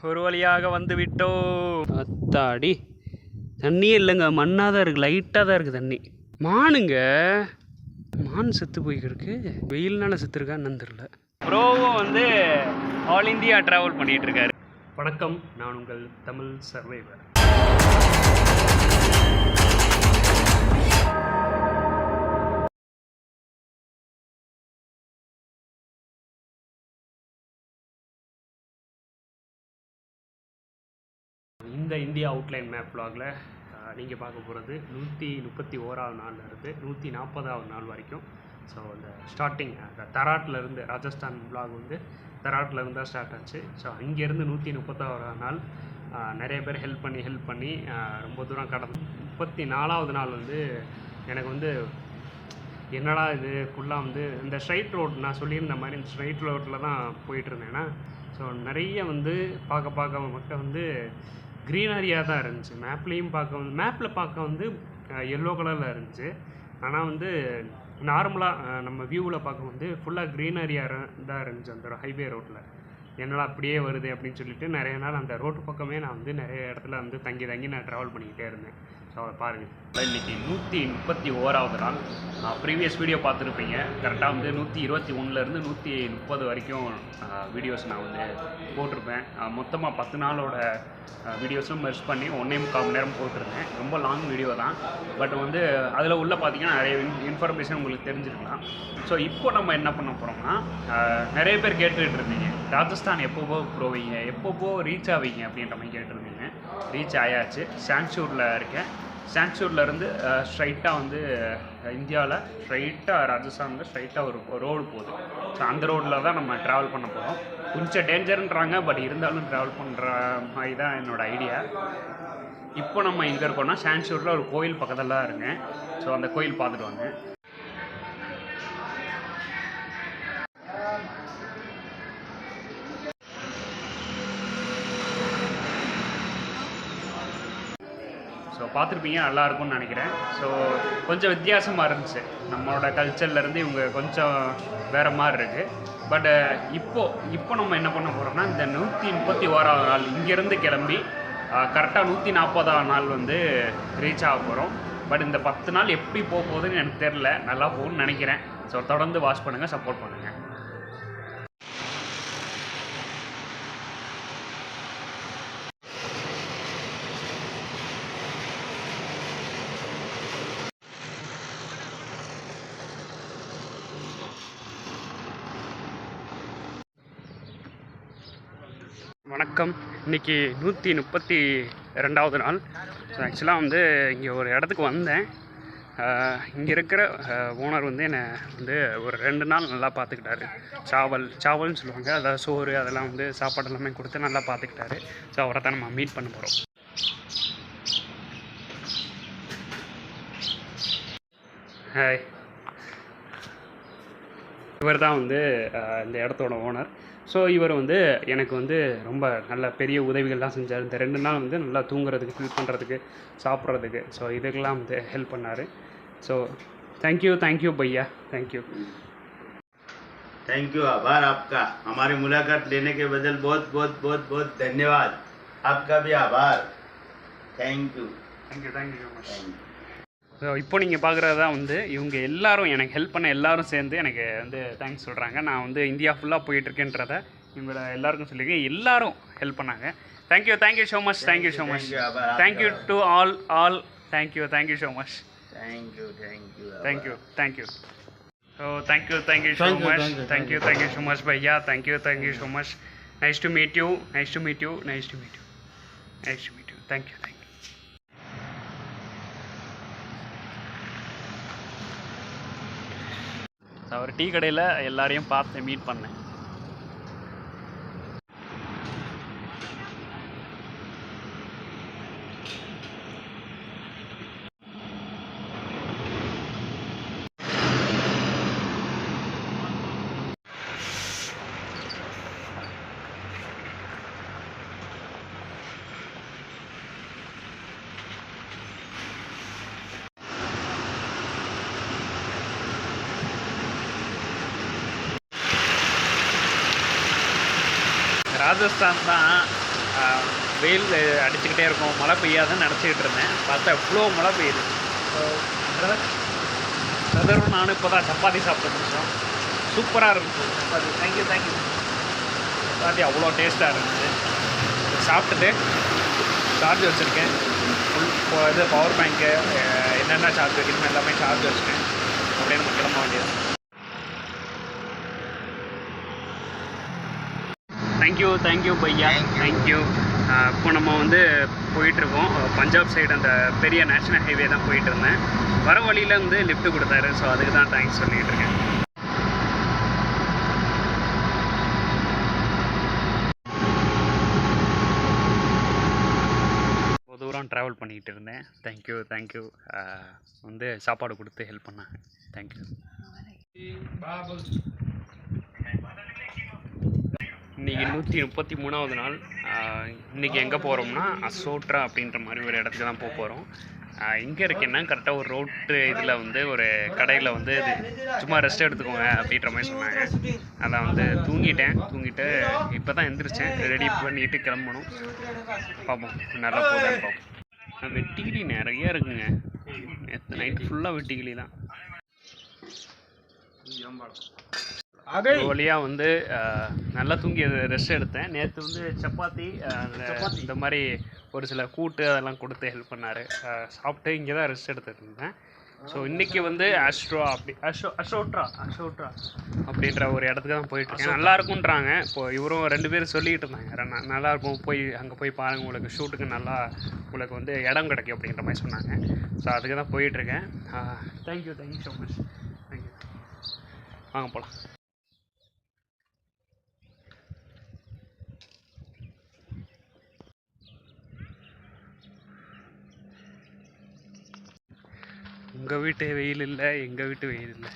ஒரு வழியாக வந்து விட்டோம். அத்தாடி, தண்ணியே இல்லைங்க, மண்ணாக தான் இருக்குது, லைட்டாக தான் இருக்குது தண்ணி. மானுங்க, மான் செத்து போய்க்கிருக்கு. வெயில்னால செத்துருக்கான்னு தெரியல. ப்ரோவும் வந்து ஆல் இந்தியா ட்ராவல் பண்ணிகிட்டு இருக்காரு. வணக்கம், நான் உங்கள் தமிழ் சர்வைவர். இந்த இந்தியா அவுட்லைன் மேப் vlogல நீங்கள் பார்க்க போகிறது 131வது நாள்லேருந்து 140வது நாள் வரைக்கும். ஸோ இந்த ஸ்டார்டிங் தராட்லேருந்து ராஜஸ்தான் vlog வந்து தராட்லேருந்து தான் ஸ்டார்ட் ஆச்சு. ஸோ அங்கேருந்து 131வது நாள் நிறைய பேர் ஹெல்ப் பண்ணி ரொம்ப தூரம் கடந்து 34வது நாள் வந்து எனக்கு வந்து என்னடா இது ஃபுல்லாக வந்து இந்த ஸ்ட்ரைட் ரோடு நான் சொல்லியிருந்த மாதிரி இந்த ஸ்ட்ரைட் ரோட்டில் தான் போயிட்டுருந்தேன்னா. ஸோ நிறைய வந்து பார்க்க மக்கள் வந்து க்ரீனரியாக தான் இருந்துச்சு. மேப்பில் பார்க்க வந்து எல்லோ கலரில் இருந்துச்சு. ஆனால் வந்து நார்மலாக நம்ம வியூவில் பார்க்க வந்து ஃபுல்லாக க்ரீனரியாக தான் இருந்துச்சு அந்த ஹைவே ரோட்டில். என்னடா அப்படியே வருது அப்படின்னு சொல்லிட்டு நிறைய நாள் அந்த ரோட்டு பக்கமே நான் வந்து நிறைய இடத்துல வந்து தங்கி நான் ட்ராவல் பண்ணிக்கிட்டே இருந்தேன். ஸோ அதை பாருங்கள், இன்றைக்கி 131வது நாள். ப்ரீவியஸ் வீடியோ பார்த்துருப்பீங்க. கரெக்டாக வந்து 121லேருந்து 130 வரைக்கும் வீடியோஸ் நான் வந்து போட்டிருப்பேன். மொத்தமாக 10 நாளோட வீடியோஸும் மெர்ஜ் பண்ணி 1.25 மணி நேரம் போட்டிருந்தேன். ரொம்ப லாங் வீடியோ தான், பட் வந்து அதில் உள்ள பார்த்தீங்கன்னா நிறைய இன்ஃபர்மேஷன் உங்களுக்கு தெரிஞ்சிருக்கலாம். ஸோ இப்போ நம்ம என்ன பண்ண போகிறோம்னா, நிறைய பேர் கேட்டுக்கிட்டு இருந்தீங்க ராஜஸ்தான் எப்போவோ போவீங்க, எப்போவோ ரீச் ஆவீங்க அப்படின்ற மாதிரி கேட்டுருந்தீங்க. ரீச் ஆயாச்சு. சாங்ஷூரில் இருக்கேன். சாங்ஷூர்லேருந்து ஸ்ட்ரைட்டாக வந்து இந்தியாவில் ஸ்ட்ரைட்டாக ராஜஸ்தானில் ஸ்ட்ரைட்டாக ஒரு ரோடு போகுது. ஸோ அந்த ரோட்டில் தான் நம்ம ட்ராவல் பண்ண போகிறோம். கொஞ்சம் டேஞ்சருன்றாங்க, பட் இருந்தாலும் ட்ராவல் பண்ணுற மாதிரி தான் என்னோடய ஐடியா. இப்போ நம்ம எங்கே இருக்கோம்னா சாங்ஷூரில் ஒரு கோயில் பக்கத்தில் தான் இருக்கேன். ஸோ அந்த கோயில் பார்த்துட்டு வாங்க. ஸோ பார்த்துருப்பீங்க, நல்லாயிருக்கும்னு நினைக்கிறேன். ஸோ கொஞ்சம் வித்தியாசமாக இருந்துச்சு. நம்மளோட கல்ச்சர்லேருந்து இவங்க கொஞ்சம் வேறு மாதிரி இருக்குது. பட் இப்போ நம்ம என்ன பண்ண போகிறோம்னா, இந்த 131வது நாள் இங்கேருந்து கிளம்பி கரெக்டாக 140வது நாள் வந்து ரீச் ஆக போகிறோம். பட் இந்த 10 நாள் எப்படி போக போகுதுன்னு எனக்கு தெரில. நல்லா போகும்னு நினைக்கிறேன். ஸோ தொடர்ந்து வாட்ச் பண்ணுங்கள், சப்போர்ட் பண்ணுங்கள். வணக்கம். இன்றைக்கி 132வது நாள். ஸோ ஆக்சுவலாக வந்து இங்கே ஒரு இடத்துக்கு வந்தேன். இங்கே இருக்கிற ஓனர் வந்து என்னை வந்து ஒரு 2 நாள் நல்லா பார்த்துக்கிட்டாரு. சாவல்னு சொல்லுவாங்க, அதாவது சோறு அதெல்லாம் வந்து சாப்பாடு எல்லாமே கொடுத்து நல்லா பார்த்துக்கிட்டாரு. ஸோ அவரை தான் நம்ம மீட் பண்ண போகிறோம். ஹாய், இவர் தான் வந்து இந்த இடத்தோட ஓனர். ஸோ இவர் வந்து எனக்கு வந்து ரொம்ப நல்ல பெரிய உதவிகள்லாம் செஞ்சார். இந்த 2 நாள் வந்து நல்லா தூங்குறதுக்கு, ஃபீல் பண்ணுறதுக்கு, சாப்பிட்றதுக்கு, ஸோ இதுக்கெல்லாம் வந்து ஹெல்ப் பண்ணார். ஸோ தேங்க்யூ भैया, थैंक यू। आभार आपका, हमारी मुलाकात लेने के बदल बहुत बहुत बहुत बहुत धन्यवाद। आपका भी आभार। Thank you so much. So இப்போ நீங்கள் பார்க்குறது தான் வந்து இவங்க எல்லோரும் எனக்கு ஹெல்ப் பண்ண எல்லோரும் சேர்ந்து எனக்கு வந்து தேங்க்ஸ் சொல்கிறாங்க. நான் வந்து இந்தியா ஃபுல்லாக போயிட்டுருக்கேன்றதை இவங்களை எல்லாருக்கும் சொல்லியிருக்கேன். எல்லோரும் ஹெல்ப் பண்ணாங்க. Thank you so much. Thank you to all. Thank you so much. Thank you so thank you so much. Thank you so much भैया. Thank you so much. Nice to meet you. Thank you. ஒரு டீ கடையில் எல்லாரையும் பார்த்து மீட் பண்ணேன். ராஜஸ்தான் தான் வெயில் அடிச்சுக்கிட்டே இருக்கும், மழை பெய்யாதுன்னு நினச்சிக்கிட்டு இருந்தேன். பார்த்தா இவ்வளோ மழை பெய்யுது. பிரதரும் நானும் இப்போ தான் சப்பாத்தி சாப்பிட்டு முடிச்சோம். சூப்பராக இருந்துச்சு சப்பாத்தி. தேங்க்யூ சப்பாத்தி அவ்வளோ டேஸ்ட்டாக இருந்துச்சு. சாப்பிட்டுட்டு சார்ஜ் வச்சுருக்கேன். இது பவர் பேங்க்கு என்னென்ன சார்ஜ் வைக்கணும் எல்லாமே சார்ஜ் வச்சுட்டேன். அப்படியே நம்ம கிளம்ப வேண்டியது. தேங்க்யூ பையா, தேங்க்யூ. இப்போ நம்ம வந்து போயிட்டுருக்கோம் பஞ்சாப் சைடு, அந்த பெரிய நேஷ்னல் ஹைவே தான் போயிட்டு இருந்தேன். வர வழியில் வந்து லிஃப்ட் கொடுத்தாரு. ஸோ அதுக்கு தான் தேங்க்ஸ் சொல்லிகிட்டு இருக்கேன். தூரம் ட்ராவல் பண்ணிக்கிட்டு இருந்தேன். தேங்க்யூ வந்து சாப்பாடு கொடுத்து ஹெல்ப் பண்ணாங்க. தேங்க்யூ. இன்றைக்கி 133வது நாள். இன்றைக்கி எங்கே போகிறோம்னா அசோட்ரா அப்படின்ற மாதிரி ஒரு இடத்துக்கு தான் போக போகிறோம். இங்கே இருக்கேன்னா கரெக்டாக ஒரு ரோட்டு இதில் வந்து ஒரு கடையில் வந்து இது சும்மா ரெஸ்ட் எடுத்துக்கோங்க அப்படின்ற மாதிரி சொன்னாங்க. அதான் வந்து தூங்கிட்டு இப்போ தான் எந்திரிச்சேன். ரெடி பண்ணிட்டு கிளம்பணும். பார்ப்போம் நல்லா போதான்னு பார்ப்போம். வெட்டிக்கிளி நிறைய இருக்குங்க. நேற்று நைட்டு ஃபுல்லாக வெட்டிக்கிளி தான். வழியாக வந்து நல்லா தூங்கி ரெஸ்ட் எடுத்தேன். நேற்று வந்து சப்பாத்தி இந்த மாதிரி ஒரு சில கூட்டு அதெல்லாம் கொடுத்து ஹெல்ப் பண்ணார். சாப்பிட்டு இங்கே தான் ரெஸ்ட் எடுத்துகிட்டு இருந்தேன். ஸோ இன்றைக்கி வந்து அசோட்ரா அப்படின்ற ஒரு இடத்துக்கு தான் போயிட்டுருக்கேன். நல்லாயிருக்குன்றாங்க. இப்போது இவரும் 2 பேரும் சொல்லிக்கிட்டு இருந்தாங்க, நல்லாயிருக்கும், அங்கே போய் பாருங்கள், உங்களுக்கு ஷூட்டுக்கு நல்லா உங்களுக்கு வந்து இடம் கிடைக்கும் அப்படின்ற மாதிரி சொன்னாங்க. ஸோ அதுக்கு தான் போயிட்டுருக்கேன். Thank you so much. தேங்க்யூ. வாங்க போகலாம். உங்கள் வீட்டு வெயில் இல்லை, எங்கள் வீட்டு வெயில் இல்லை,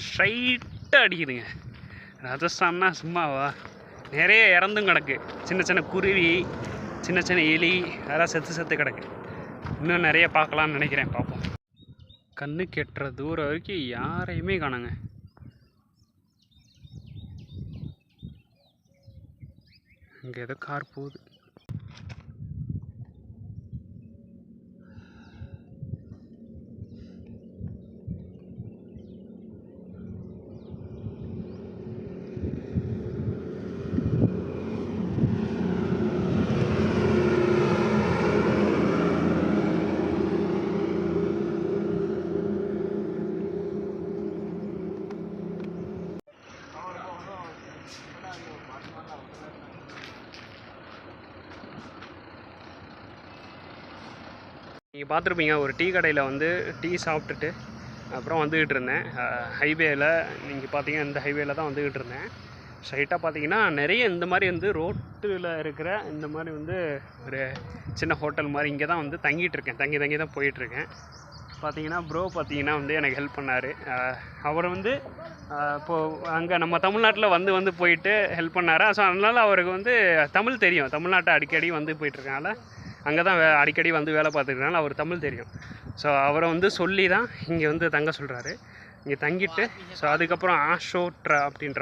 ஸ்ட்ரைட்டாக அடிக்குதுங்க. ராஜஸ்தான்னா சும்மாவா, நிறைய இறந்தும் கிடக்கு. சின்ன குருவி, சின்ன எலி அதெல்லாம் செத்து கிடக்கு. இன்னும் நிறைய பார்க்கலான்னு நினைக்கிறேன். பார்ப்போம். கண்ணு கெட்டுற தூரம் வரைக்கும் யாரையுமே காணுங்க. இங்கே ஏதோ கார் போகுது. நீங்கள் பார்த்துருப்பீங்க, ஒரு டீ கடையில் வந்து டீ சாப்பிட்டுட்டு அப்புறம் வந்துக்கிட்டு இருந்தேன். ஹைவேயில் நீங்கள் பார்த்தீங்கன்னா இந்த ஹைவேயில் தான் வந்துக்கிட்டு இருந்தேன். ஸ்ட்ரைட்டாக பார்த்தீங்கன்னா நிறைய இந்த மாதிரி வந்து ரோட்டில் இருக்கிற இந்த மாதிரி வந்து ஒரு சின்ன ஹோட்டல் மாதிரி இங்கே தான் வந்து தங்கிட்டு தங்கி தான் போயிட்டுருக்கேன். பார்த்தீங்கன்னா ப்ரோ பார்த்தீங்கன்னா வந்து எனக்கு ஹெல்ப் பண்ணார். அவர் வந்து இப்போது அங்கே நம்ம தமிழ்நாட்டில் வந்து போயிட்டு ஹெல்ப் பண்ணார். ஸோ அதனால் அவருக்கு வந்து தமிழ் தெரியும். தமிழ்நாட்டை அடிக்கடி வந்து போயிட்டுருக்கனால அங்கே தான் அடிக்கடி வந்து வேலை பார்த்துக்கிறனால அவர் தமிழ் தெரியும். ஸோ அவரை வந்து சொல்லி தான் இங்கே வந்து தங்க சொல்கிறாரு. இங்கே தங்கிட்டு ஸோ அதுக்கப்புறம் அசோட்ரா அப்படின்ற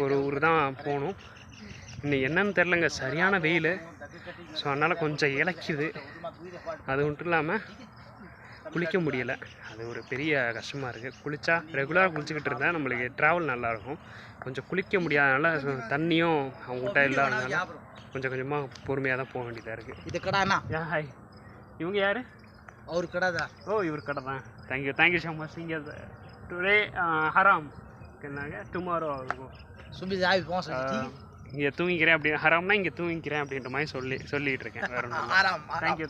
ஒரு ஊர் தான் போகணும். இன்னும் என்னன்னு தெரிலங்க, சரியான வெயில். ஸோ அதனால் கொஞ்சம் இளைக்குது. அது மட்டும் இல்லாமல் குளிக்க முடியலை. அது ஒரு பெரிய கஷ்டமாக இருக்குது. குளித்தா ரெகுலராக குளிச்சுக்கிட்டு இருந்தால் நம்மளுக்கு ட்ராவல் நல்லாயிருக்கும். கொஞ்சம் குளிக்க முடியாதனால தண்ணியும் அவங்ககிட்ட இல்லாதனால கொஞ்சமாக பொறுமையாக தான் போக வேண்டியதாக இருக்குது. இது கடாண்ணா. ஹாய், இவங்க யார்? அவர் கடை தான். ஓ, இவர் கடை தான். Thank you so much. இங்கே டுடே ஹராம் என்னங்க, டுமாரோ இங்கே தூங்கிக்கிறேன் அப்படி, ஹராம்னா இங்கே தூங்கிக்கிறேன் அப்படின்ற மாதிரி சொல்லிகிட்டு இருக்கேன். வேறு ஒன்றும். தேங்க்யூ.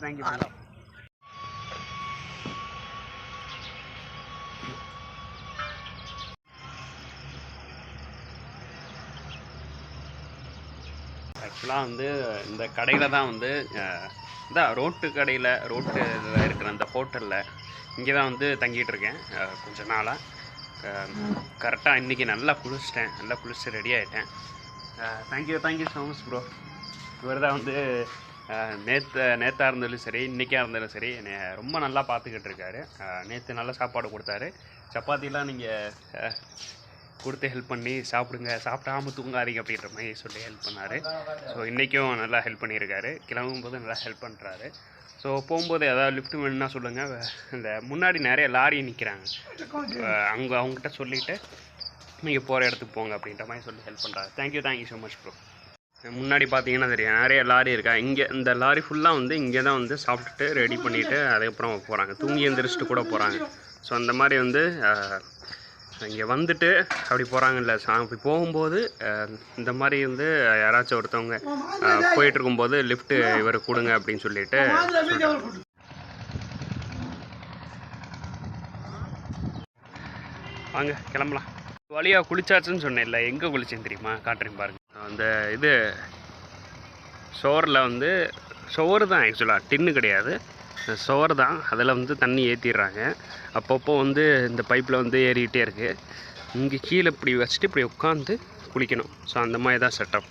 ஆக்சுவலாக வந்து இந்த கடையில் தான் வந்து இந்த ரோட்டு கடையில் ரோட்டில் இருக்கிற அந்த ஹோட்டலில் இங்கே தான் வந்து தங்கிட்டு இருக்கேன் கொஞ்ச நாளாக. கரெக்டாக இன்றைக்கி நல்லா குளிச்சுட்டு ரெடி ஆகிட்டேன். Thank you so much bro. இவர் தான் வந்து நேற்றாக இருந்தாலும் சரி, இன்றைக்காக இருந்தாலும் சரி, என்னை ரொம்ப நல்லா பார்த்துக்கிட்டு இருக்காரு. நேற்று நல்லா சாப்பாடு கொடுத்தாரு. சப்பாத்திலாம் நீங்கள் கொடுத்து ஹெல்ப் பண்ணி சாப்பிடுங்க, சாப்பிடாமல் தூங்காதீங்க அப்படின்ற மாதிரி சொல்லி ஹெல்ப் பண்ணார். ஸோ இன்றைக்கும் நல்லா ஹெல்ப் பண்ணியிருக்காரு. கிளம்பும்போது நல்லா ஹெல்ப் பண்ணுறாரு. ஸோ போகும்போது ஏதாவது லிஃப்ட் வேணும்னா சொல்லுங்கள். இந்த முன்னாடி நிறைய லாரி நிற்கிறாங்க, அவங்ககிட்ட சொல்லிவிட்டு நீங்கள் போகிற இடத்துக்கு போங்க அப்படின்ற மாதிரி சொல்லி ஹெல்ப் பண்ணுறாரு. Thank you so much bro. முன்னாடி பார்த்தீங்கன்னா தெரியும் நிறைய லாரி இருக்கா. இங்கே இந்த லாரி ஃபுல்லாக வந்து இங்கே தான் வந்து சாப்பிட்டுட்டு ரெடி பண்ணிவிட்டு அதுக்கப்புறம் போகிறாங்க, தூங்கி எந்திரிச்சிட்டு கூட போகிறாங்க. ஸோ அந்த மாதிரி வந்து இங்கே வந்துட்டு அப்படி போகிறாங்கல்ல. அப்படி போகும்போது இந்த மாதிரி வந்து யாராச்சும் ஒருத்தவங்க போயிட்டுருக்கும்போது லிஃப்ட்டு இவர் கொடுங்க அப்படின்னு சொல்லிட்டு வாங்க கிளம்பலாம். வழியாக குளிச்சாச்சுன்னு சொன்னேன் இல்லை, எங்கே குளிச்சேன்னு தெரியுமா? காட்டுறேன் பாருங்க. அந்த இது ஷோரில் வந்து ஷோர் தான், ஆக்சுவலாக டின்னு கிடையாது, ஷோர் தான். அதில் வந்து தண்ணி ஏற்றிடுறாங்க. அப்பப்போ வந்து இந்த பைப்பில் வந்து ஏறிக்கிட்டே இருக்குது. இங்கே கீழே இப்படி வச்சுட்டு இப்படி உட்காந்து குளிக்கணும். ஸோ அந்த மாதிரி தான் செட்டப்.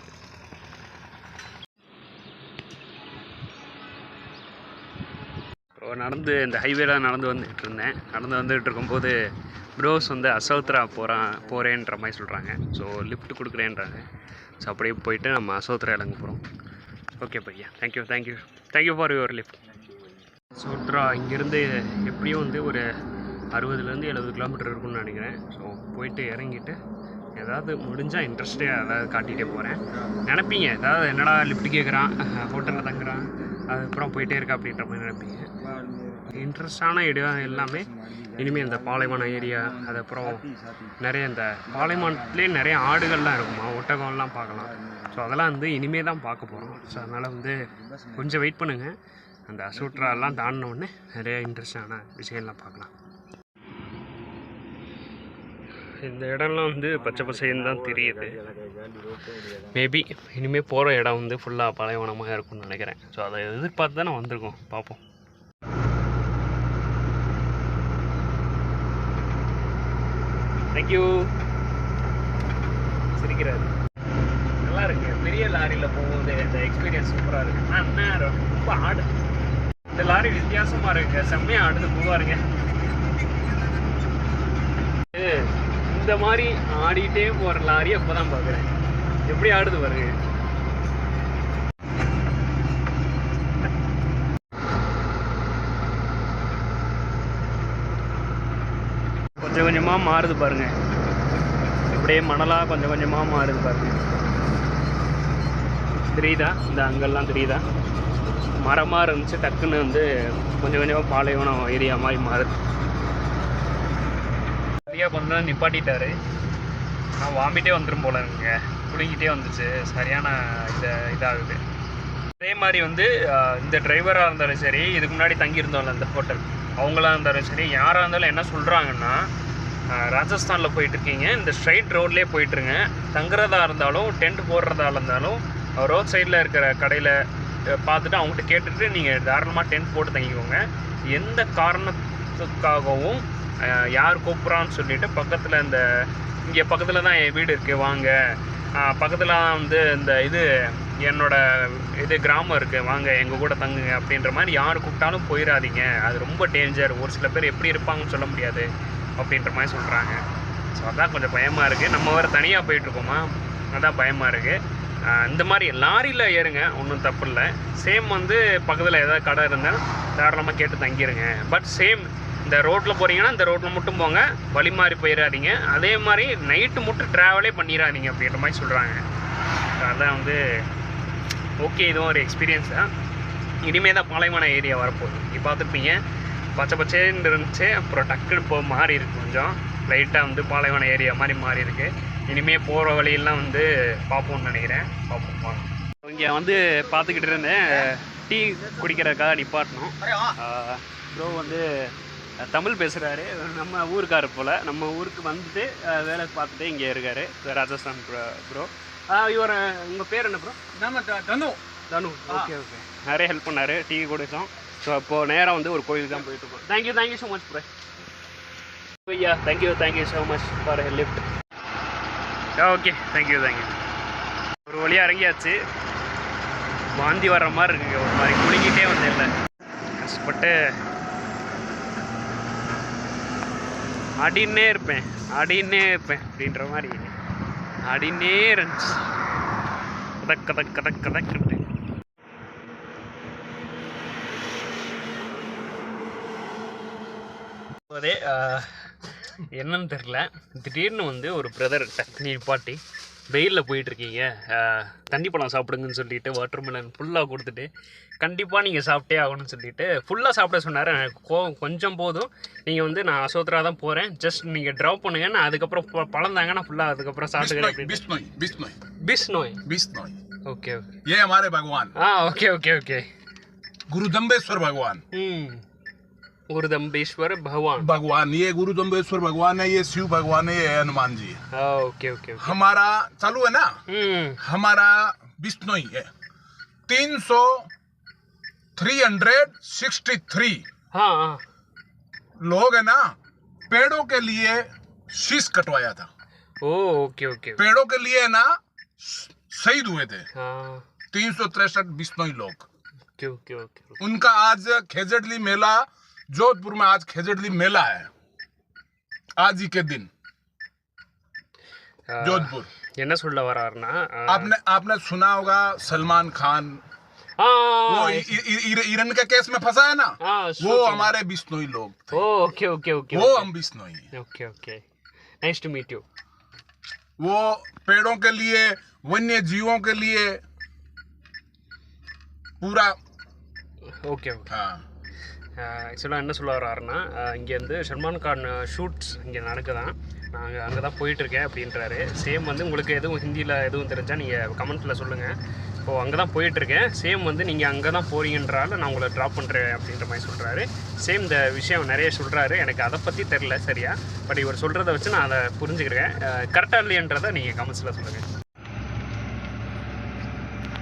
நடந்து இந்த ஹைவேல நடந்து வந்துகிட்டு இருந்தேன். நடந்து வந்துகிட்டு இருக்கும்போது ப்ரோஸ் வந்து அசோத்ரா போகிறேன்ற மாதிரி சொல்கிறாங்க. So lift கொடுக்குறேன்றாங்க. ஸோ அப்படியே போயிட்டு நம்ம அசோத்ரா இறங்க போகிறோம். ஓகே பையா, thank you for your lift. Asodra இங்கேருந்து எப்படியும் வந்து ஒரு 60 to 70 கிலோமீட்டர் இருக்குன்னு நினைக்கிறேன். ஸோ போயிட்டு இறங்கிட்டு ஏதாவது முடிஞ்சால் இன்ட்ரெஸ்ட்டாக ஏதாவது காட்டிகிட்டே போகிறேன். நினைப்பீங்க ஏதாவது என்னடா லிஃப்ட் கேட்குறான், ஹோட்டலில் தங்குறான், அதுக்கப்புறம் போயிட்டே இருக்கா அப்படின்ற மாதிரி நினைப்பீங்க. இன்ட்ரெஸ்டான இடம் எல்லாமே இனிமேல் இந்த பாலைவனம் ஏரியா, அதுக்கப்புறம் நிறைய இந்த பாலைவனத்துலேயே நிறைய ஆடுகள்லாம் இருக்குமா, ஒட்டகம்லாம் பார்க்கலாம். ஸோ அதெல்லாம் வந்து இனிமேல் தான் பார்க்க போகிறோம். ஸோ அதனால் வந்து கொஞ்சம் வெயிட் பண்ணுங்கள். அந்த அசோட்ராலாம் தாண்டினோடனே நிறைய இன்ட்ரெஸ்டான விஷயம்லாம் பார்க்கலாம். இந்த இடம்லாம் வந்து பச்சை பசைன்னு தான் தெரியுது. மேபி இனிமேல் போகிற இடம் வந்து ஃபுல்லாக பாலைவனமாக இருக்கும்னு நினைக்கிறேன். ஸோ அதை எதிர்பார்த்து தானே வந்திருக்கோம், பார்ப்போம். தேங்க்யூ. சிரிக்கிறாரு. நல்லா இருக்கு. பெரிய லாரியில் போகும்போது இந்த எக்ஸ்பீரியன்ஸ் சூப்பராக இருக்குது. ஆனால் ரொம்ப ஆடு. இந்த லாரி வித்தியாசமாக இருக்குது, செம்மையாக ஆடுது. போவாருங்க இந்த மாதிரி ஆடிட்டே போகிற லாரி அப்போ தான் பார்க்குறேன். எப்படி ஆடுது பாருங்க. கொஞ்சம் கொஞ்சமாக மாறுது பாருங்க. இப்படியே மணலாக கொஞ்சம் கொஞ்சமாக மாறுது பாருங்க. தெரியுதா? இந்த அங்கெல்லாம் தெரியுதா? மரமாக இருந்துச்சு, டக்குன்னு வந்து கொஞ்சம் கொஞ்சமாக பாலைவனம் ஏரியா மாதிரி மாறுது. சரியாக கொஞ்சம் நேரம் நிப்பாட்டிட்டாரு. நான் வாமிட்டே வந்துடும் போல இருக்குங்க. குளிக்கிட்டே வந்துச்சு. சரியான இதாகுது. அதே மாதிரி வந்து இந்த டிரைவராக இருந்தாலும் சரி, இதுக்கு முன்னாடி தங்கியிருந்தோம்ல இந்த ஹோட்டல், அவங்களாம் இருந்தாலும் சரி, யாராக இருந்தாலும் என்ன சொல்கிறாங்கன்னா, ராஜஸ்தானில் போயிட்டுருக்கீங்க, இந்த ஸ்ட்ரைட் ரோட்லேயே போயிட்டுருங்க. தங்குறதா இருந்தாலும் டென்ட் போடுறதா இருந்தாலும் ரோட் சைடில் இருக்கிற கடையில் பார்த்துட்டு அவங்ககிட்ட கேட்டுட்டு நீங்கள் தாராளமாக டென்ட் போட்டு தங்கிக்கோங்க. எந்த காரணத்துக்காகவும் யார் கூப்பிட்றான்னு சொல்லிவிட்டு பக்கத்தில் இந்த இங்கே பக்கத்தில் தான் என் வீடு இருக்குது, வாங்க, பக்கத்தில் வந்து இந்த என்னோட கிராமம் இருக்குது, வாங்க எங்கள் கூட தங்குங்க அப்படின்ற மாதிரி யார் கூப்பிட்டாலும் போயிடாதீங்க. அது ரொம்ப டேஞ்சர். ஒரு சில பேர் எப்படி இருப்பாங்கன்னு சொல்ல முடியாது அப்படின்ற மாதிரி சொல்கிறாங்க. ஸோ அதான் கொஞ்சம் பயமாக இருக்குது. நம்ம வேறு தனியாக போயிட்டுருக்கோமா, அதான் பயமாக இருக்குது. இந்த மாதிரி லாரியில் ஏறுங்க, ஒன்றும் தப்பு இல்லை. சேம் வந்து பக்கத்தில் ஏதாவது கடை இருந்தால் தாராளமாக கேட்டு தங்கிடுங்க. பட் சேம் இந்த ரோட்டில் போகிறீங்கன்னா இந்த ரோட்டில் மட்டும் போங்க, வழி மாறி போயிடாதீங்க. அதே மாதிரி நைட்டு மட்டும் ட்ராவலே பண்ணிடாதீங்க அப்படின்ற மாதிரி சொல்கிறாங்க. அதான் வந்து ஓகே, இதுவும் ஒரு எக்ஸ்பீரியன்ஸ் தான். இனிமேல் தான் பாலைவன ஏரியா வரப்போகுது. நீங்கள் பார்த்துருப்பீங்க, பச்சை பச்சைன்னு இருந்துச்சு, அப்புறம் டக்குன்னு இப்போ மாறி இருக்குது. கொஞ்சம் லைட்டாக வந்து பாலைவன ஏரியா மாதிரி மாறி இருக்குது. இனிமேல் போகிற வழியெல்லாம் வந்து பார்ப்போம்னு நினைக்கிறேன். பார்ப்போம். இங்கே வந்து பார்த்துக்கிட்டு இருந்தேன், டீ குடிக்கிறதுக்காக நிப்பாட்டணும். ப்ரோ வந்து தமிழ் பேசுகிறாரு, நம்ம ஊருக்காரர் போல். நம்ம ஊருக்கு வந்துட்டு வேலை பார்த்துட்டு இங்கே இருக்கார், ராஜஸ்தான் ப்ரோ. இவர் உங்கள் பேர் என்ன ப்ரோ? தனு. ஓகே. நிறைய ஹெல்ப் பண்ணார், டீ குடித்தோம். ஸோ அப்போது நேராக வந்து ஒரு கோயிலுக்கு தான் போயிட்டுருக்கோம். Thank you so much bro. ஐயா thank you so much for lift. Okay, thank you. ஒரு வழியாக இறங்கியாச்சு. வாந்தி வர்ற மாதிரி இருக்குங்க, ஒரு மாதிரி குளிக்கிட்டே வந்து இல்லை கஷ்டப்பட்டு ஆடினே இருப்பேன் அப்படின்ற மாதிரி ஆடினே இருந்துச்சு. கதக் கதக் கதக் கதக்கிட்டு அதே என்னன்னு தெரில, திடீர்னு வந்து ஒரு பிரதர் டக்குனி நிப்பாட்டி வெயிலில் போயிட்டுருக்கீங்க, தண்ணி பழம் சாப்பிடுங்கன்னு சொல்லிட்டு வாட்டர் மெலன் ஃபுல்லாக கொடுத்துட்டு கண்டிப்பாக நீங்கள் சாப்பிட்டே ஆகணும்னு சொல்லிட்டு ஃபுல்லாக சாப்பிட சொன்னார். எனக்கு கொஞ்சம் போதும், நீங்கள் வந்து நான் அசோத்ரா தான் போகிறேன், ஜஸ்ட் நீங்கள் ட்ராப் பண்ணுங்க, நான் அதுக்கப்புறம் பழம் தாங்க நான் ஃபுல்லாக அதுக்கப்புறம் சாப்பிட்டுக்கிறேன். बिश्नोई ओके ओके, ये हमारे भगवान। हाँ ओके ओके ओके, गुरुदम्बेश्वर भगवान। गुरुदम्बेश्वर भगवान, ये गुरुदम्बेश्वर भगवान है, ये शिव भगवान है, ये हनुमान जी है। Okay okay okay. हमारा चालू है ना, हमारा बिश्नोई है 363 हाँ लोग है ना, पेड़ों के लिए शीश कटवाया था। ओके ओके, पेड़ों के लिए ना शहीद हुए थे। हाँ 363 बिश्नोई लोग। Okay okay okay. उनका आज खेजड़ली मेला, जोधपुर में आज खेजड़ली मेला है, आज ही के दिन जोधपुर। என்ன சொல்ல வராருன்னா, आपने सुना होगा सलमान खान वो ईरान के केस में फंसा है ना, वो हमारे बिश्नोई लोग थे। ओके ओके ओके, वो हम बिश्नोई हैं। Okay okay, nice to meet you. वो पेड़ों के लिए, वन्य जीवों के लिए पूरा ஓகே ஓகே। हाँ। ஆக்சுவலாக என்ன சொல்ல வர்றாருன்னா, இங்கே வந்து சல்மான் கான் ஷூட்ஸ் இங்கே நடக்குதான், நாங்கள் அங்கே தான் போயிட்டுருக்கேன் அப்படின்றாரு. சேம் வந்து உங்களுக்கு எதுவும் ஹிந்தியில் எதுவும் தெரிஞ்சால் நீங்கள் கமெண்ட்டில் சொல்லுங்கள். இப்போது அங்கே தான் போயிட்டுருக்கேன், சேம் வந்து நீங்கள் அங்கே தான் போகிறீங்கன்றால நான் உங்களை ட்ராப் பண்ணுறேன் அப்படின்ற மாதிரி சொல்கிறாரு. சேம் இந்த விஷயம் நிறைய சொல்கிறாரு, எனக்கு அதை பற்றி தெரில சரியா, பட் இவர் சொல்கிறத வச்சு நான் அதை புரிஞ்சுக்கிறேன். கரெக்டாக இல்லையன்றதை நீங்கள் கமெண்ட்ஸில் சொல்லுங்கள்.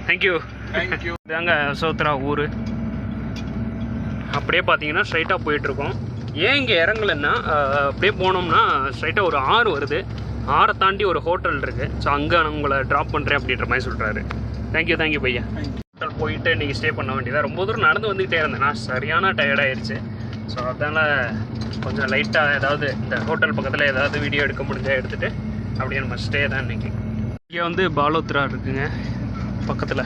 தேங்க்யூ. இதாங்க அசோத்ரா ஊர். அப்படியே பார்த்தீங்கன்னா ஸ்ட்ரைட்டாக போயிட்டுருக்கோம். ஏன் இங்கே இறங்கலைன்னா, அப்படியே போனோம்னா ஸ்ட்ரைட்டாக ஒரு ஆறு வருது, ஆறை தாண்டி ஒரு ஹோட்டல் இருக்குது, ஸோ அங்கே நான் உங்களை ட்ராப் பண்ணுறேன் அப்படின்ற மாதிரி சொல்கிறாரு. தேங்க்யூ பையா. ஹோட்டல் போயிட்டு இன்றைக்கி ஸ்டே பண்ண வேண்டியதாக. ரொம்ப தூரம் நடந்து வந்துக்கிட்டே இருந்தேன், நான் சரியான டயர்டாகிடுச்சு. ஸோ அதனால் கொஞ்சம் லைட்டாக ஏதாவது இந்த ஹோட்டல் பக்கத்தில் ஏதாவது வீடியோ எடுக்க முடிஞ்சால் எடுத்துகிட்டு அப்படியே நம்ம ஸ்டே தான் இன்றைக்கி. இங்கே வந்து பாலோத்ரா இருக்குங்க பக்கத்தில்,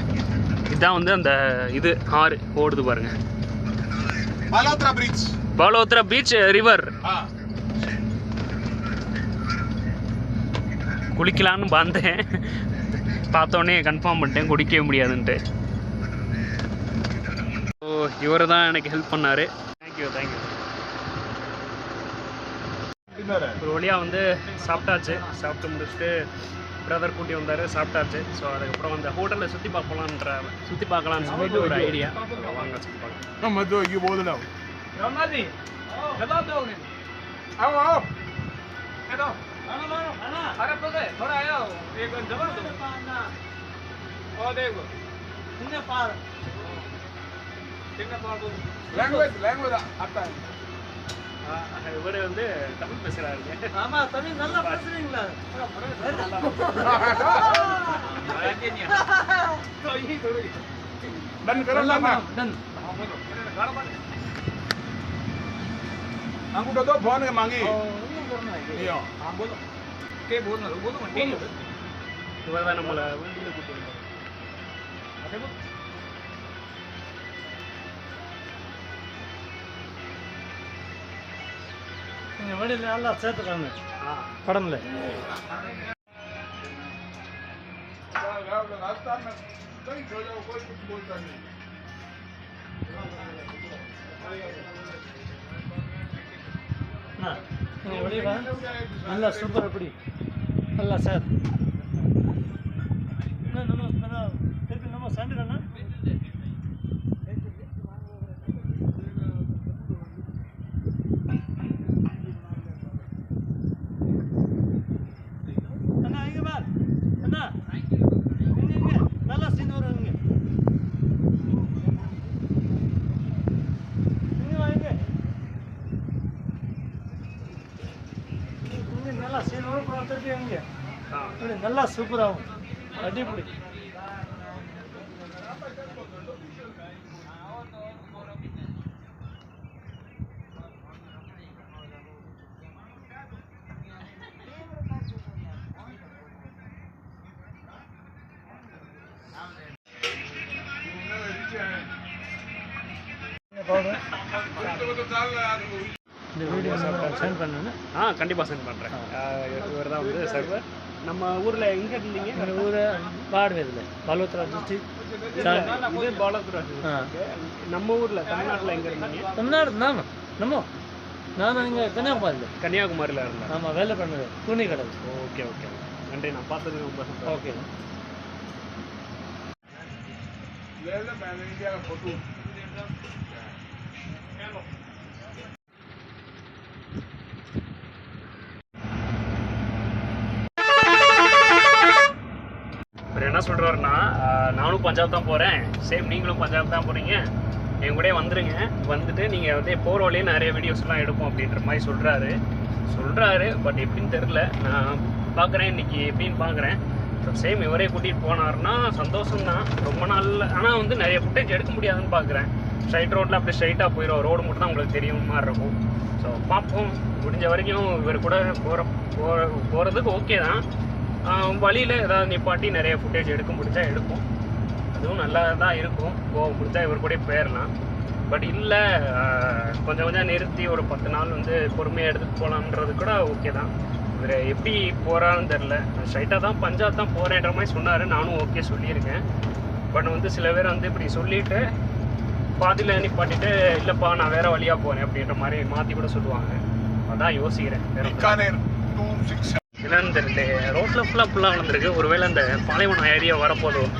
இதுதான் வந்து அந்த இது ஆறு ஓடுது பாருங்கள், பாலோத்ரா பீச் ரிவர். குளிக்கலான்னு வந்தேன், பார்த்தோன்னே கன்ஃபார்ம் பண்ணிட்டேன் குடிக்கவே முடியாதுன்ட்டு. ஸோ இவர் தான் எனக்கு ஹெல்ப் பண்ணார். தேங்க்யூ. ஒரு வழியாக வந்து சாப்பிட்டாச்சு, சாப்பிட்டு முடிச்சுட்டு பிரதர் கூட்டி வந்தார், சாப்பிட்டாச்சு. ஸோ அதுக்கப்புறம் அந்த ஹோட்டலில் சுற்றி பார்க்கலான்னு சொல்லிட்டு ஒரு ஐடியா. வாங்க சுற்றி பார்க்கலாம். இவர் வந்து தமிழ் பேசுகிறாருங்க. ஆமாம், தமிழ் நல்லா பேசுறீங்களா? अंगूठा दो, फोन मांगी। இவர் தான் நம்மளை வீட்டில் கூட்டி வண்டியில் நல்லா சேர்த்துக்காங்க படம்ல. நல்லா சூப்பர், அப்படி நல்லா சார். நம்ம சண்டுக்கண்ணா நல்லா சீன் வருவாங்க. நல்லா சீன் வரும், பார்த்துருக்கீங்க. நல்லா சூப்பராகும், அடிப்பொலி. பவுடர் இந்த வீடியோ சென்ட் பண்ணுன்னு கண்டிப்பாக சென்ட் பண்ணுறேன். இவர் தான் வந்து சர்வர். நம்ம ஊரில் எங்கே இருந்தீங்க? எங்கள் ஊர் பாடுவேதில் பலோத்ரா டிஸ்ட்ரிக்ட். இது பாலத்ரா. நம்ம ஊரில் தமிழ்நாட்டில் எங்கே இருந்தீங்க? தமிழ்நாடு நான் இங்கே கன்னியாகுமரியில் இருந்தேன். ஆமாம், வேலை பண்ணது துணி கடை. ஓகே ஓகே, நன்றி. நான் பார்த்தது ரொம்ப சந்தோஷம். ஓகே. இவர் என்ன சொல்கிறாருன்னா, நானும் பஞ்சாப் தான் போகிறேன், சேம் நீங்களும் பஞ்சாப் தான் போகிறீங்க, என் கூட வந்துடுங்க, வந்துட்டு நீங்கள் வந்து போகிற வழியே நிறைய வீடியோஸ்லாம் எடுப்போம் அப்படின்ற மாதிரி சொல்கிறாரு. பட் எப்படின்னு தெரில, நான் பார்க்குறேன் இன்றைக்கி எப்படின்னு பார்க்குறேன். ஸோ சேம் இவரே கூட்டிகிட்டு போனார்னா சந்தோஷம்தான். ரொம்ப நாள் ஆனால் வந்து நிறைய ஃபுட்டேஜ் எடுக்க முடியாதுன்னு பார்க்குறேன். ஸ்ட்ரைட் ரோட்டில் அப்படியே ஸ்ட்ரைட்டாக போயிடும், ரோடு மட்டும் தான் உங்களுக்கு தெரியும் மாதிரி இருக்கும். ஸோ பார்ப்போம், முடிஞ்ச வரைக்கும் இவர் கூட போகிறதுக்கு ஓகே தான். வழியில் ஏதாவது நிப்பாட்டி நிறைய ஃபுட்டேஜ் எடுக்க முடிஞ்சா எடுப்போம், அதுவும் நல்லா தான் இருக்கும். முடிஞ்சா இவர் கூட போயிடலாம். பட் இல்லை, கொஞ்சம் நிறுத்தி ஒரு 10 நாள் வந்து பொறுமையாக எடுத்துகிட்டு போகலான்றது கூட ஓகே தான். இவர் எப்படி போகிறான்னு தெரில. ஸ்ட்ரைட்டாக தான் பஞ்சாப் தான் போகிறேன்ற மாதிரி சொன்னார், நானும் ஓகே சொல்லியிருக்கேன். பட் வந்து சில பேர் வந்து இப்படி சொல்லிவிட்டு பாதியில் நிப்பாட்டிட்டு இல்லைப்பா நான் வேறு வழியாக போகிறேன் அப்படின்ற மாதிரி மாற்றி கூட சொல்லுவாங்க. அதான் யோசிக்கிறேன். என்னன்னு தெரியல, ரோட்டில் ஃபுல்லாக வந்திருக்கு. ஒருவேளை அந்த பாலைவனம் ஏரியா வரப்போதும்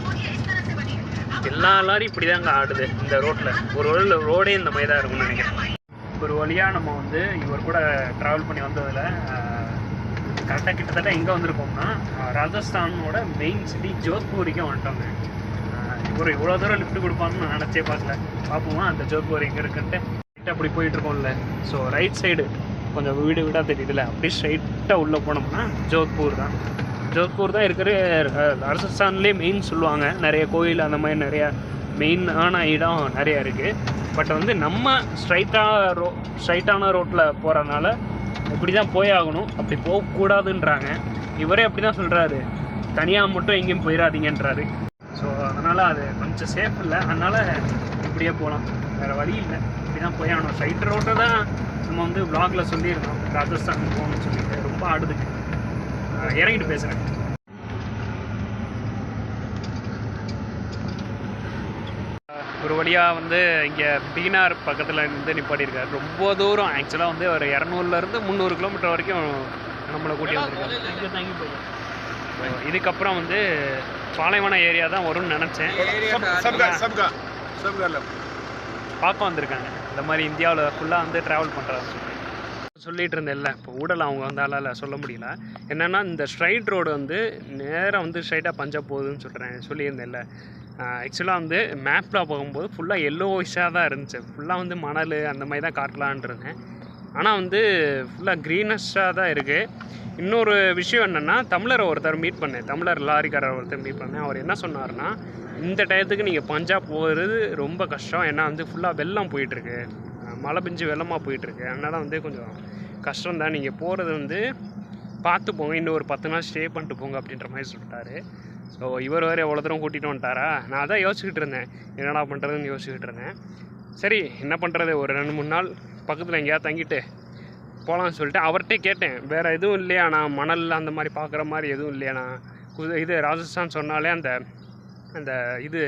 எல்லா லாரியும் இப்படி தாங்க ஆடுது இந்த ரோட்டில். ஒரு வேளை ரோடே இந்த மாதிரி தான் இருக்கும்னு நினைக்கிறேன். ஒரு வழியாக நம்ம வந்து இவர் கூட ட்ராவல் பண்ணி வந்ததில் கரெக்டாக கிட்டத்தட்ட எங்கே வந்திருக்கோம்னா ராஜஸ்தானோட மெயின் சிட்டி ஜோத்பூர் வரைக்கும் வந்துட்டோங்க. இவர் இவ்வளோ தூரம் லிஃப்ட் கொடுப்பான்னு நான் நினச்சே பார்க்கல. பார்ப்போமா அந்த ஜோத்பூர் எங்கே இருக்குன்ட்டு. அப்படி போயிட்டுருக்கோம்ல, ஸோ ரைட் சைடு கொஞ்சம் வீடாக தெரியுதுல, அப்படியே ஸ்ட்ரைட்டாக உள்ளே போனோம்னா ஜோத்பூர் தான் இருக்கிற ராஜஸ்தான்லேயே மெயின் சொல்லுவாங்க. நிறைய கோயில் அந்த மாதிரி நிறையா மெயினான இடம் நிறையா இருக்குது. பட் வந்து நம்ம ஸ்ட்ரைட்டான ரோட்டில் போகிறதுனால இப்படி தான் போயாகணும், அப்படி போகக்கூடாதுன்றாங்க. இவரே அப்படி தான் சொல்கிறாரு, தனியாக மட்டும் எங்கேயும் போயிடாதீங்கன்றாரு. ஸோ அதனால் அது கொஞ்சம் சேஃப் இல்லை, அதனால் இப்படியே போகலாம், வேறு வழி இல்லை, இப்படி தான் போயாகணும். ஸ்ட்ரைட் ரோட்டை தான் நம்ம வந்து வ்ளாகில் சொல்லியிருந்தோம் ராஜஸ்தான் போகணும்னு சொல்லிட்டு. ரொம்ப ஆடுதுக்கு இறங்கிட்டு பேசுகிறேன். ஒரு வழியாக வந்து இங்கே பீனார் பக்கத்தில் இருந்து நிப்பாட்டியிருக்காரு. ரொம்ப தூரம், ஆக்சுவலாக வந்து ஒரு 200 to 300 கிலோமீட்டர் வரைக்கும் நம்மளை கூட்டி வந்திருக்காரு. இங்கே தங்கி போயிடும். இதுக்கப்புறம் வந்து பாலைவன ஏரியா தான் வரும்னு நினச்சேன். பார்க்க வந்திருக்காங்க. இந்த மாதிரி இந்தியாவில் ஃபுல்லாக வந்து ட்ராவல் பண்ணுறாங்க சொல்லிகிட்டு இருந்தேன்ல. இப்போ ஊடல் அவங்க வந்தால சொல்ல முடியல. என்னென்னா இந்த ஸ்ட்ரைட் ரோடு வந்து நேராக வந்து ஸ்ட்ரைட்டாக பஞ்சாப் போகுதுன்னு சொல்லியிருந்தேன்ல. ஆக்சுவலாக வந்து மேப்பில் போகும்போது ஃபுல்லாக எல்லோயிஷாக தான் இருந்துச்சு. ஃபுல்லாக வந்து மணல் அந்த மாதிரி தான் காட்டலான் இருந்தேன். ஆனால் வந்து ஃபுல்லாக க்ரீனஸ்டாக தான் இருக்குது. இன்னொரு விஷயம் என்னென்னா, ஒருத்தர் மீட் பண்ணேன், தமிழர் லாரிக்காரர் ஒருத்தர் மீட் பண்ணேன். அவர் என்ன சொன்னார்னா, இந்த டயத்துக்கு நீங்கள் பஞ்சாப் போகிறது ரொம்ப கஷ்டம், ஏன்னா வந்து ஃபுல்லாக வெள்ளம் போயிட்டுருக்கு, மழை பெஞ்சு வெள்ளமாக போயிட்டுருக்கு, அதனால் வந்து கொஞ்சம் கஷ்டம் தான், நீங்கள் போகிறது வந்து பார்த்து போங்க, இன்னும் ஒரு 10 நாள் ஸ்டே பண்ணிட்டு போங்க அப்படின்ற மாதிரி சொல்லிட்டாரு. ஸோ இவர் வேறு எவ்வளோ தூரம் கூட்டிகிட்டு வந்துட்டாரா. நான் அதான் யோசிச்சுக்கிட்டு இருந்தேன், என்னடா பண்ணுறதுன்னு யோசிச்சுக்கிட்டு இருந்தேன். சரி என்ன பண்ணுறது, ஒரு 2-3 நாள் பக்கத்தில் எங்கேயாவது தங்கிட்டு போகலான்னு சொல்லிட்டு அவர்கிட்டே கேட்டேன். வேறு எதுவும் இல்லையாண்ணா, மணல் அந்த மாதிரி பார்க்குற மாதிரி எதுவும் இல்லையாண்ணா. இது ராஜஸ்தான் சொன்னாலே அந்த அந்த இது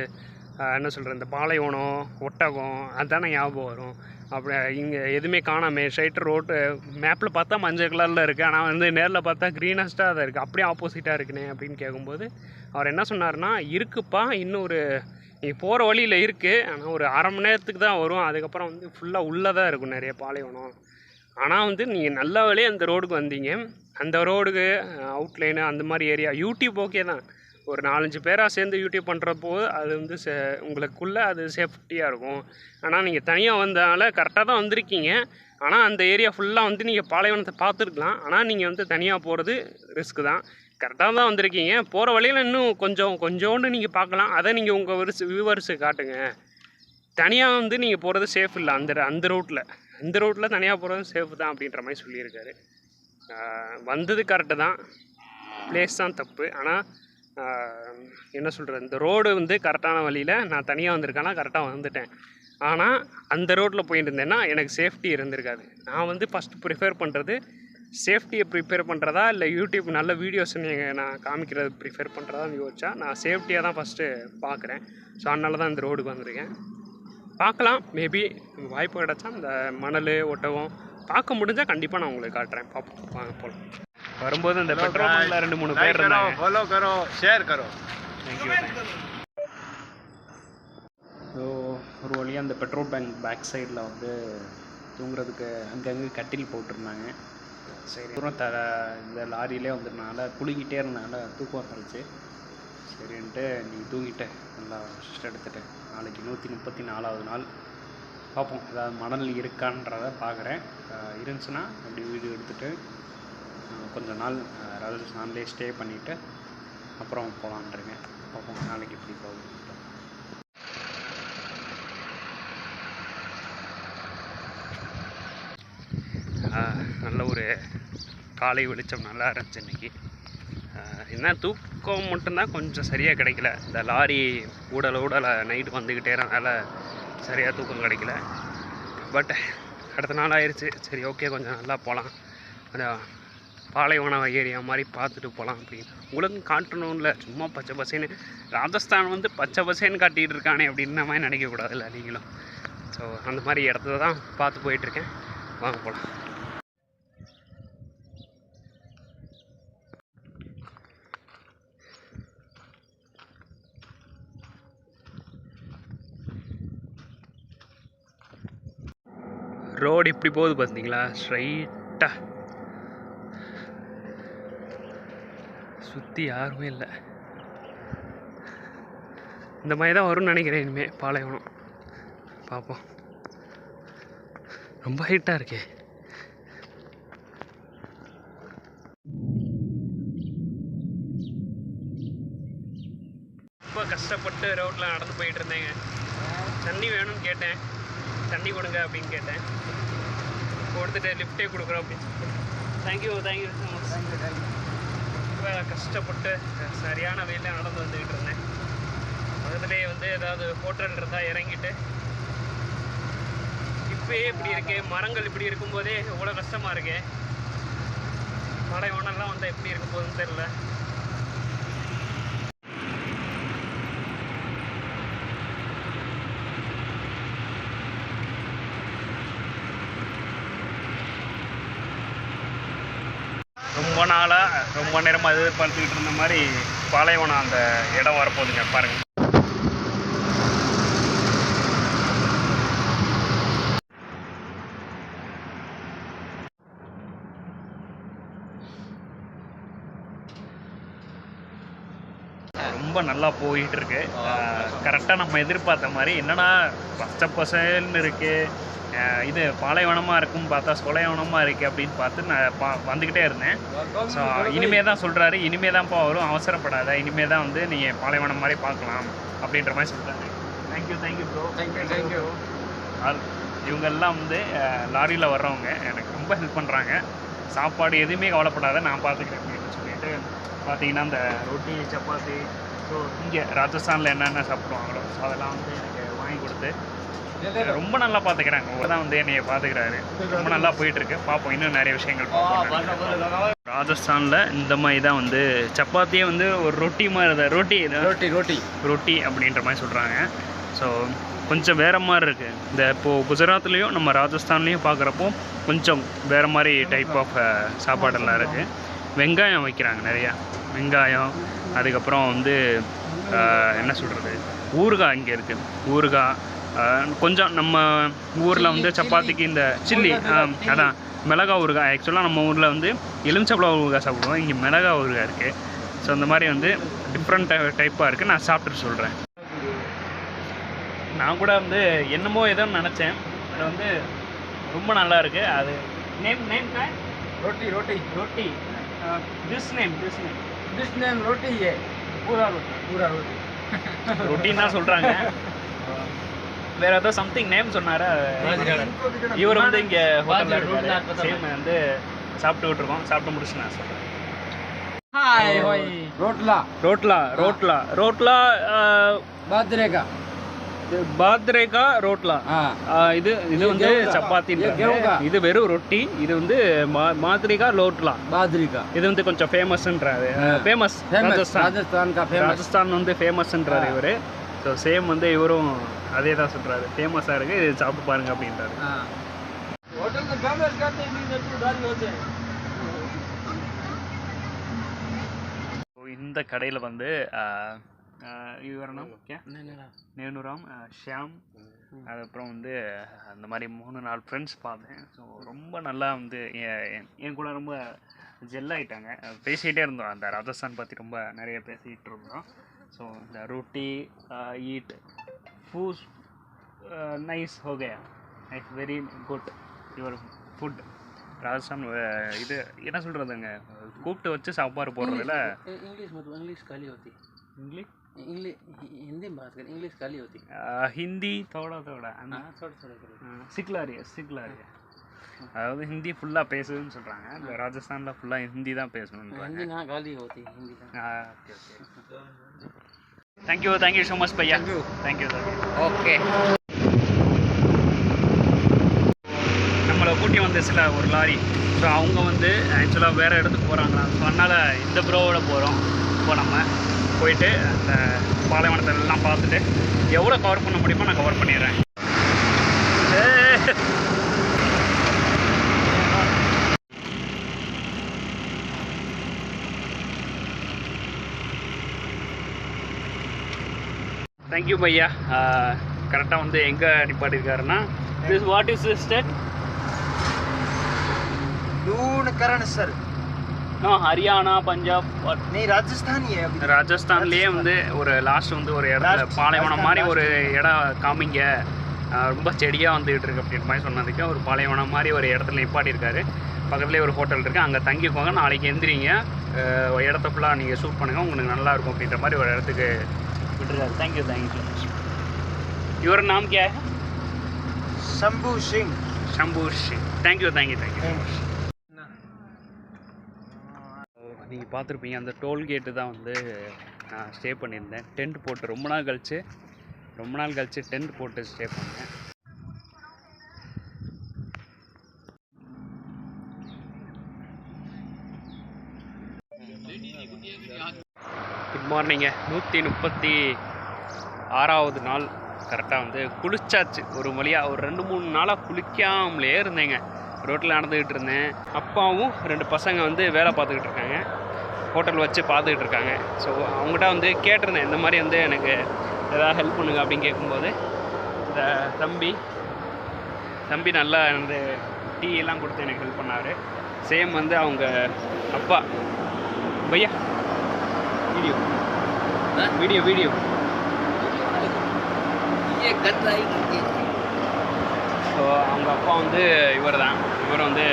என்ன சொல்கிறது, இந்த பாலைவனம் ஒட்டகம் அதுதானே ஞாபகம் வரும். அப்படி இங்கே எதுவுமே காணாமே. ஸ்ட்ரைட் ரோட்டு மேப்பில் பார்த்தா மஞ்சள் கலரில் இருக்குது, ஆனால் வந்து நேரில் பார்த்தா க்ரீனஸ்ட்டாக தான் இருக்குது, அப்படியே ஆப்போசிட்டாக இருக்குண்ணே அப்படின்னு கேட்கும்போது அவர் என்ன சொன்னார்னா, இருக்குப்பா, இன்னும் ஒரு நீ போகிற வழியில் இருக்குது, ஆனால் ஒரு 1/2 மணி நேரத்துக்கு தான் வரும், அதுக்கப்புறம் வந்து ஃபுல்லாக உள்ளே தான் இருக்கும் நிறைய பாலைவனம். ஆனால் வந்து நீங்கள் நல்ல வழியே அந்த ரோடுக்கு வந்தீங்க, அந்த ரோடுக்கு அவுட்லைனு அந்த மாதிரி ஏரியா யூடியூப் ஓகே தான், ஒரு 4-5 பேராக சேர்ந்து யூடியூப் பண்ணுறப்போ அது வந்து உங்களுக்குள்ளே அது சேஃப்டியாக இருக்கும். ஆனால் நீங்கள் தனியாக வந்ததால் கரெக்டாக தான் வந்திருக்கீங்க, ஆனால் அந்த ஏரியா ஃபுல்லாக வந்து நீங்கள் பாலைவனத்தை பார்த்துருக்கலாம், ஆனால் நீங்கள் வந்து தனியாக போகிறது ரிஸ்க்கு தான். கரெக்டாக தான் வந்திருக்கீங்க, போகிற வழியில் இன்னும் கொஞ்சோண்டு நீங்கள் பார்க்கலாம், அதை நீங்கள் உங்கள் வியூவர்ஸுக்கு காட்டுங்க. தனியாக வந்து நீங்கள் போகிறது சேஃப் இல்லை, அந்த ரோட்டில் தனியாக போகிறது சேஃப் தான் அப்படின்ற மாதிரி சொல்லியிருக்காரு. வந்தது கரெக்டு தான், பிளேஸ் தான் தப்பு, ஆனால் என்ன சொல்கிறது, இந்த ரோடு வந்து கரெக்டான வழியில் நான் தனியாக வந்திருக்கேன்னா கரெக்டாக வந்துட்டேன். ஆனால் அந்த ரோட்டில் போயிட்டு இருந்தேன்னா எனக்கு சேஃப்டி இருந்திருக்காது. நான் வந்து ஃபஸ்ட்டு ப்ரிஃபேர் பண்ணுறது சேஃப்டியை ப்ரிப்பேர் பண்ணுறதா இல்லை யூடியூப் நல்ல வீடியோஸ் நான் காமிக்கிறது ப்ரிஃபேர் பண்ணுறதான்னு யோசிச்சா நான் சேஃப்டியாக தான் ஃபஸ்ட்டு பார்க்குறேன். ஸோ அதனால தான் இந்த ரோடுக்கு வந்திருக்கேன். பார்க்கலாம், மேபி வாய்ப்பு கிடச்சா இந்த மணல் ஒட்டகம் பார்க்க முடிஞ்சால் கண்டிப்பாக நான் உங்களுக்கு காட்டுறேன். பார்ப்போம், வாங்க போகலாம். வரும்போது இந்த பெட்ரோல் பங்க்ல 2-3 பேர் இருந்தாங்க. फॉलो करो, शेयर करो. தேங்க்யூ. ஸோ ஒரு வழியாக அந்த பெட்ரோல் பேங்க் பேக் சைடில் வந்து தூங்குறதுக்கு அங்கங்கே கட்டில் போட்டிருந்தாங்க. சரி, தூரம் இந்த லாரியிலே வந்ததுனால புழுங்கிட்டே இருந்தனால தூக்கம் வந்துருச்சு. சரின்ட்டு நீ தூங்கிட்டு நல்லா ரெஸ்ட் எடுத்துகிட்டு நாளைக்கு 134வது நாள் பார்ப்போம். ஏதாவது மணல் இருக்கான்றதை பார்க்குறேன். இருந்துச்சுன்னா அப்படி வீடியோ எடுத்துகிட்டு கொஞ்சம் நாள் ராஜஸ்தான்லேயே ஸ்டே பண்ணிவிட்டு அப்புறம் போகலான்றீங்க. பார்ப்போம் நாளைக்கு எப்படி போகுது. நல்ல ஒரு காலை வெளிச்சம் நல்லா இருந்துச்சு இன்றைக்கி. என்ன தூக்கம் மட்டும்தான் கொஞ்சம் சரியாக கிடைக்கல. இந்த லாரி ஊடலை நைட்டு வந்துக்கிட்டே இருந்தனால சரியாக தூக்கம் கிடைக்கல. பட் அடுத்த நாள் ஆயிடுச்சு. சரி, ஓகே, கொஞ்சம் நல்லா போகலாம், கொஞ்சம் பாலைவன ஏரியா மாதிரி பார்த்துட்டு போகலாம் அப்படின்னு உங்களுக்கும் காட்டணும்ல. சும்மா பச்சை பசேன்னு ராஜஸ்தான் வந்து பச்சை பசேன்னு காட்டிகிட்டு இருக்கானே அப்படின்ற மாதிரி நினைக்கக்கூடாதுல்ல நீங்களும். ஸோ அந்த மாதிரி இடத்துல தான் பார்த்து போயிட்டுருக்கேன். வாங்க போகலாம். ரோடு இப்படி போகுது பார்த்தீங்களா, ஸ்ட்ரைட்டாக சுற்றி யாருமே இல்லை. இந்த மாதிரி தான் வரும்னு நினைக்கிறேன் இனிமேல் பாலைவனம். பார்ப்போம். ரொம்ப ஹைட்டாக இருக்கே. ரொம்ப கஷ்டப்பட்டு ரோட்டில் நடந்து போயிட்டு இருந்தேங்க. தண்ணி வேணும்னு கேட்டேன், தண்ணி கொடுங்க அப்படின்னு கேட்டேன். கொடுத்துட்டு லிஃப்டே கொடுக்குறோம் அப்படின்னு. Thank you so much. ரொம்ப கஷ்டப்பட்டு சரியான வெயிலில் நடந்து வந்துக்கிட்டு இருந்தேன். பக்கத்துலேயே வந்து ஏதாவது ஹோட்டல் இருந்தால் இறங்கிட்டு. இப்போயே இப்படி இருக்கு, மரங்கள் இப்படி இருக்கும்போதே எவ்வளோ கஷ்டமாக இருக்கு. பாலைவனம்லாம் வந்தால் எப்படி இருக்க போகுதுன்னு தெரியல. ரொம்ப நேரமாக எதிர்பார்த்துக்கிட்டு இருந்த மாதிரி பாலைவனம் அந்த இடம் வரப்போகுதுங்க. பாருங்கள். ரொம்ப நல்லா போயிட்டு இருக்கு. கரெக்டாக நம்ம எதிர்பார்த்த மாதிரி. என்னன்னா பச்சை பசேல்னு இருக்கு, இது பாலைவனமாக இருக்குன்னு பார்த்தா சொலைவனமாக இருக்குது அப்படின்னு பார்த்து நான் வந்துக்கிட்டே இருந்தேன். ஸோ இனிமே தான் சொல்கிறாரு, இனிமே தான்ப்பா வரும், அவசரப்படாத, இனிமே தான் வந்து நீங்கள் பாலைவனம் மாதிரி பார்க்கலாம் அப்படின்ற மாதிரி சொல்கிறாங்க. Thank you bro. தேங்க்யூ. இவங்கெல்லாம் வந்து லாரியில் வர்றவங்க எனக்கு ரொம்ப ஹெல்ப் பண்ணுறாங்க. சாப்பாடு எதுவுமே கவலைப்படாத, நான் பார்த்துக்கிறேன் அப்படின்னு சொல்லிட்டு பார்த்தீங்கன்னா இந்த ரொட்டி சப்பாத்தி, ஸோ இங்கே ராஜஸ்தானில் என்னென்ன சாப்பிடுவாங்களோ ஸோ அதெல்லாம் வந்து எனக்கு வாங்கி கொடுத்து ரொம்ப நல்லா பார்த்துக்கிறாங்க. அவர் தான் வந்து என்னைய பார்த்துக்கிறாரு. ரொம்ப நல்லா போயிட்டுருக்கு. பார்ப்போம், இன்னும் நிறைய விஷயங்கள் பார்ப்போம். ராஜஸ்தானில் இந்த மாதிரி தான் வந்து சப்பாத்தியே வந்து ஒரு ரொட்டி மாதிரி தான். ரொட்டி அப்படின்ற மாதிரி சொல்கிறாங்க. ஸோ கொஞ்சம் வேறு மாதிரி இருக்குது. இந்த இப்போது குஜராத்லேயும் நம்ம ராஜஸ்தான்லேயும் பார்க்குறப்போ கொஞ்சம் வேறு மாதிரி டைப் ஆஃப் சாப்பாடெல்லாம் இருக்குது. வெங்காயம் வைக்கிறாங்க நிறையா, வெங்காயம். அதுக்கப்புறம் வந்து என்ன சொல்கிறது, ஊறுகாய் இங்கே இருக்குது. ஊறுகாய் கொஞ்சம் நம்ம ஊரில் வந்து சப்பாத்திக்கு இந்த சில்லி அதான் மிளகா ஊறுகாய். ஆக்சுவலாக நம்ம ஊரில் வந்து எலுமிச்சப்பழம் ஊறுகாய் சாப்பிடுவோம், இங்கே மிளகா ஊறுகாய் இருக்குது. ஸோ அந்த மாதிரி வந்து டிஃப்ரெண்ட் டைப்பாக இருக்குது. நான் சாப்பிட்டுட்டு சொல்கிறேன். நான் கூட வந்து என்னமோ ஏதோ நினச்சேன், அது வந்து ரொம்ப நல்லா இருக்குது. அது நேம் रोटी दिस नेम रोटी है, पूरा रोटी ரொட்டின்னு தான் சொல்கிறாங்க. வேறு ஏதோ சம்திங் நேம் சொன்னார். இவர் வந்து இங்கே ஹோட்டலில் சேம் வந்து சாப்பிட்டு விட்டுருக்கோம். சாப்பிட்டு முடிச்சு நான் சொல்கிறேன். रोटला रोटला रोटला रोटला बाजरे का பாத்ரே கா ரோட்லா हाँ இது இது வந்து சப்பாத்தின்றாங்க. இது வெறும் ரொட்டி. இது வந்து மாத்ரிகா ரோட்லா बाजरी का இது வந்து கொஞ்சம் ஃபேமஸ்ன்றாரு. ஃபேமஸ் राजस्थान का फेमस ராஜஸ்தான் வந்து ஃபேமஸ்ன்றாரு இவர். ஸோ சேம் வந்து இவரும் அதே தான் சொல்கிறாரு, ஃபேமஸாக இருக்குது, இது சாப்பிட்டு பாருங்க அப்படின்றாரு. होटल में फेमस करते हैं गाड़ी होते हैं. இந்த கடையில் வந்து இவரணம் நேனுராம் ஷியாம் அதுக்கப்புறம் வந்து அந்த மாதிரி 3-4 ஃப்ரெண்ட்ஸ் பார்த்தேன். ஸோ ரொம்ப நல்லா வந்து என் கூட ரொம்ப ஜெல்லாகிட்டாங்க. பேசிகிட்டே இருந்தோம், அந்த ராஜஸ்தான் பற்றி ரொம்ப நிறைய பேசிகிட்டு இருந்தோம். ஸோ இந்த ரொட்டி ஈட் ஃபூஸ் நைஸ் ஹோ கயா, it's very good your food. Rajasthan இது என்ன சொல்கிறதுங்க, கூப்பிட்டு வச்சு சாப்பாடு போடுறதுல इंग्लिश काली होती इंग्लिश हिंदी में बात करें. इंग्लिश काली होती हिंदी थोड़ा थोड़ा சிக்லா ரही है. அதாவது ஹிந்தி ஃபுல்லாக பேசுதுன்னு சொல்கிறாங்க. இந்த ராஜஸ்தானில் ஃபுல்லாக ஹிந்தி தான் பேசணுன்றாங்க. हिंदी ना गाली होती हिंदी का. Okay okay, thank you so much பையா. Thank you okay. நம்மளை கூட்டி வந்துச்சுல ஒரு லாரி. ஸோ அவங்க வந்து ஆக்சுவலாக வேறு இடத்துக்கு போகிறாங்களா. ஸோ அதனால் இந்த ப்ரோவோட போகிறோம். இப்போ நம்ம போயிட்டு அந்த பாலைவனத்தை எல்லாம் பார்த்துட்டு எவ்வளோ கவர் பண்ண முடியுமோ நான் கவர் பண்ணிடுறேன். தேங்க்யூ பையா. கரெக்டாக வந்து எங்கே நிப்பாட்டிருக்காருன்னா, this what is this state? Sir Haryana Punjab नहीं राजस्थान ही है अभी. ராஜஸ்தான்லேயே வந்து ஒரு லாஸ்ட் வந்து ஒரு இடத்துல பாலைவனம் மாதிரி ஒரு இடம் காமிங்க, ரொம்ப செடியாக வந்துகிட்டு இருக்கு அப்படின்ற மாதிரி சொன்னதுக்கு ஒரு பாலைவனம் மாதிரி ஒரு இடத்துல நிப்பாட்டியிருக்காரு. பக்கத்துலேயே ஒரு ஹோட்டல் இருக்குது, அங்கே தங்கிக்கோங்க, நாளைக்கு எந்திரிங்க, இடத்த ஃபுல்லாக நீங்கள் ஷூட் பண்ணுங்கள், உங்களுக்கு நல்லாயிருக்கும் அப்படின்ற மாதிரி ஒரு இடத்துக்கு விட்டுருக்காரு. Thank you so much. யுவர் நாம் கே? Shambhu Singh. Shambhu Singh. Thank you so much. நீங்கள் பார்த்துருப்பீங்க, அந்த டோல்கேட்டு தான் வந்து நான் ஸ்டே பண்ணியிருந்தேன். டென்ட் போட்டு ரொம்ப நாள் கழித்து டென்ட் போட்டு ஸ்டே பண்ணேன். குட் மார்னிங்க. 136வது நாள். கரெக்டாக வந்து குளிச்சாச்சு ஒரு வழியாக. ஒரு 2-3 நாளாக குளிக்காமலே இருந்தேங்க. ரோட்டில் நடந்துக்கிட்டு இருந்தேன். அப்பாவும் 2 பசங்க வந்து வேலை பார்த்துக்கிட்டு இருக்காங்க, ஹோட்டல் வச்சு பார்த்துக்கிட்டு இருக்காங்க. ஸோ அவங்ககிட்ட வந்து கேட்டிருந்தேன், இந்த மாதிரி வந்து எனக்கு எதாவது ஹெல்ப் பண்ணுங்க அப்படின்னு கேட்கும்போது இந்த தம்பி நல்லா வந்து டீ எல்லாம் கொடுத்து எனக்கு ஹெல்ப் பண்ணார். சேம் வந்து அவங்க அப்பா பையா வீடியோ ஸோ அவங்க அப்பா வந்து இவர் வந்து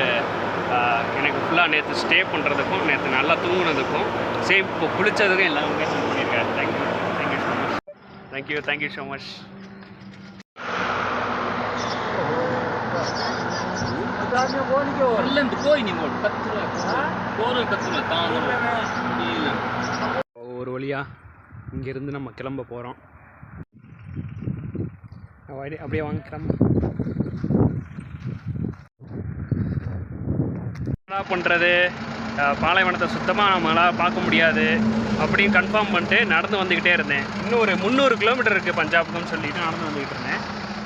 எனக்கு ஃபுல்லாக நேற்று ஸ்டே பண்ணுறதுக்கும் நேற்று நல்லா தூங்குனதுக்கும் சேம் இப்போ குளித்ததுக்கும் எல்லாமே ஹெல்ப் பண்ணியிருக்காரு. Thank you so much. ஒரு வழியாக இங்கேருந்து நம்ம கிளம்ப போகிறோம். அப்படியே வாங்க கிளம்ப. என்ன பண்ணுறது, பாலைவனத்தை சுத்தமாக நம்மளால் பார்க்க முடியாது அப்படின்னு கன்ஃபார்ம் பண்ணிட்டு நடந்து வந்துக்கிட்டே இருந்தேன். இன்னும் ஒரு 300 கிலோமீட்டர் இருக்குது பஞ்சாபுக்குன்னு சொல்லிட்டு நடந்து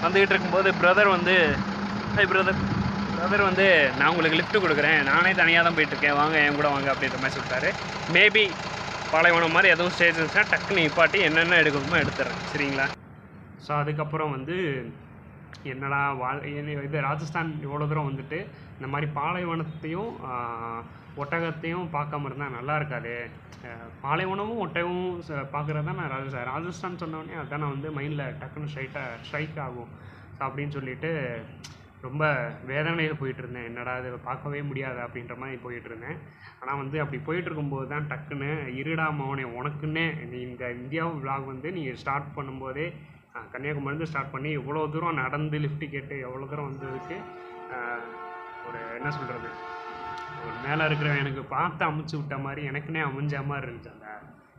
வந்துக்கிட்டு இருக்கும்போது பிரதர் வந்து பிரதர் வந்து நான் உங்களுக்கு லிஃப்ட் கொடுக்குறேன், நானே தனியாக தான் போயிட்டுருக்கேன், வாங்க என் கூட வாங்க அப்படின்ற மாதிரி சொல்லிட்டாரு. மேபி பாலைவனம் மாதிரி எதுவும் ஸ்டேஜ் இருந்துச்சுன்னா டக்குன்னு நிப்பாட்டி என்னென்ன எடுக்கணுமோ எடுத்துறேன், சரிங்களா? ஸோ அதுக்கப்புறம் வந்து என்னடா இது ராஜஸ்தான் இவ்வளோ தூரம் வந்துட்டு இந்த மாதிரி பாலைவனத்தையும் ஒட்டகத்தையும் பார்க்காம இருந்தால் நல்லா இருக்காது. பாலைவனமும் ஒட்டகமும் பார்க்குறது தான் நான் ராஜஸ்தான் சொன்னோடனே அதுதான் நான் வந்து மைண்டில் டக்குன்னு ஸ்ட்ரைக் ஆகும். ஸோ அப்படின்னு சொல்லிட்டு ரொம்ப வேதனையில் போயிட்டுருந்தேன். என்னடா இதை பார்க்கவே முடியாது அப்படின்ற மாதிரி போயிட்டுருந்தேன். ஆனால் வந்து அப்படி போயிட்டுருக்கும்போது தான் டக்குன்னு இருடா மவனே, உனக்குன்னே நீ இந்த இந்தியா விலாக் வந்து நீ ஸ்டார்ட் பண்ணும்போதே கன்னியாகுமரிலேருந்து ஸ்டார்ட் பண்ணி இவ்வளோ தூரம் நடந்து லிஃப்ட் கேட்டு எவ்வளோ தூரம் வந்ததுக்கு ஒரு என்ன சொல்கிறது, ஒரு மேலே இருக்கிற எனக்கு பார்த்து அமைச்சு விட்ட மாதிரி எனக்குன்னே அமைஞ்ச மாதிரி இருந்துச்சு. அந்த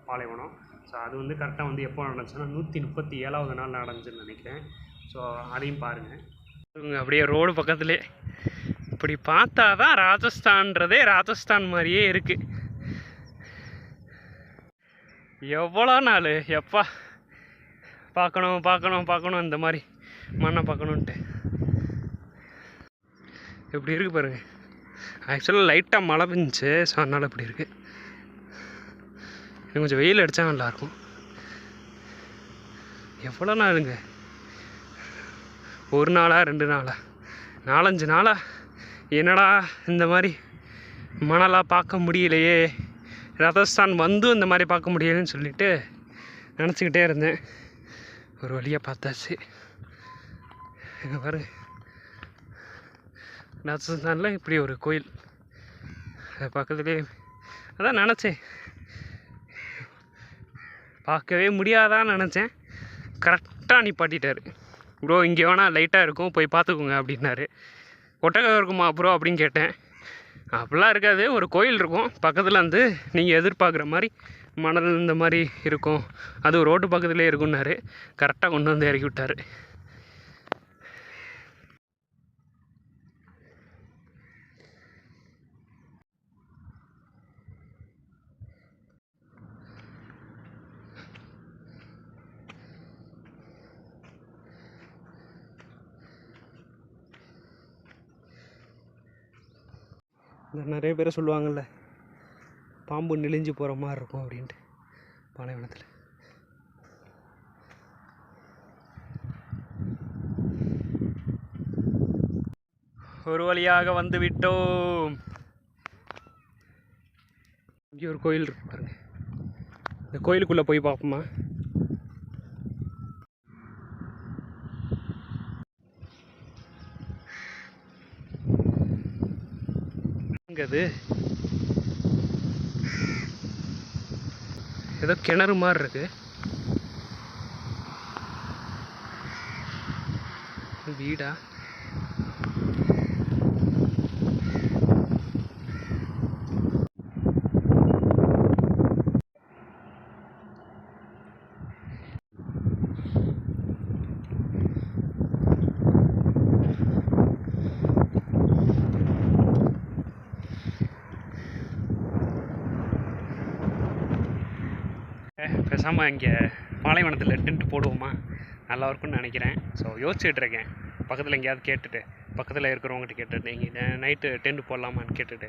பாலைவனம். ஸோ அது வந்து கரெக்டாக வந்து எப்போ நடந்துச்சுன்னா 137வது நாள் நடந்துச்சுன்னு நினைக்கிறேன். ஸோ அதையும் பாருங்கள். அப்படியே ரோடு பக்கத்துலேயே இப்படி பார்த்தா தான் ராஜஸ்தான்றதே ராஜஸ்தான் மாதிரியே இருக்குது. எவ்வளோ நாள் எப்பா பார்க்கணும் பார்க்கணும் பார்க்கணும் இந்த மாதிரி மண்ணை பார்க்கணுன்ட்டு இப்படி இருக்குது பாருங்கள். ஆக்சுவலாக லைட்டாக மழை பெஞ்சிச்சு, ஸோ அதனால் இப்படி இருக்குது. இன்னும் கொஞ்சம் வெயில் அடித்தா நல்லாயிருக்கும். எவ்வளோ நாளுங்க, ஒரு நாளா 2 நாளா 4-5 நாளா என்னடா இந்த மாதிரி மணலாக பார்க்க முடியலையே, ராஜஸ்தான் வந்தும் இந்த மாதிரி பார்க்க முடியலைன்னு சொல்லிட்டு நினச்சிக்கிட்டே இருந்தேன். ஒரு வழியாக பார்த்தாச்சு. எங்கே பாரு, ராஜஸ்தானில் இப்படி ஒரு கோயில் அது பக்கத்துலேயே. அதான் நினச்சேன் பார்க்கவே முடியாதான்னு நினச்சேன். கரெக்டாக நிப்பாட்டிட்டார். ப்ரோ இங்கே வேணால் லைட்டாக இருக்கும் போய் பார்த்துக்கோங்க அப்படின்னாரு. ஒட்டகம் இருக்குமா ப்ரோ அப்படின்னு கேட்டேன். அப்படிலாம் இருக்காது, ஒரு கோயில் இருக்கும் பக்கத்தில் வந்து நீங்கள் எதிர்பார்க்குற மாதிரி மணல் இந்த மாதிரி இருக்கும், அது ரோட்டு பக்கத்துலேயே இருக்குன்னாரு. கரெக்டாக கொண்டு வந்து இறக்கி விட்டார். இந்த நிறைய பேர் சொல்லுவாங்கள்ல பாம்பு நெளிஞ்சு போகிற மாதிரி இருக்கும் அப்படின்ட்டு பாலைவனத்தில். ஒரு வழியாக வந்து விட்டோம். இங்கே ஒரு கோயில் இருக்கு பாருங்க. இந்த கோயிலுக்குள்ளே போய் பார்ப்போமா? அது ஏதோ கிணறு மாதிரி இருக்கு. வீடா? பேசாமல் இங்கே பாலைவனத்தில் டென்ட் போடுவோமா, நல்லா இருக்கும்னு நினைக்கிறேன். ஸோ யோசிச்சுட்டு இருக்கேன். பக்கத்தில் எங்கேயாவது கேட்டுட்டு, பக்கத்தில் இருக்கிறவங்ககிட்ட கேட்டுட்டு இங்கே நைட்டு டென்ட் போடலாமான்னு கேட்டுட்டு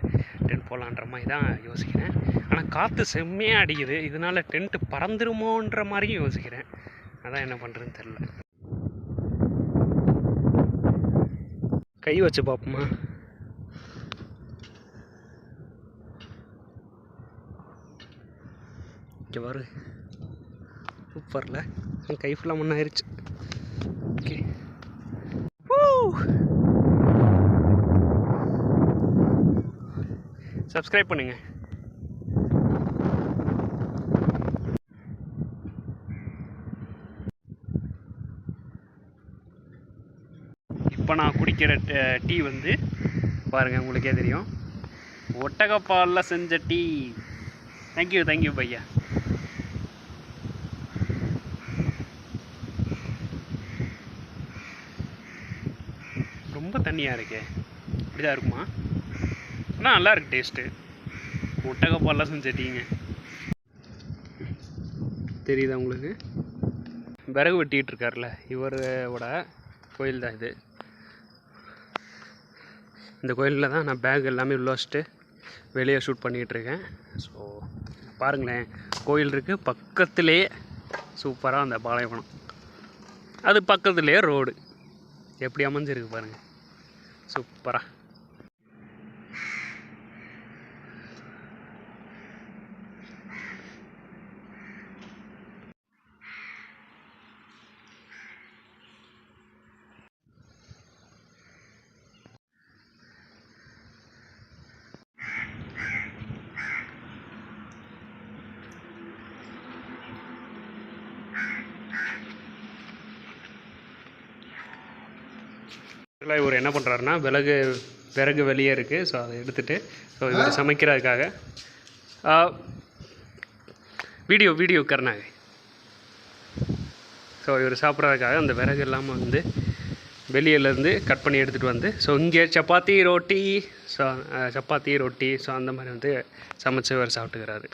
டென்ட் போடலான்ற மாதிரி தான் யோசிக்கிறேன். ஆனால் காற்று செம்மையாக அடிக்குது, இதனால் டென்ட்டு பறந்துருமோன்ற மாதிரியும் யோசிக்கிறேன். அதான் என்ன பண்ணுறதுன்னு தெரில. கை வச்சு பார்ப்போமா? இங்கே வரு சூப்பரில் கை ஃபுல்லாக மண்ணாயிருச்சு. ஓகே, சப்ஸ்கிரைப் பண்ணுங்க. இப்போ நான் குடிக்கிற டீ வந்து பாருங்கள், உங்களுக்கே தெரியும், ஒட்டகப்பாலில் செஞ்ச டீ. தேங்க்யூ பையா. ரொம்ப தண்ணியாக இருக்கே, இப்படிதான் இருக்குமா? ஆனால் நல்லா இருக்கு டேஸ்ட்டு. ஒட்டகப்பாலில் செஞ்ச டீங்க. தெரியுதா உங்களுக்கு? விறகு வெட்டிகிட்டு இருக்கார்ல, இவரோட கோயில் தான் இது. இந்த கோயிலில் தான் நான் பேக் எல்லாமே உள்ள வச்சுட்டு வெளியே ஷூட் பண்ணிகிட்ருக்கேன். ஸோ பாருங்களேன், கோயில் இருக்குது பக்கத்துலேயே, சூப்பராக அந்த பாலைவனம், அது பக்கத்துலேயே ரோடு, எப்படி அமைஞ்சிருக்கு பாருங்கள், சூப்பராக. இவர் என்ன பண்ணுறாருன்னா, விறகு வெளியே இருக்குது, ஸோ அதை எடுத்துகிட்டு ஸோ இவர் சமைக்கிறதுக்காக வீடியோ கர்னாங்க. ஸோ இவர் சாப்பிட்றதுக்காக அந்த விறகு இல்லாமல் வந்து வெளியிலேருந்து கட் பண்ணி எடுத்துகிட்டு வந்து, ஸோ இங்கே சப்பாத்தி ரொட்டி, ஸோ அந்த மாதிரி வந்து சமைச்சு இவர் சாப்பிட்டுக்கிறாரு.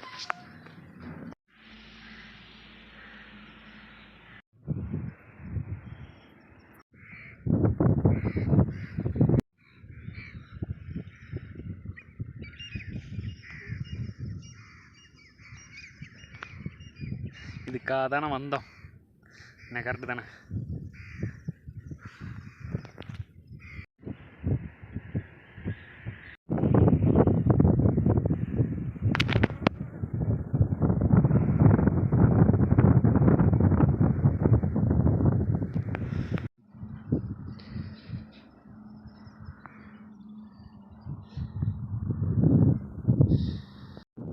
இதுக்காக தானே வந்தோம், என்ன கரெக்டு தானே?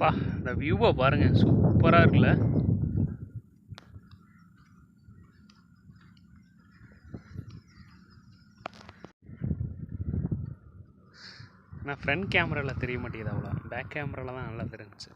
பா, இந்த வியூவை பாருங்கள், சூப்பராக இருக்குல்ல. ஆனால் ஃப்ரண்ட் கேமராவில் தெரிய மாட்டேங்குது அவ்வளோ, பேக் கேமராவில் தான் நல்லா தெரிஞ்சிச்சு.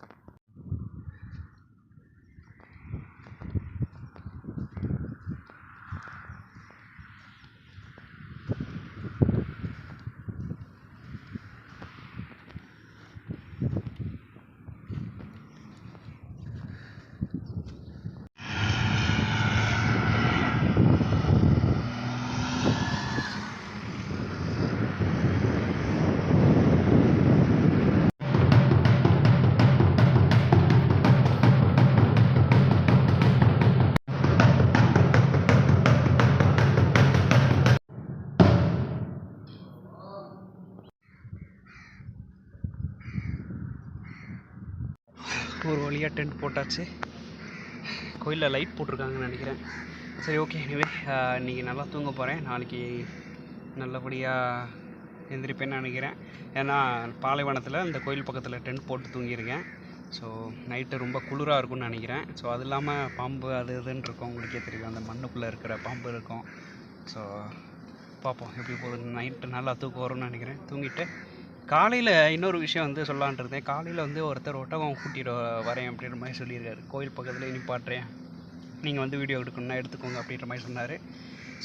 ஒரு வழியாக டென்ட் போட்டாச்சு. கோயிலில் லைட் போட்டிருக்காங்கன்னு நினைக்கிறேன். சரி, ஓகே. எனிவே இன்றைக்கி நல்லா தூங்க போகிறேன். நாளைக்கு நல்லபடியாக எந்திரிப்பேன்னு நினைக்கிறேன். ஏன்னா பாலைவனத்தில் இந்த கோயில் பக்கத்தில் டென்ட் போட்டு தூங்கியிருக்கேன். ஸோ நைட்டு ரொம்ப குளிராக இருக்கும்னு நினைக்கிறேன். ஸோ அது இல்லாமல் பாம்பு அது இதுன்னு இருக்கும், உங்களுக்கே தெரியும், அந்த மண்ணுக்குள்ளே இருக்கிற பாம்பு இருக்கும். ஸோ பார்ப்போம் எப்படி போகுது. நைட்டு நல்லா தூக்கம் வரும்னு நினைக்கிறேன். தூங்கிட்டு காலையில் இன்னொரு விஷயம் வந்து சொல்லான்ருந்தேன். காலையில் வந்து ஒருத்தர் ஒட்டகம் கூட்டிகிட்டு வரேன் அப்படின்ற மாதிரி சொல்லியிருக்காரு. கோயில் பக்கத்தில் நிப்பாட்டுறேன், நீங்கள் வந்து வீடியோ எடுக்கணுன்னா எடுத்துக்கோங்க அப்படின்ற மாதிரி சொன்னார்.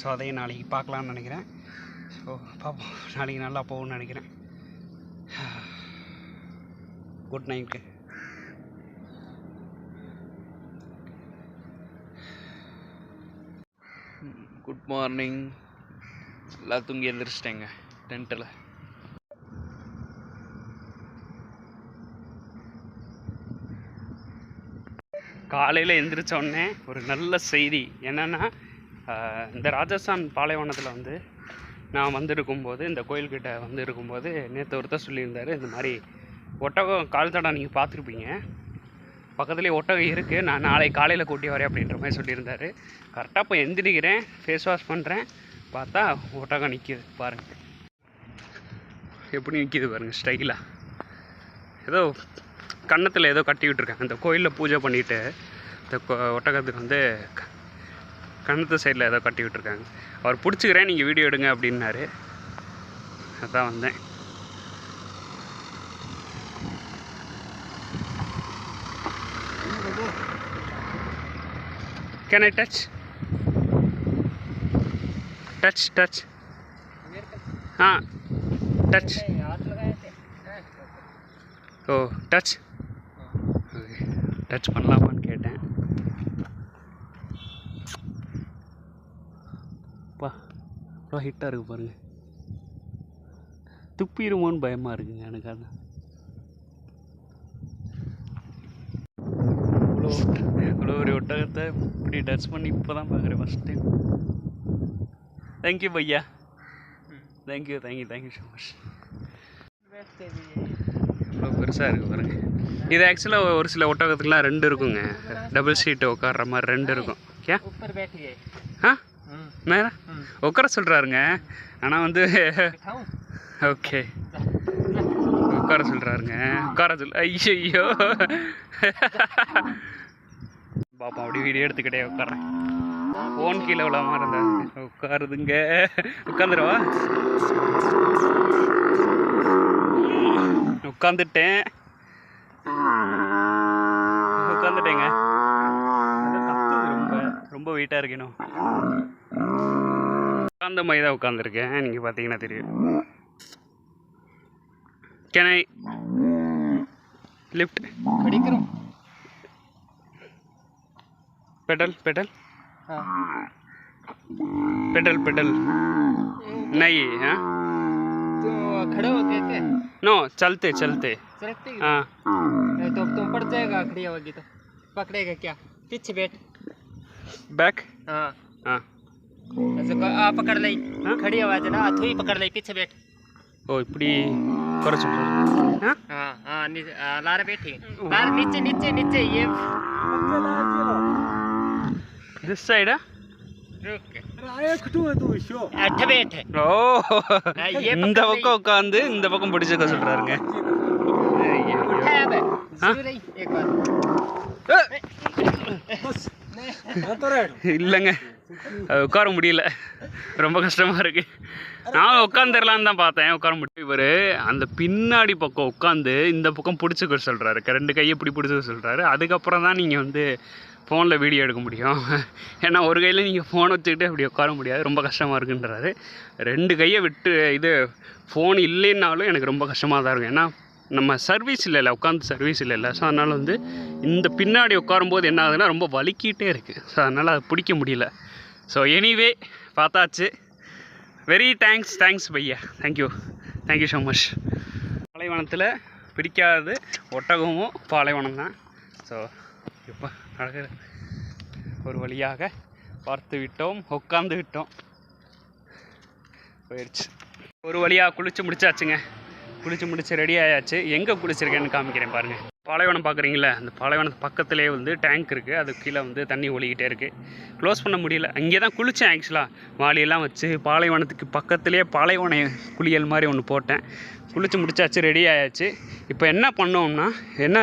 ஸோ அதையும் நாளைக்கு பார்க்கலான்னு நினைக்கிறேன். ஸோ பார்ப்போம், நாளைக்கு நல்லா போகும்னு நினைக்கிறேன். Good night. Good morning. எல்லாம் தூங்கி எழுந்திரிச்சிட்டேங்க டென்ட்டில். காலையில் எழுந்திரிச்சோடனே ஒரு நல்ல செய்தி என்னென்னா, இந்த ராஜஸ்தான் பாலைவனத்தில் வந்து நான் வந்திருக்கும்போது, இந்த கோயில்கிட்ட வந்து இருக்கும்போது நேற்று ஒருத்தர் சொல்லியிருந்தார், இந்த மாதிரி ஒட்டகம் கால் தடம் நீங்கள் பார்த்துருப்பீங்க, பக்கத்துலேயே ஒட்டகம் இருக்குது, நான் நாளைக்கு காலையில் கூட்டி வரேன் அப்படின்ற மாதிரி சொல்லியிருந்தார். கரெக்டாக இப்போ எந்திரிக்கிறேன், ஃபேஸ் வாஷ் பண்ணுறேன், பார்த்தா ஒட்டகம் நிற்கிது பாருங்கள், எப்படி நிற்கிது பாருங்கள் ஸ்டைலாக. ஏதோ கன்னத்தில் ஏதோ கட்டி விட்டுருக்காங்க. இந்த கோயிலில் பூஜை பண்ணிவிட்டு இந்த ஒட்டகத்துக்கு வந்து கன்னத்து சைடில் ஏதோ கட்டி விட்டுருக்காங்க. அவர் பிடிச்சிக்கிறேன், நீங்கள் வீடியோ எடுங்க அப்படின்னாரு, அதான் வந்தேன். Can I touch? Touch touch touch. Oh, touch. Okay, touch பண்ணலாமான்னு கேட்டேன். பா, ரொம்ப ஹிட்டாக இருக்குது பாருங்கள். துப்பிடுமோன்னு பயமாக இருக்குங்க எனக்கு. அதான் இவ்வளோ ஒரு ஒட்டகத்தை இப்படி டச் பண்ணி இப்போ தான் பார்க்குறேன் ஃபஸ்ட் டைம். தேங்க்யூ பையா, தேங்க்யூ ஸோ மச். இவ்வளோ பெருசாக இருக்குது பாருங்கள். இது ஆக்சுவலாக ஒரு சில ஒட்டகத்துக்குலாம் 2 இருக்குங்க, டபுள் சீட்டு உட்கார்ற மாதிரி 2 இருக்கும். கே மேலே உட்கார சொல்கிறாருங்க, ஆனால் வந்து ஓகே உட்கார சொல்கிறாருங்க, உட்கார சொல். ஐயோ பாப்பா, அப்படி வீடியோ எடுத்துக்கிட்டே உட்காறேன். ஃபோன் கீழே விழாமல் இருந்தேன். உட்காருதுங்க, உட்காந்துருவா. உட்காந்துட்டேங்க. ரொம்ப வெயிட்டாக இருக்கணும். உட்காந்த மாதிரி தான் உட்காந்துருக்கேன், நீங்கள் பார்த்தீங்கன்னா தெரியும். கேன் ஐ लिफ्ट खड़ी करो. पेडल पेडल हाँ. पेडल पेडल नहीं है. तो खड़े हो गए थे. नो चलते चलते. चलते. हाँ तो तुम पड़ जाएगा खड़ी होगी तो. पकड़ेगा क्या? पीछे बैठ. बैक. हाँ हाँ ऐसे आप पकड़ ली. हाँ? खड़ी आवाज है ना, हाथ ही पकड़ ली, पीछे बैठ. ஓ இப்படி குறை சொல்கிறேன். हाँ हाँ लारे बैठी. लारे नीचे नीचे नीचे ये. திஸ் சைடா. रुक. ஓ बैठ. ये இந்த பக்கம் உட்காந்து இந்த பக்கம் பிடிச்சிக்க சொல்கிறாருங்க. उठाया बे. जरूर नहीं एक बार. இல்லைங்க, அது உட்கார முடியல, ரொம்ப கஷ்டமாக இருக்குது. நான் உட்காந்துடலான்னு தான் பார்த்தேன், உட்கார முடியும். இவர் அந்த பின்னாடி பக்கம் உட்காந்து இந்த பக்கம் பிடிச்சிக்க சொல்கிறாரு, 2 கையை இப்படி பிடிச்சிக்க சொல்கிறாரு. அதுக்கப்புறம் தான் நீங்கள் வந்து ஃபோனில் வீடியோ எடுக்க முடியும். ஏன்னா ஒரு கையில் நீங்கள் ஃபோன் வச்சுக்கிட்டு அப்படி உட்கார முடியாது, ரொம்ப கஷ்டமாக இருக்குன்றாரு. 2 கையை விட்டு இது ஃபோன் இல்லைன்னாலும் எனக்கு ரொம்ப கஷ்டமாக தான் இருக்கும். ஏன்னா நம்ம சர்வீஸ் இல்லைல்ல, உட்காந்து சர்வீஸ் இல்லைல்ல. ஸோ அதனால் வந்து இந்த பின்னாடி உட்காரும்போது என்ன ஆகுதுன்னா ரொம்ப வலிக்கிட்டே இருக்குது. ஸோ அதனால் அது பிடிக்க முடியல. ஸோ எனிவே பார்த்தாச்சு. வெரி தேங்க்ஸ் பையா, தேங்க்யூ ஸோ மச். பாலைவனத்தில் பிடிக்காதது ஒட்டகமும் பாலைவனம் தான். ஸோ இப்போ அழகு ஒரு வழியாக பார்த்து விட்டோம், உட்காந்து விட்டோம், போயிடுச்சு. ஒரு வழியாக குளிச்சு முடிச்சாச்சுங்க. குளிச்சு முடிச்சு ரெடி ஆயாச்சு. எங்கே குளிச்சிருக்கேன்னு காமிக்கிறேன் பாருங்கள். பாலைவனம் பார்க்குறீங்களா, அந்த பாலைவனத்து பக்கத்துலேயே வந்து டேங்க் இருக்குது, அது கீழே வந்து தண்ணி ஒலிக்கிட்டே இருக்குது. க்ளோஸ் பண்ண முடியல. அங்கே தான் குளித்தேன் ஆக்சுவலாக, வாளியெல்லாம் வச்சு பாலைவனத்துக்கு பக்கத்துலேயே பாலைவன குளியல் மாதிரி ஒன்று போட்டேன். குளிச்சு முடிச்சாச்சு, ரெடி ஆயாச்சு. இப்போ என்ன பண்ணோம்னா என்ன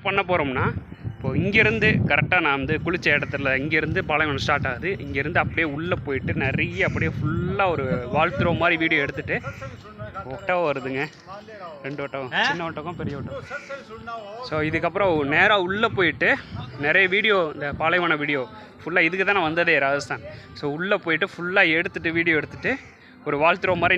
பண்ண போகிறோம்னா, இப்போது இங்கேருந்து கரெக்டாக நான் வந்து குளித்த இடத்துல இங்கேருந்து பாலைவனம் ஸ்டார்ட் ஆகுது. இங்கேருந்து அப்படியே உள்ளே போயிட்டு நிறைய அப்படியே ஃபுல்லாக ஒரு வால்த்ரோ மாதிரி வீடியோ எடுத்துகிட்டு ஒட்டகம் வருதுங்க, 2 ஒட்டகம், சின்ன ஒட்டகம் பெரிய ஒட்டகம். ஸோ இதுக்கப்புறம் நேராக உள்ளே போயிட்டு நிறைய வீடியோ, இந்த பாலைவன வீடியோ ஃபுல்லாக இதுக்கு தான் நான் வந்ததே ராஜஸ்தான். ஸோ உள்ளே போயிட்டு ஃபுல்லாக எடுத்துகிட்டு வீடியோ எடுத்துகிட்டு ஒரு வால்த்ரோ மாதிரி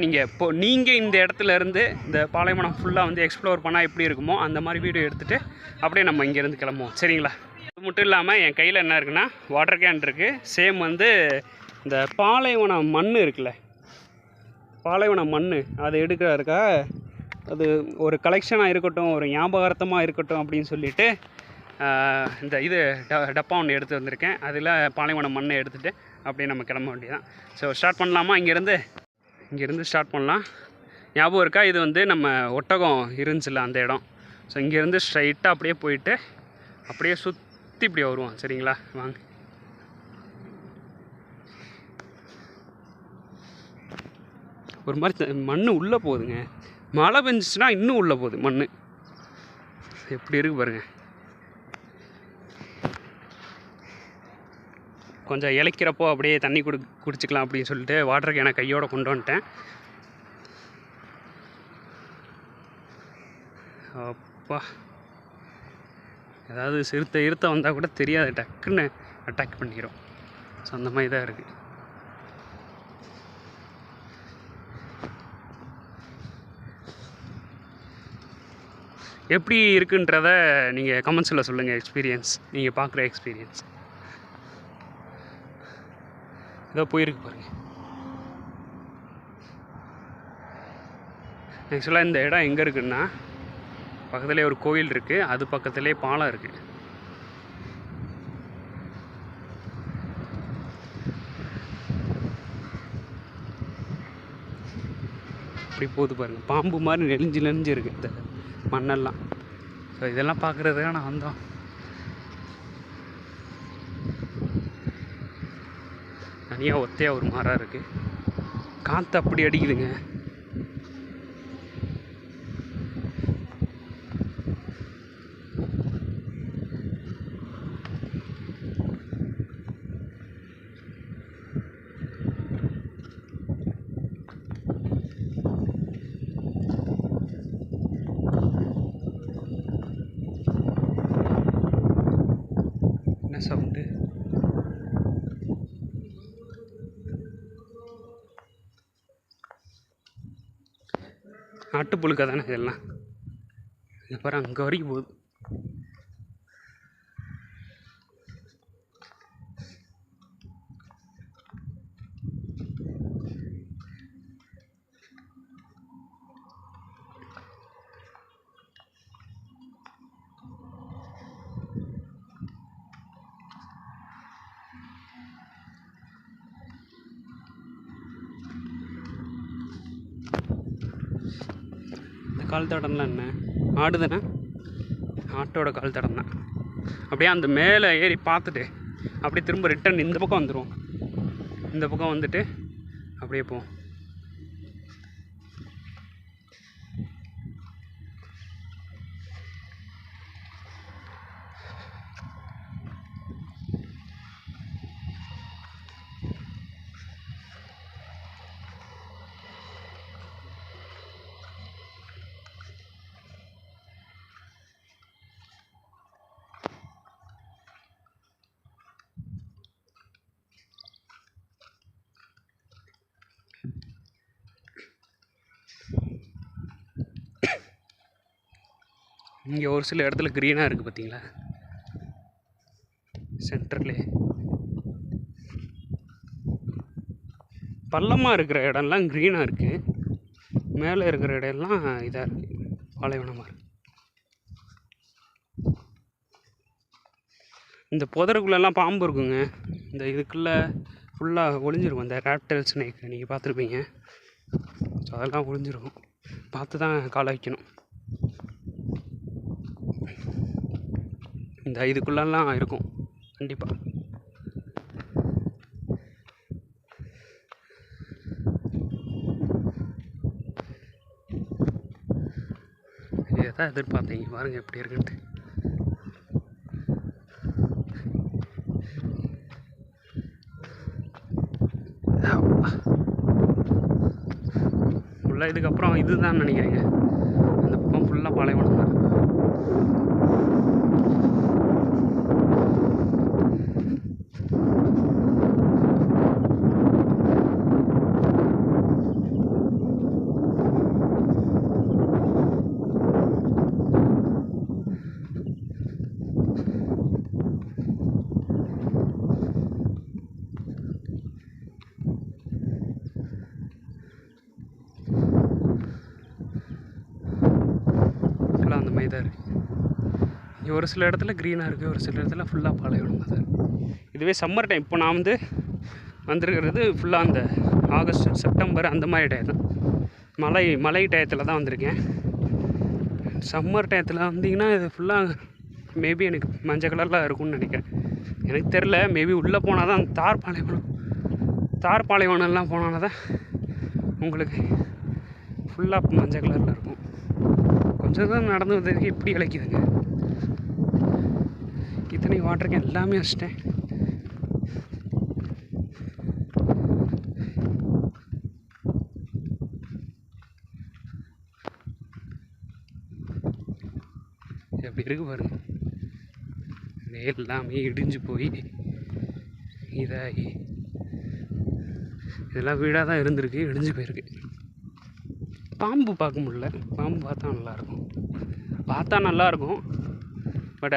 நீங்கள் இந்த இடத்துல இருந்து இந்த பாலைவனம் ஃபுல்லாக வந்து எக்ஸ்ப்ளோர் பண்ணால் எப்படி இருக்குமோ அந்த மாதிரி வீடியோ எடுத்துகிட்டு அப்படியே நம்ம இங்கேருந்து கிளம்புவோம், சரிங்களா? அது மட்டும் இல்லாமல் என் கையில் என்ன இருக்குன்னா வாட்டர் கேன் இருக்குது. சேம் வந்து இந்த பாலைவன மண் இருக்குல்ல, பாலைவன மண் அதை எடுக்கிறதுக்கா அது ஒரு கலெக்ஷனாக இருக்கட்டும், ஒரு ஞாபகார்த்தமாக இருக்கட்டும் அப்படின்னு சொல்லிட்டு இந்த இது டப்பா ஒன்று எடுத்து வந்திருக்கேன். அதில் பாலைவன மண்ணை எடுத்துகிட்டு அப்படியே நம்ம கிளம்ப வேண்டியதான். ஸோ ஸ்டார்ட் பண்ணலாமா? இங்கேருந்து ஸ்டார்ட் பண்ணலாம். ஞாபகம் இருக்கா, இது வந்து நம்ம ஒட்டகம் இருந்துச்சுல்ல அந்த இடம். ஸோ இங்கேருந்து ஸ்ட்ரைட்டாக அப்படியே போயிட்டு அப்படியே சுற்றி இப்படி வருவோம், சரிங்களா? வாங்க. ஒரு மாதிரி மண் உள்ளே போகுதுங்க, மழை பெஞ்சிச்சுன்னா இன்னும் உள்ளே போகுது மண். எப்படி இருக்கு பாருங்கள். கொஞ்சம் இளைக்கிறப்போ அப்படியே தண்ணி குடிச்சிக்கலாம் அப்படின்னு சொல்லிட்டு வாட்டர் கேனை கையோடு கொண்டு வந்துட்டேன். அப்பா, ஏதாவது சிறுத்தை வந்தால் கூட தெரியாது, டக்குன்னு அட்டாக் பண்ணிக்கிறோம். ஸோ அந்த மாதிரி தான் இருக்குது. எப்படி இருக்குன்றத நீங்கள் கமெண்ட்ஸில் சொல்லுங்கள். எக்ஸ்பீரியன்ஸ், நீங்கள் பார்க்குற எக்ஸ்பீரியன்ஸ். இதோ போயிருக்கு பாருங்கள். ஆக்சுவலாக இந்த இடம் எங்கே இருக்குன்னா, பக்கத்துலேயே ஒரு கோயில் இருக்குது, அது பக்கத்துலேயே பாலம் இருக்குது. இப்படி போகுது பாருங்கள், பாம்பு மாதிரி நெளிஞ்சு இருக்குது இந்த மண்ணெல்லாம். ஸோ இதெல்லாம் பார்க்குறதுக்காக நான் வந்தோம். தனியாக ஒத்தையாக ஒரு மரம் இருக்குது, காற்று அப்படி அடிக்குதுங்க. என்ன சவுண்டு? நாட்டுப்புழுக்கை தானே இதெல்லாம். இங்கே பாரு அங்கே வரைக்கும் போகுது. கால் தடம்லாம் என்ன ஆடு தானே, ஆட்டோட கால் தடம் தான். அப்படியே அந்த மேலே ஏறி பார்த்துட்டு அப்படியே திரும்ப ரிட்டன் இந்த பக்கம் வந்துடுவோம். இந்த பக்கம் வந்துட்டு அப்படியே போவோம். இங்கே ஒரு சில இடத்துல க்ரீனாக இருக்குது பார்த்தீங்களா, சென்டர்லேயே. பள்ளமாக இருக்கிற இடம்லாம் க்ரீனாக இருக்குது, மேலே இருக்கிற இடம்லாம் இதாக இருக்குது, பாலைவனமாக இருக்குது. இந்த புதருக்குள்ளெல்லாம் பாம்பு இருக்குங்க. இந்த இதுக்குள்ளே ஃபுல்லாக ஒளிஞ்சிருக்கும். இந்த ராப்டல் ஸ்னேக் நீங்கள் பார்த்துருப்பீங்க. ஸோ அதெல்லாம் ஒளிஞ்சிருக்கும், பார்த்து தான் காலை வைக்கணும். இந்த இதுக்குள்ளெல்லாம் இருக்கும் கண்டிப்பாக. இதான் எதிர்பார்த்தீங்க, பாருங்கள் எப்படி இருக்குன்ட்டு. ஃபுல்லாக இதுக்கப்புறம் இதுதான் நினைக்கிறேங்க. அந்த பக்கம் ஃபுல்லாக பாலைவனம் தான். அந்த மாதிரி தான் இருக்குது. இங்கே ஒரு சில இடத்துல க்ரீனாக இருக்குது, ஒரு சில இடத்துல ஃபுல்லாக பாலைவனமாக தான் இருக்குது. இதுவே சம்மர் டைம். இப்போ நான் வந்திருக்கிறது ஃபுல்லாக அந்த ஆகஸ்ட் செப்டம்பர் அந்த மாதிரி டயம் தான். மழை டயத்தில் தான் வந்திருக்கேன். சம்மர் டயத்தில் வந்தீங்கன்னா இது ஃபுல்லாக மேபி எனக்கு மஞ்சள் கலரில் இருக்கும்னு நினைக்கிறேன். எனக்கு தெரில, மேபி உள்ளே போனால் தான் தார் பாலைவனம்லாம் போனால் தான் உங்களுக்கு ஃபுல்லாக மஞ்சள் கலரில் இருக்கும். கொஞ்சம் தான் நடந்து வந்ததுக்கு இப்படி இழைக்குதுங்க. இத்தனை வாட்டர் கேன் எல்லாமே வச்சிட்டேன். எப்படி இருக்கு பாருங்க, எல்லாமே இடிஞ்சு போய் இதாகி இதெல்லாம் வீடாக தான் இருந்திருக்கு, இடிஞ்சு போயிருக்கு. பாம்பு பார்க்க முடியல, பாம்பு பார்த்தா நல்லாயிருக்கும். பட்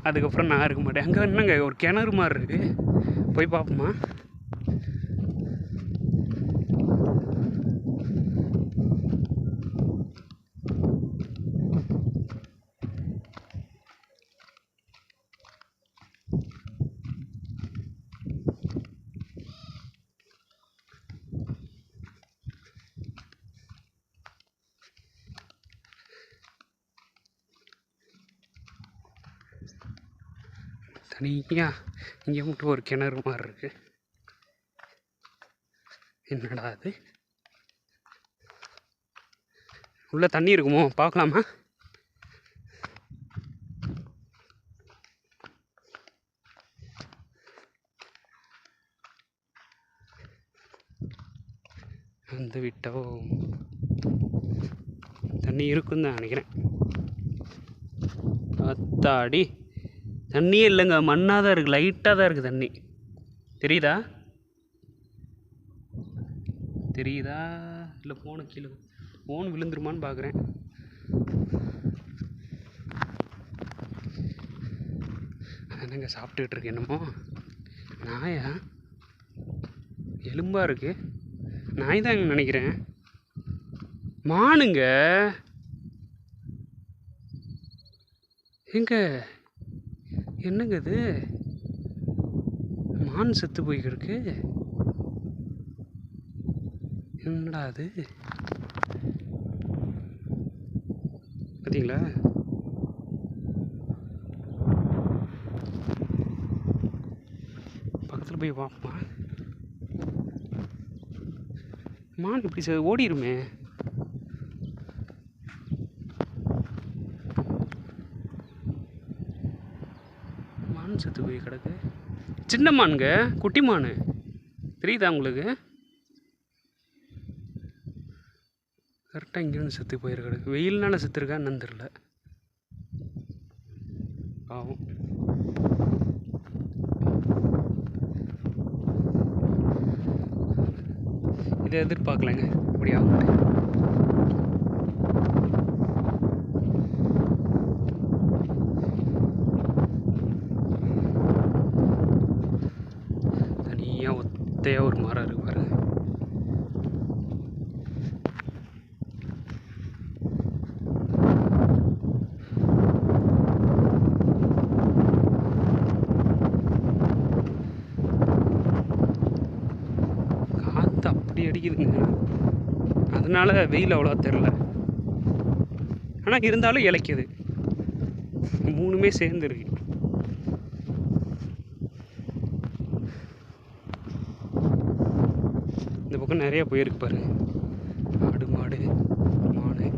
அதுக்கப்புறம் நான் இருக்க மாட்டேன். அங்கே என்னங்க ஒரு கிணறு மாதிரி இருக்குது, போய் பார்ப்போமா? தனியாக இங்கே மட்டும் ஒரு கிணறு மாதிரி இருக்கு. என்னடா அது, உள்ள தண்ணி இருக்குமோ பார்க்கலாமா? வந்து விட்டோ தண்ணி இருக்குன்னு தான் நினைக்கிறேன். அத்தாடி, தண்ணியே இல்லைங்க, மண்ணாக தான் இருக்குது, லைட்டாக தான் இருக்குது தண்ணி. தெரியுதா இல்லை போன கீழே ஃபோன் விழுந்துருமான்னு பார்க்குறேன். என்னங்க சாப்பிட்டுக்கிட்டு இருக்கு என்னமோ நாயா எலும்பாக இருக்கு. நாய் தாங்க நினைக்கிறேன். மானுங்க எங்க என்னங்க இது மான் செத்து போய்க்கிருக்கு. என்னடா அது பார்த்தீங்களா? பக்கத்தில் போய் பார்ப்போம். மான் இப்படி ஓடிடுமே. மான் செத்து போய் கிடக்கு. சின்ன மானுங்க, குட்டி மான் தெரியுதா உங்களுக்கு? கரெக்டாக இங்கேருந்து செத்து போயிருக்கிடக்கு. வெயில்னால செத்துருக்கா என்னன்னு தெரில. பாவம். இதை எதிர்பார்க்கலைங்க இப்படி ஆகுது. தனியாக ஒத்தையாக ஒரு மரம் இருக்கு பாருங்க. அப்படி அடிக்குதுங்க. அதனால வெயில் அவ்வளோ தெரில. ஆனால் இருந்தாலும் இளைக்குது. மூணுமே சேர்ந்துருக்கு. இந்த பக்கம் நிறைய போயிருக்கு பாருங்க. ஆடு மாடு மாடு.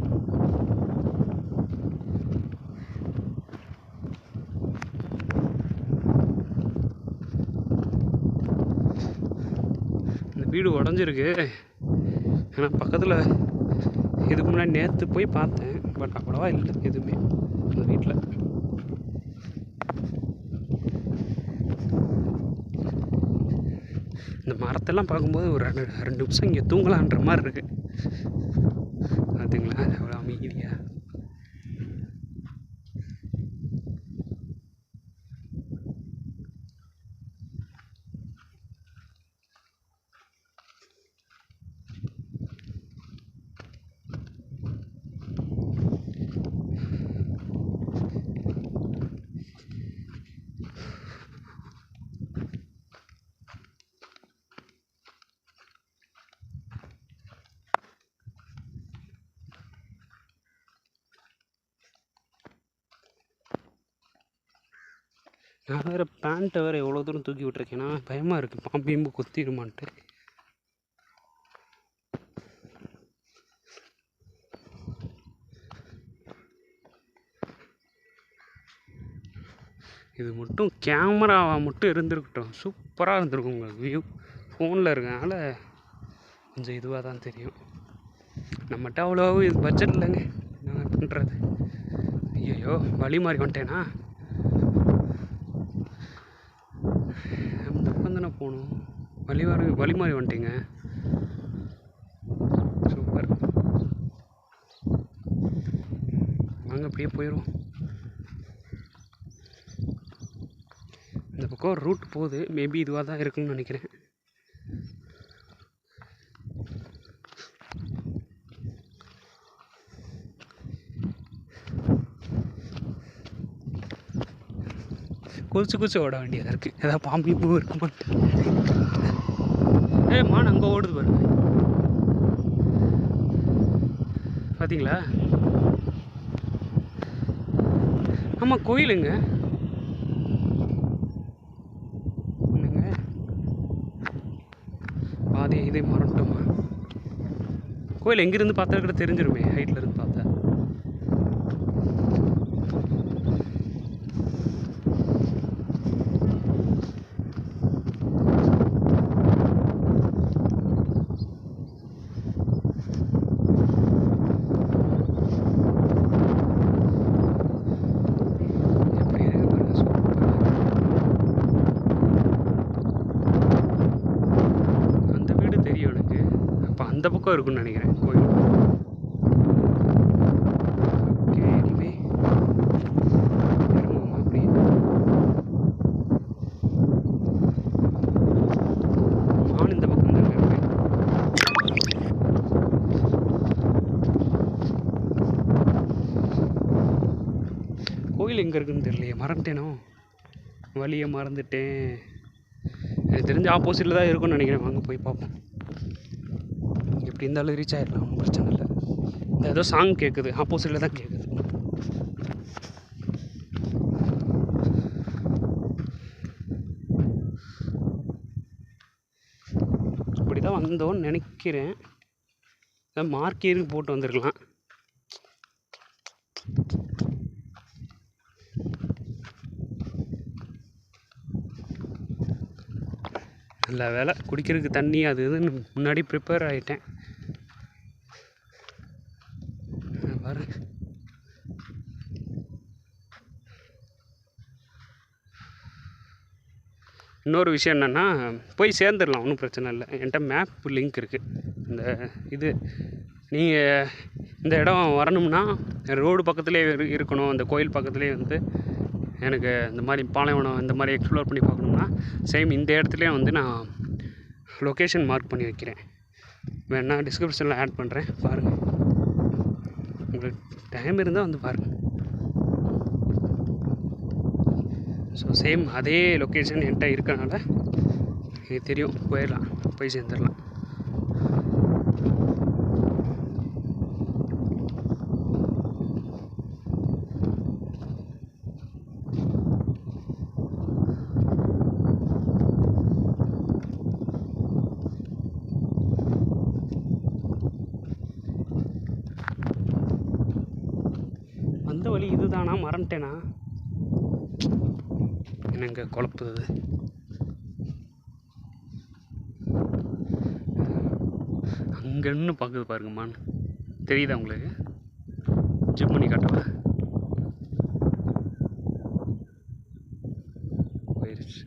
வீடு உடஞ்சிருக்கு. ஏன்னா பக்கத்தில் இதுக்கு முன்னாடி நேற்று போய் பார்த்தேன். பட் அவ்வளோவா இல்லை எதுவுமே அந்த வீட்டில். இந்த மரத்தெல்லாம் பார்க்கும்போது ஒரு ரெண்டு நிமிஷம் இங்கே தூங்கலான்ற மாதிரி இருக்குது. பார்த்தீங்களா அவ்வளோ அமைதியா. நான் வேறு பேண்ட்டை வேறு எவ்வளோ தூரம் தூக்கி விட்ருக்கேன்னா பயமாக இருக்குது. பாம்பு கொத்திடுமான்ட்டு. இது மட்டும் கேமராவாக மட்டும் இருந்திருக்கட்டும், சூப்பராக இருந்திருக்கும் உங்களுக்கு வியூ. ஃபோனில் இருக்கனால கொஞ்சம் இதுவாக தான் தெரியும். நம்மகிட்ட அவ்வளோ இது பட்ஜெட் இல்லைங்க. என்ன பண்ணுறது? ஐயோ வழி மாறி வந்துட்டேனா? அந்த பக்கம் தானே போகணும். வழி மாறி வந்துட்டேங்க. சூப்பர். வாங்க அப்படியே போயிடுவோம். இந்த பக்கம் ஒரு ரூட் போகுது. மேபி இதுவாக தான் இருக்குன்னு நினைக்கிறேன். குதிச்சு ஓட வேண்டியதாக இருக்குது. ஏதாவது பாம்பு பூ இருக்க மாட்டேன். மான் அங்கே ஓடுது பாருங்க. பார்த்தீங்களா? ஆமாம் கோயிலுங்க. என்னங்க பாதி இதே மறந்துட்டோமா? கோயில் எங்கேருந்து பார்த்தா கூட தெரிஞ்சிருமே, ஹைட்டில் இருந்து பார்த்தா. அந்த பக்கம் இருக்குன்னு நினைக்கிறேன் கோயில். கோயில் எங்கே இருக்குன்னு தெரியலையே, மறந்துட்டேனோ, வழியை மறந்துட்டேன். எனக்கு தெரிஞ்ச ஆப்போசிட்டில் தான் இருக்கும்னு நினைக்கிறேன். வாங்க போய் பார்ப்போம். எப்படி இருந்தாலும் ரீச் ஆகிடலாம், ஒன்றும் பிரச்சனை இல்லை. ஏதோ சாங் கேட்குது, ஆப்போசிட்டில் தான் கேட்குது. இப்படி தான் வந்தோன்னு நினைக்கிறேன். மார்க்கேருக்கு போட்டு வந்திருக்கலாம். நல்ல வேலை குடிக்கிறதுக்கு தண்ணி அது இதுன்னு முன்னாடி ப்ரிப்பேர் ஆகிட்டேன். பாரு, இன்னொரு விஷயம் என்னென்னா, போய் சேர்ந்துடலாம், ஒன்றும் பிரச்சனை இல்லை. என்கிட்ட மேப் லிங்க் இருக்குது. இந்த இது நீங்கள் இந்த இடம் வரணும்னா ரோடு பக்கத்துலேயே இருக்கணும், அந்த கோயில் பக்கத்துலேயே வந்து எனக்கு இந்த மாதிரி பாலைவனம் இந்த மாதிரி எக்ஸ்ப்ளோர் பண்ணி பார்க்கணும்னா சேம் இந்த இடத்துலையே வந்து நான் லொக்கேஷன் மார்க் பண்ணி வைக்கிறேன். வேணா டிஸ்கிரிப்ஷனில் ஆட் பண்ணுறேன், பாருங்கள். உங்களுக்கு டைம் இருந்தால் வந்து பாருங்கள். ஸோ சேம் அதே லொக்கேஷன் என்கிட்ட இருக்கனால எனக்கு தெரியும், போயிடலாம், போய் சேர்ந்துடலாம். அந்த வழி இதுதானா, மறந்துட்டேனா? என்னங்க குழப்புது. அங்கன்னு பார்க்குது பாருங்கம்மான், தெரியுதா உங்களுக்கு? ஜூம் பண்ணி காட்டவா? போயிடுச்சு.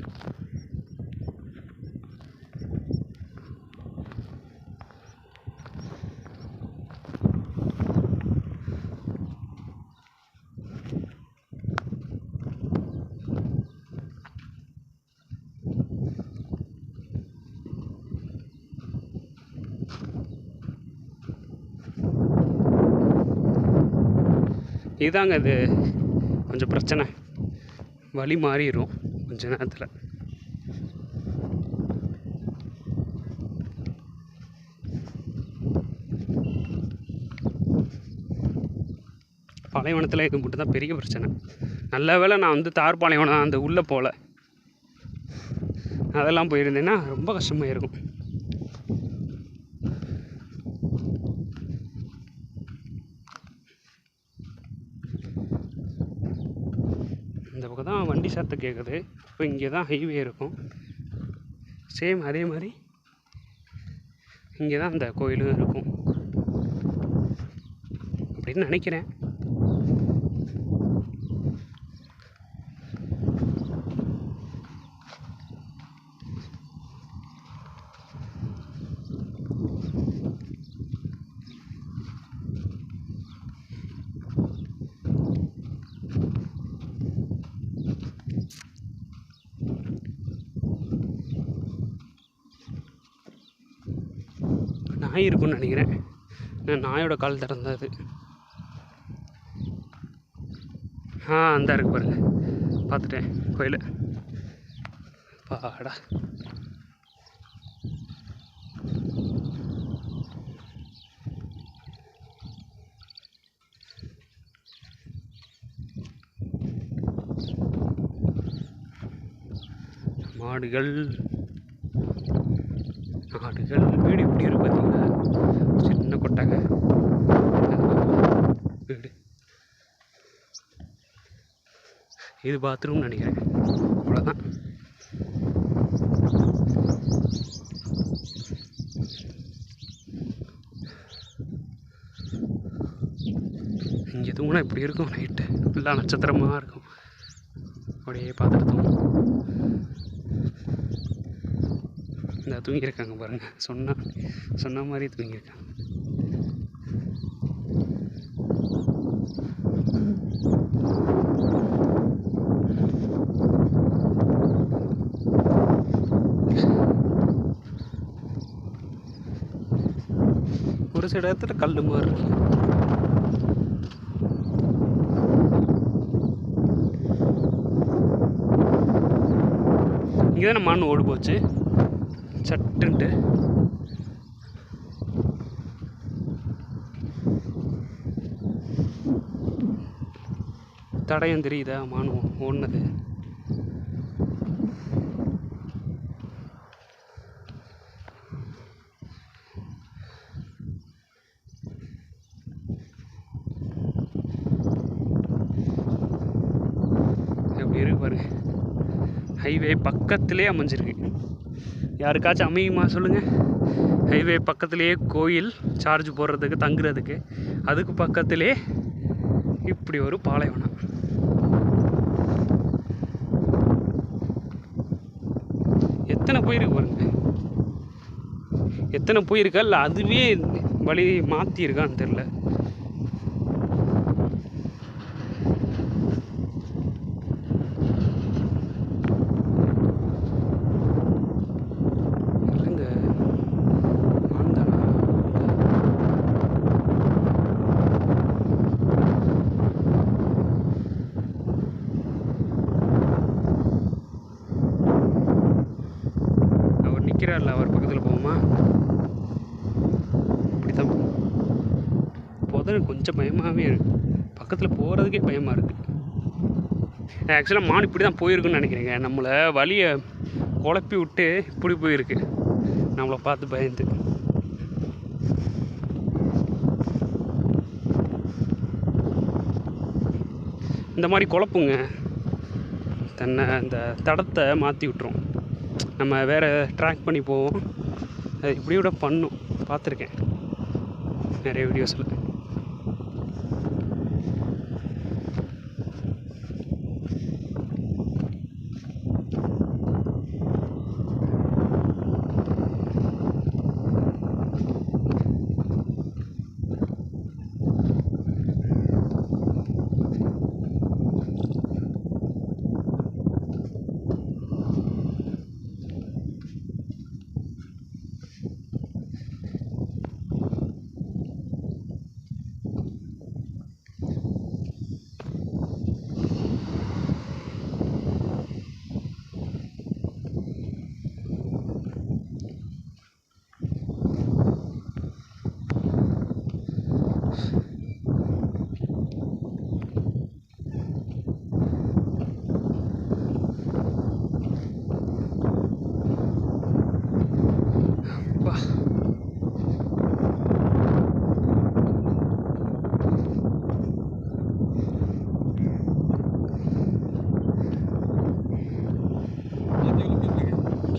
இதுதாங்க இது கொஞ்சம் பிரச்சனை, வழி மாறிடும் கொஞ்ச நேரத்தில். பாலைவனத்தில் இது மட்டும் தான் பெரிய பிரச்சனை. நல்ல வேளை நான் வந்து தார் பாலைவனம் அந்த உள்ளே போகல, அதெல்லாம் போயிருந்தேன்னா ரொம்ப கஷ்டமாக இருக்கும். இந்த பக்கம் தான் வண்டி சத்தம் கேட்குது. இப்போ இங்கே தான் ஹைவே இருக்கும். சேம் அதே மாதிரி இங்கே தான் அந்த கோயிலும் இருக்கும் அப்படின்னு நினைக்கிறேன். நாய் இருக்குன்னு நினைக்கிறேன். நாயோட கால் திறந்தது. அந்த இருக்கு பாருங்க, பார்த்துட்டேன் கோயில். பாடா, மாடுகள் ஆடுகள் வீடு இப்படி இருக்கு பார்த்தீங்களா, சின்ன கொட்டாங்க வீடு. இது பாத்ரூம்னு நினைக்கிறேன், அவ்வளோதான். இங்கே தூங்கினா இப்படி இருக்கும், நைட்டு ஃபுல்லாக நட்சத்திரமாக இருக்கும், அப்படியே பார்த்துட்டு தூங்கும். இந்த தூங்கியிருக்காங்க பாருங்கள், சொன்ன மாதிரி தூங்கியிருக்காங்க. ஒரு சில இடத்துல கல் மாதிரி இருக்கு. இங்கே தானே மான் ஓடு போச்சு சட்டுன்ட்டு. தடயம் தெரியுதா மான் ஓடுனது? எப்படி இருக்கு பாருங்க. ஹைவே பக்கத்துலேயே அமைஞ்சிருக்கு. யாருக்காச்சும் அமையுமா சொல்லுங்கள்? ஹைவே பக்கத்துலேயே கோயில் சார்ஜ் போடுறதுக்கு தங்குறதுக்கு, அதுக்கு பக்கத்துலேயே இப்படி ஒரு பாலைவனம். எத்தனை போயிருக்கு பாருங்க. எத்தனை போயிருக்கா இல்லை அதுவே வழி மாற்றிருக்கான்னு தெரில. நிற்கிறார்ல, அவர் பக்கத்தில் போகுமா? இப்படி தான் போதும். கொஞ்சம் பயமாகவே இருக்குது. பக்கத்தில் போகிறதுக்கே பயமாக இருக்குது. ஆக்சுவலாக மான் இப்படி தான் போயிருக்குன்னு நினைக்கிறேங்க. நம்மளை வழியை குழப்பி விட்டு இப்படி போயிருக்கு, நம்மளை பார்த்து பயந்து. இந்த மாதிரி குழப்புங்க தன்னை, அந்த தடத்தை மாற்றி விட்டுரும். நம்ம வேறு ட்ராக் பண்ணி போவோம், அது இப்படி விட பண்ணும். பார்த்துருக்கேன் நிறைய வீடியோஸில்.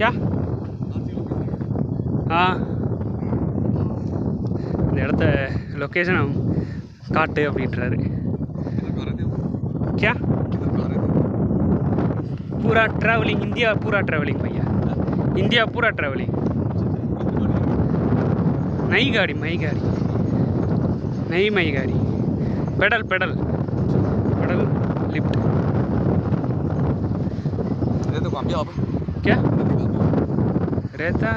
क्या? हाँ, இந்த இடத்த லொக்கேஷன் காட்டு அப்படின்றாரு. क्या? पूरा ट्रैवलिंग, इंडिया पूरा ट्रैवलिंग भैया, इंडिया पूरा ट्रैवलिंग. नई गाड़ी, मई गाड़ी, नई मई गाड़ी, पेडल पेडल पेडल लिफ्ट. क्या रहता?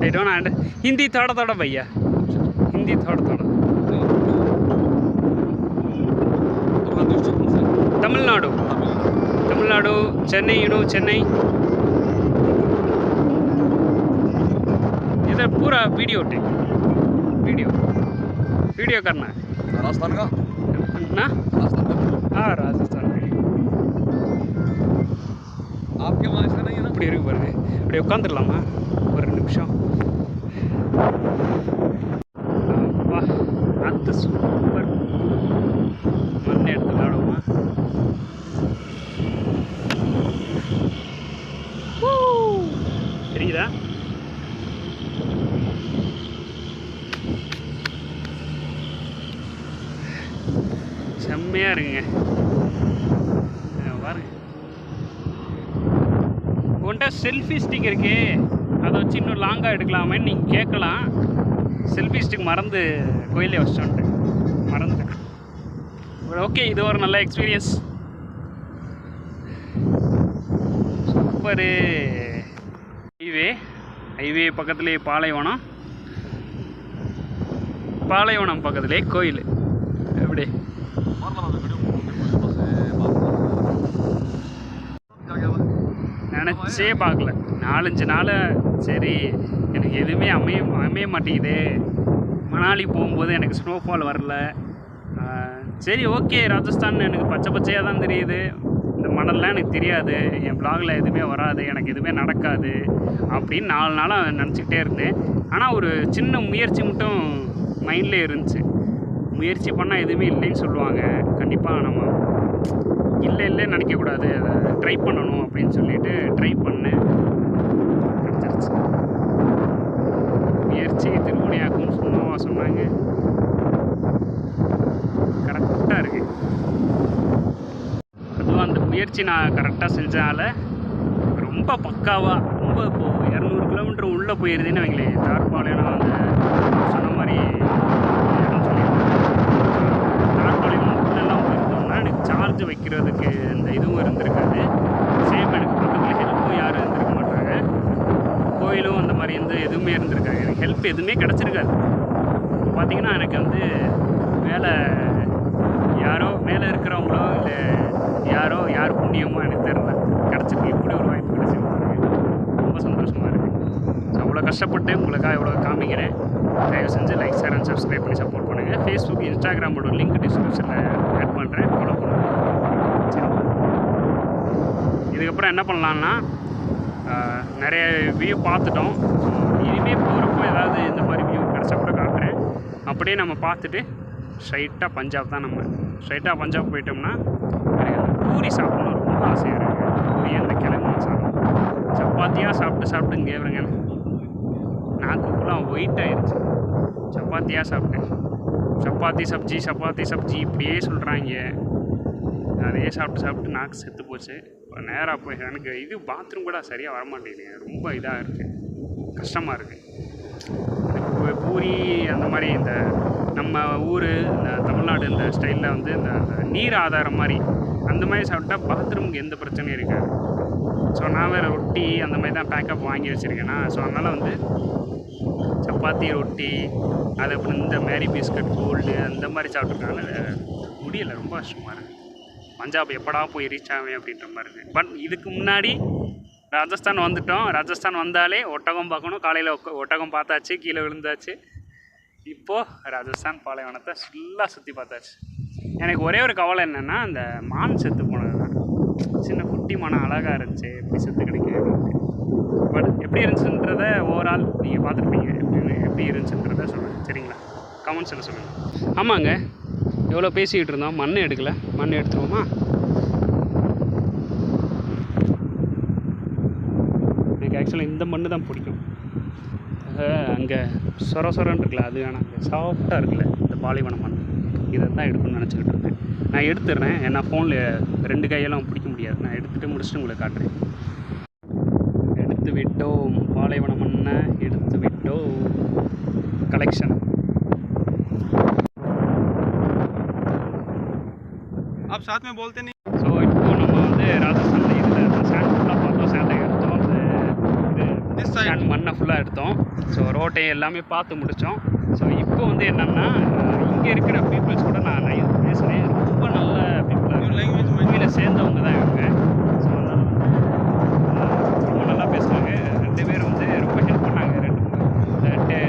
आई डोंट अंडर हिंदी थोड़ा थोड़ा भैया, हिंदी थोड़ा थोड़ा. Tamil Nadu, Tamil Nadu, Chennai, you know Chennai. इधर पूरा वीडियो टेक, वीडियो वीडियो करना है. राजस्थान का ना? हाँ, राजस्थान. आपके वहाँ ऐसा नहीं है ना? இப்படி இருக்கு பாருங்க. இப்படி உட்காந்துடலாமா ஒரு 2 நிமிஷம்? வா, அது சூப்பர். மண்ணை எடுத்து விளாடுவோமா? தெரியுதா? செம்மையாக இருக்குங்க பாருங்க. உன்ட்ட செல்ஃபி ஸ்டிக் இருக்கே, அதை வச்சு இன்னும் லாங்காக எடுக்கலாமேன்னு நீங்கள் கேட்கலாம். செல்ஃபி ஸ்டிக் மறந்து கோயிலே வச்சிட்டோன்ட்டு மறந்துட்டேன். ஓகே, இது ஒரு நல்ல எக்ஸ்பீரியன்ஸ். சூப்பரு. ஹைவே பக்கத்துலேயே பாலைவனம், பாலைவனம் பக்கத்துலேயே கோயில். எப்படி நினச்ச நினச்சே பார்க்கல. 4-5 நாள் சரி எனக்கு எதுவுமே அமைய மாட்டேங்குது. மணாலி போகும்போது எனக்கு ஸ்னோஃபால் வரல. சரி ஓகே, ராஜஸ்தான் எனக்கு பச்சை பச்சையாக தான் தெரியுது, இந்த மணல்லாம் எனக்கு தெரியாது, என் ப்ளாகில் எதுவுமே வராது, எனக்கு எதுவுமே நடக்காது அப்படின்னு 4 நாளாக நினச்சிக்கிட்டே இருந்தேன். ஆனால் ஒரு சின்ன முயற்சி மட்டும் மைண்டில் இருந்துச்சு. முயற்சி பண்ணால் எதுவுமே இல்லைன்னு சொல்லுவாங்க. கண்டிப்பாக நம்ம இல்லைன்னு நினைக்கக்கூடாது, அதை ட்ரை பண்ணணும் அப்படின்னு சொல்லிட்டு ட்ரை பண்ணேன். கிடச்சிருச்சு. முயற்சி திருமணியாக்கும்னு சொன்னாங்க. கரெக்டாக இருக்குது. அதுவும் அந்த முயற்சி நான் கரெக்டாக செஞ்சதால் ரொம்ப பக்காவாக ரொம்ப இப்போது 200 கிலோமீட்டர் உள்ளே போயிருந்தேன்னு வைங்களேன். தார்பாளையம் நான் வந்து சொன்ன மாதிரி தார்பாளையம் உள்ளெல்லாம் போயிருந்தோம்னா எனக்கு சார்ஜ் வைக்கிறதுக்கு இந்த இதுவும் இருந்திருக்காது. சேம் எனக்கு பக்கத்தில் ஹெல்ப்பும் யாரும் இருந்திருக்க மாட்டாங்க. கோயிலும் அந்த மாதிரி எதுவுமே இருந்திருக்காது. எனக்கு ஹெல்ப் எதுவுமே கிடச்சிருக்காது. இப்போ பார்த்தீங்கன்னா எனக்கு வந்து மேலே இருக்கிறவங்களோ இல்லை யார் புண்ணியமோ எனக்கு தெரியல, கிடச்சிருக்கு. இப்படி ஒரு வாய்ப்பு கிடச்சிருக்கு. ரொம்ப சந்தோஷமாக இருக்குது. ஸோ அவ்வளோ கஷ்டப்பட்டு உங்களுக்காக எவ்வளோ காமிக்கிறேன். தயவு செஞ்சு லைக், ஷேர் அண்ட் சப்ஸ்கிரைப் பண்ணி சப்போர்ட் பண்ணுங்கள். ஃபேஸ்புக், இன்ஸ்டாகிராமோட லிங்க் டிஸ்கிரிப்ஷனில் ஆட் பண்ணுறேன், ஃபாலோ பண்ணுங்கள். சரி, இதுக்கப்புறம் என்ன பண்ணலான்னா நிறைய வியூ பார்த்துட்டோம். ஸோ இனிமேல் போகிறப்போ ஏதாவது இந்த மாதிரி வியூ கிடச்சா கூட காட்டுறேன். அப்படியே நம்ம பார்த்துட்டு ஸ்ட்ரைட்டாக பஞ்சாப் தான். நம்ம ஸ்ட்ரைட்டாக பஞ்சாப் போயிட்டோம்னா எனக்கு அந்த பூரி சாப்பிடணும் ரொம்ப ஆசையாக இருக்குது. பூரியே அந்த கிழங்கு சாப்பிடணும். சப்பாத்தியாக சாப்பிட்டு கேட்குறேங்க, நாக்கு ஃபுல்லாக ஒயிட் ஆயிடுச்சு. சப்பாத்தியாக சாப்பிட்டேன். சப்பாத்தி சப்ஜி இப்படியே சொல்கிறாங்க. அதையே சாப்பிட்டு நாக்கு செத்து போச்சு. நேராக போய் எனக்கு இது பாத்ரூம் கூட சரியாக வரமாட்டேங்குது. ரொம்ப இதாக இருக்குது, கஷ்டமாக இருக்குது. பூரி அந்த மாதிரி இந்த நம்ம ஊர் இந்த தமிழ்நாடு இந்த ஸ்டைலில் வந்து இந்த நீர் ஆதாரம் மாதிரி அந்த மாதிரி சாப்பிட்டா பாத்ரூமுக்கு எந்த பிரச்சனையும் இருக்காது. ஸோ நான் வேறு ரொட்டி அந்த மாதிரி தான் பேக்கப் வாங்கி வச்சுருக்கேன்னா, ஸோ அதனால் வந்து சப்பாத்தி, ரொட்டி, அது அப்புறம் இந்த மேரி பிஸ்கட், கோல்டு அந்த மாதிரி சாப்பிட்ருக்கனால முடியலை. ரொம்ப கஷ்டமாக இருக்குது. பஞ்சாப் எப்படா போய் ரீச் ஆவேன் அப்படின்ற மாதிரி இருக்குது. பட் இதுக்கு முன்னாடி ராஜஸ்தான் வந்துட்டோம். ராஜஸ்தான் வந்தாலே ஒட்டகம் பார்க்கணும். காலையில் ஒட்டகம் பார்த்தாச்சு, கீழே விழுந்தாச்சு. இப்போது ராஜஸ்தான் பாலைவனத்தை ஃபுல்லாக சுற்றி பார்த்தாச்சு. எனக்கு ஒரே ஒரு கவலை என்னென்னா, அந்த மான் செத்து போனது தான். சின்ன குட்டி மானம் அழகாக இருந்துச்சு, எப்படி செத்து கிடைக்கும். பட் எப்படி இருந்துச்சுன்றதை ஓவரால் நீங்கள் பார்த்துருப்பீங்க. எப்படி இருந்துச்சுன்றதை சொல்லுங்கள், சரிங்களா? கமெண்ட்ஸில் சொல்லுங்கள். ஆமாங்க, எவ்வளோ பேசிக்கிட்டு இருந்தோம், மண் எடுக்கலை. மண் எடுத்துருவோமா? எனக்கு ஆக்சுவலாக இந்த மண் தான் பிடிக்கும். அங்கே சொரன்னு இருக்குல்ல, அது வேணாம். அங்கே சாஃப்டாக இருக்குல்ல இந்த பாலைவன மண், இதை தான் எடுக்கணும்னு நினச்சிக்கிட்டு இருந்தேன். நான் எடுத்துடுறேன். ஏன்னா ஃபோனில் 2 கையெல்லாம் பிடிக்க முடியாது. நான் எடுத்துகிட்டு முடிச்சுட்டு உங்களுக்கு காட்டுறேன். எடுத்து விட்டோம், பாலைவன மண்ணை எடுத்து விட்டோம். கலெக்ஷன். आप साथ में बोलते नहीं। ஸோ இப்போ நம்ம வந்து ராஜஸ்தானில் இதில் சேண்ட் ஃபுல்லாக பார்த்தோம். சேண்டை எடுத்தோம், இது சேண்ட் மண்ணை ஃபுல்லாக எடுத்தோம். ஸோ ரோட்டையை எல்லாமே பார்த்து முடித்தோம். ஸோ இப்போ வந்து என்னென்னா, இங்கே இருக்கிற பீப்புள்ஸ் கூட நான் பேசுகிறேன். ரொம்ப நல்ல பீப்புளாக லாங்குவேஜ் மொழியில் சேர்ந்தவங்க தான் இவங்க. ஸோ அதனால் ரொம்ப நல்லா பேசுனாங்க. 2 பேர் வந்து ரொம்ப ஹெல்ப் பண்ணாங்க.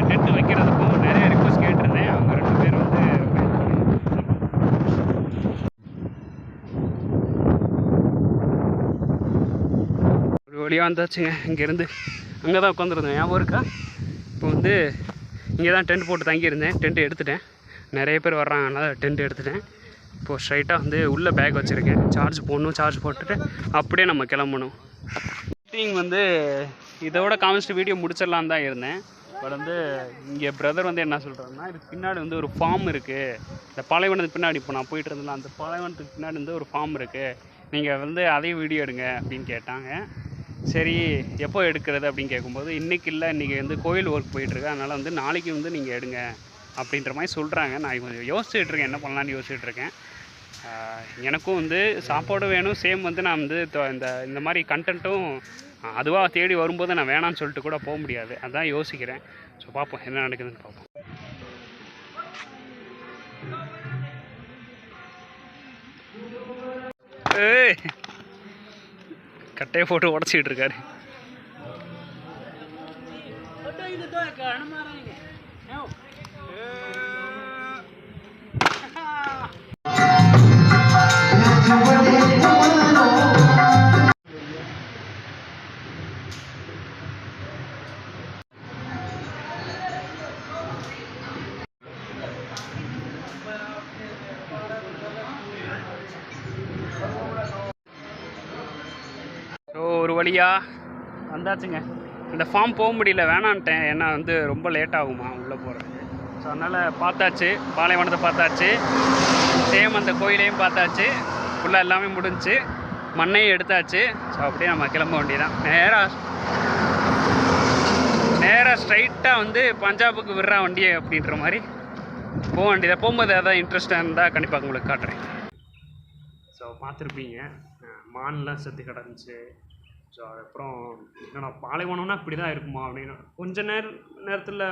டென்ட் வைக்கிறதுக்கும் நிறைய ரிக்வஸ்ட் கேட்டிருந்தேன். அவங்க 2 பேர் வந்து ரொம்ப ஹெல்ப் பண்ணாங்க. ஒரு வழியாக வந்தாச்சுங்க. இங்கேருந்து அங்கே தான் உட்காந்துருந்தேன், ஞாபகம் இருக்கா? இப்போ வந்து இங்கே தான் டென்ட் போட்டு தங்கியிருந்தேன். டென்ட் எடுத்துட்டேன். நிறைய பேர் வர்றாங்கனால டென்ட் எடுத்துட்டேன். இப்போது ஸ்ட்ரைட்டாக வந்து உள்ளே பேக் வச்சுருக்கேன். சார்ஜ் போடணும். சார்ஜ் போட்டுட்டு அப்படியே நம்ம கிளம்பணும். வந்து இதோட காமிச்சிட்டு வீடியோ முடிச்சிடலான்னு தான் இருந்தேன். பட் வந்து இங்கே பிரதர் வந்து என்ன சொல்கிறாருன்னா, இதுக்கு பின்னாடி வந்து ஒரு ஃபார்ம் இருக்குது. இந்த பாலைவனத்துக்கு பின்னாடி இப்போ நான் போயிட்டு இருந்தேன், அந்த பாலைவனத்துக்கு பின்னாடி வந்து ஒரு ஃபார்ம் இருக்குது, நீங்கள் வந்து அதையும் வீடியோ எடுங்க அப்படின்னு கேட்டாங்க. சரி எப்போ எடுக்கிறது அப்படின்னு கேட்கும்போது, இன்றைக்கி இல்லை, இன்றைக்கி வந்து கோயில் ஒர்க் போயிட்டுருக்கு, அதனால் வந்து நாளைக்கு வந்து நீங்கள் எடுங்க அப்படின்ற மாதிரி சொல்கிறாங்க. நான் கொஞ்சம் யோசிச்சுட்ருக்கேன், என்ன பண்ணலான்னு யோசிச்சுட்ருக்கேன். எனக்கும் வந்து சாப்பாடு வேணும். சேம் வந்து நான் வந்து இந்த மாதிரி கண்டென்ட்டும் அதுவாக தேடி வரும்போது நான் வேணான்னு சொல்லிட்டு கூட போக முடியாது. அதான் யோசிக்கிறேன். ஸோ பார்ப்போம் என்ன நடக்குதுன்னு பார்ப்போம். கட்டையை போட்டு உடச்சிக்கிட்டு இருக்காரு. ஒரு வழியாக வந்தாச்சுங்க. இந்த ஃபார்ம் போக முடியல, வேணான்ட்டேன். ஏன்னா வந்து ரொம்ப லேட் ஆகுமா உள்ளே போகிறதுக்கு. ஸோ அதனால் பார்த்தாச்சு, பாலைவனத்தை பார்த்தாச்சு, சேம் அந்த கோயிலையும் பார்த்தாச்சு, ஃபுல்லாக எல்லாமே முடிஞ்சிச்சு, மண்ணையும் எடுத்தாச்சு. ஸோ அப்படியே நம்ம கிளம்ப வேண்டியதான். நேராக ஸ்ட்ரைட்டாக வந்து பஞ்சாபுக்கு விடுறா வண்டியை அப்படின்ற மாதிரி போக வேண்டியதாக. போகும்போது அதான் இன்ட்ரெஸ்ட்டாக இருந்தால் கண்டிப்பாக உங்களுக்கு காட்டுறேன். ஸோ பார்த்துருப்பீங்க, மான்லாம் செத்து கிடந்துச்சு. ஸோ அதுக்கப்புறம் என்னோட பாலைவனம்னா இப்படி தான் இருக்குமா அப்படின்னு கொஞ்ச நேரத்தில்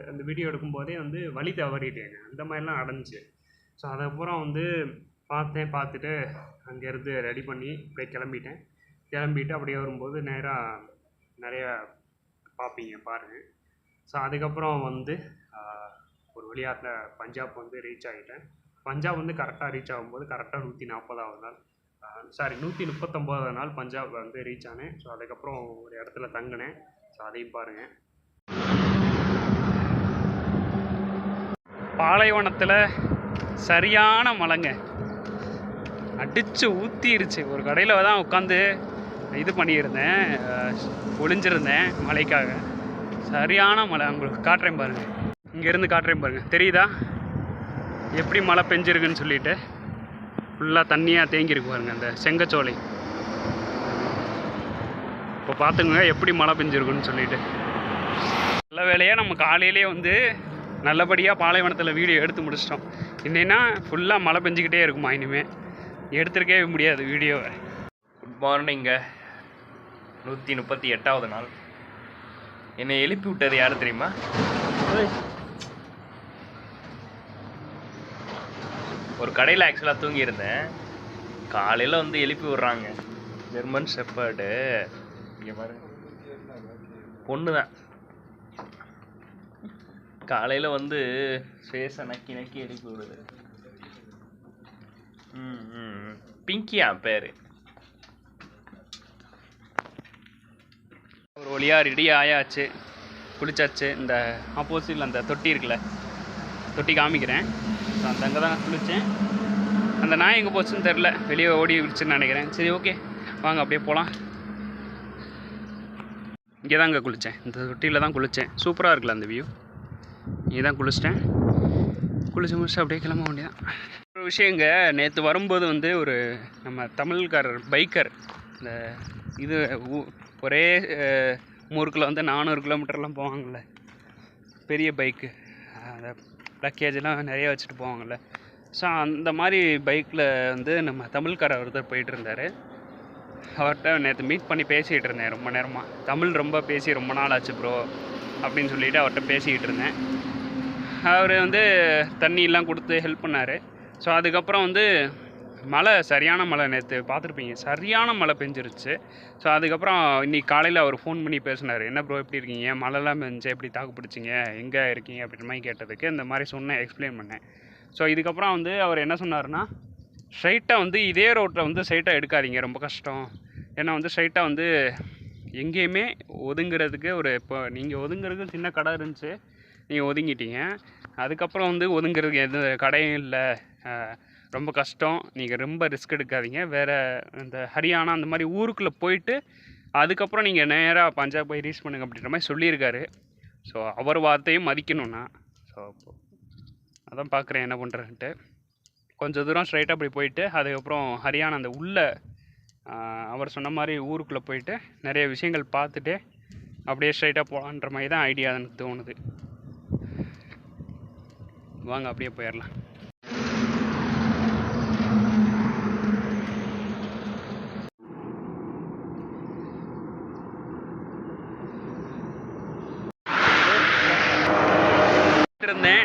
அந்த வீடியோ எடுக்கும்போதே வந்து வழி தவறிட்டேங்க. அந்த மாதிரிலாம் நடந்துச்சு. ஸோ அதுக்கப்புறம் வந்து பார்த்துட்டு அங்கேருந்து ரெடி பண்ணி அப்படியே கிளம்பிட்டு அப்படியே வரும்போது நேராக நிறைய பார்ப்பீங்க, பாருங்கள். ஸோ அதுக்கப்புறம் வந்து ஒரு வழியாக பஞ்சாப் வந்து ரீச் ஆகிட்டேன். பஞ்சாப் வந்து கரெக்டாக ரீச் ஆகும்போது கரெக்டாக 140வது நாள், 139வது நாள் பஞ்சாப் வந்து ரீச் ஆனேன். ஸோ அதுக்கப்புறம் ஒரு இடத்துல தங்கினேன். ஸோ அதையும் பாருங்கள். பாலைவனத்தில் சரியான மழைங்க, அடித்து ஊற்றிருச்சு. ஒரு கடையில் தான் உட்காந்து இது பண்ணியிருந்தேன், ஒளிஞ்சிருந்தேன் மழைக்காக. சரியான மழை, உங்களுக்கு காட்டுறேன் பாருங்கள். இங்கேருந்து காட்டுறேன் பாருங்கள், தெரியுதா எப்படி மழை பெஞ்சிருக்குன்னு சொல்லிட்டு. ஃபுல்லாக தண்ணியாக தேங்கியிருக்கு பாருங்க அந்த செங்கச்சோலை. இப்போ பார்த்துங்க எப்படி மழை பெஞ்சிருக்குன்னு சொல்லிட்டு. நல்ல வேலையாக நம்ம காலையிலே வந்து நல்லபடியாக பாலைவனத்தில் வீடியோ எடுத்து முடிச்சிட்டோம். இல்லைன்னா ஃபுல்லாக மழை பெஞ்சிக்கிட்டே இருக்குமா, இனிமேல் எடுத்துருக்கவே முடியாது வீடியோவை. குட் மார்னிங்க, 138வது நாள். என்னை எழுப்பி விட்டது யார் தெரியுமா? ஒரு கடையில் ஆக்சுவலாக தூங்கியிருந்தேன். காலையில் வந்து எழுப்பி விட்றாங்க. ஜெர்மன் ஷெப்பர்டு, இங்கே பாருங்க, பொண்ணு தான். காலையில் வந்து ஃபேஸை நக்கி எழுப்பி விடுது. பிங்கியா பேர். ஒரு வழியாக ரெடி ஆயாச்சு, குளிச்சாச்சு. இந்த ஆப்போசிட்டில் அந்த தொட்டி இருக்குல்ல, தொட்டி காமிக்கிறேன். ஸோ அந்த அங்கே தான் குளித்தேன். அந்த நாய் எங்கே போச்சுன்னு தெரில, வெளியே ஓடி விடுச்சுன்னு நினைக்கிறேன். சரி, ஓகே, வாங்க அப்படியே போகலாம். இங்கே தான் குளித்தேன், இந்த தொட்டியில் தான் குளித்தேன். சூப்பராக இருக்குல்ல அந்த வியூ. இங்கே தான் குளிச்சிட்டேன். குளிச்சு முடிச்சு அப்படியே கிளம்ப வேண்டியதான். ஒரு விஷயங்க, நேற்று வரும்போது வந்து ஒரு நம்ம தமிழ்காரர் பைக்கர், இந்த இது ஒரே ஊருக்குள்ளே வந்து 400 கிலோமீட்டர்லாம் போவாங்கள்ல, பெரிய பைக்கு, அந்த லக்கேஜெலாம் நிறைய வச்சுட்டு போவாங்கள்ல. ஸோ அந்த மாதிரி பைக்கில் வந்து நம்ம தமிழ்காரர் ஒருத்தர் போயிட்டு இருந்தார். அவர்கிட்ட நேற்று மீட் பண்ணி பேசிகிட்டு இருந்தேன் ரொம்ப நேரமாக. தமிழ் ரொம்ப பேசி ரொம்ப நாள் ஆச்சு ப்ரோ அப்படின்னு சொல்லிவிட்டு அவர்கிட்ட பேசிக்கிட்டு இருந்தேன். அவர் வந்து தண்ணியெலாம் கொடுத்து ஹெல்ப் பண்ணார். ஸோ அதுக்கப்புறம் வந்து மழை, சரியான மழை, நேற்று பார்த்துருப்பீங்க, சரியான மழை பெஞ்சிருச்சு. ஸோ அதுக்கப்புறம் இன்றைக்கி காலையில் அவர் ஃபோன் பண்ணி பேசினார். என்ன ப்ரோ எப்படி இருக்கீங்க, மழைலாம் பெஞ்சு எப்படி தாக்கு பிடிச்சிங்க, எங்கே இருக்கீங்க அப்படின்ற மாதிரி கேட்டதுக்கு இந்த மாதிரி சொன்னேன், எக்ஸ்பிளைன் பண்ணேன். ஸோ இதுக்கப்புறம் வந்து அவர் என்ன சொன்னார்னா, ஸ்ட்ரைட்டாக வந்து இதே ரோட்டில் வந்து ஸ்ட்ரைட்டாக எடுக்காதீங்க, ரொம்ப கஷ்டம். ஏன்னா வந்து ஸ்ட்ரைட்டாக வந்து எங்கேயுமே ஒதுங்கிறதுக்கு இப்போ நீங்கள் ஒதுங்கிறதுக்கு சின்ன கடை இருந்துச்சு, நீங்கள் ஒதுங்கிட்டீங்க. அதுக்கப்புறம் வந்து ஒதுங்கிறதுக்கு எந்த கடையும் இல்லை, ரொம்ப கஷ்டம், நீங்கள் ரொம்ப ரிஸ்க் எடுக்காதீங்க. வேறு இந்த ஹரியானா அந்த மாதிரி ஊருக்குள்ளே போயிட்டு அதுக்கப்புறம் நீங்கள் நேராக பஞ்சாப் போய் ரீச் பண்ணுங்க அப்படின்ற மாதிரி சொல்லியிருக்காரு. ஸோ அவர் வார்த்தையும் மதிக்கணும்னா. ஸோ அதான் பார்க்குறேன் என்ன பண்ணுறேன்ட்டு. கொஞ்சம் தூரம் ஸ்ட்ரைட்டாக அப்படி போயிட்டு அதுக்கப்புறம் ஹரியானா அந்த உள்ள அவர் சொன்ன மாதிரி ஊருக்குள்ளே போயிட்டு நிறைய விஷயங்கள் பார்த்துட்டு அப்படியே ஸ்ட்ரைட்டாக போகலான்ற மாதிரி தான் ஐடியா எனக்கு தோணுது. வாங்க அப்படியே போயிடலாம். இருந்தேன்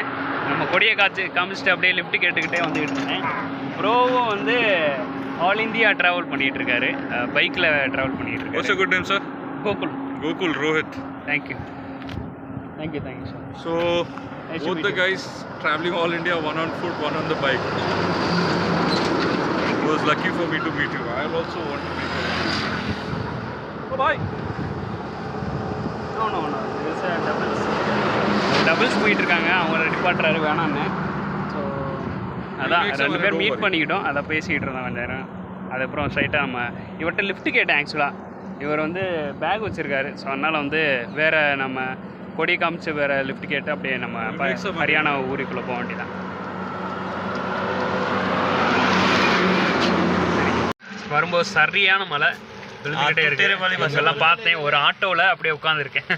நம்ம கொடியை காமிச்சிட்டு அப்படியே லிஃப்ட் கேட்டுக்கிட்டே வந்துக்கிட்டு இருந்தேன். ப்ரோவும் வந்து ஆல் இந்தியா ட்ராவல் பண்ணிகிட்ருக்காரு, பைக்கில் ட்ராவல் பண்ணிகிட்ருக்காரு. What's your good name, sir? Gokul. Gokul Rohit. Thank you so So, both the guys traveling all India, one on foot, one on the bike. It was lucky for me to meet you. I also want to meet you. Bye. No doubles போயிட்டுருக்காங்க, அவங்க ready பண்ணுறாரு வேணான்னு. So அதான் ரெண்டு பேர் meet பண்ணிக்கிட்டோம், அதை பேசிக்கிட்டு இருந்தோம் கொஞ்ச நேரம். அதுக்கப்புறம் ஸ்ட்ரைட்டாக நம்ம இவர்கிட்ட லிஃப்ட் கேட்டேன். ஆக்சுவலாக இவர் வந்து பேக் வச்சுருக்காரு, ஸோ அதனால் வந்து வேறு நம்ம கொடி காமிச்சு வேறு லிஃப்ட் கேட்டு அப்படியே நம்ம ஹரியானா ஊருக்குள்ளே போக வேண்டியதான். வரும்போது சரியான மழை விழுந்துக்கிட்டே இருக்கு. எல்லாம் பார்த்தேன், ஒரு ஆட்டோவில் அப்படியே உட்காந்துருக்கேன்.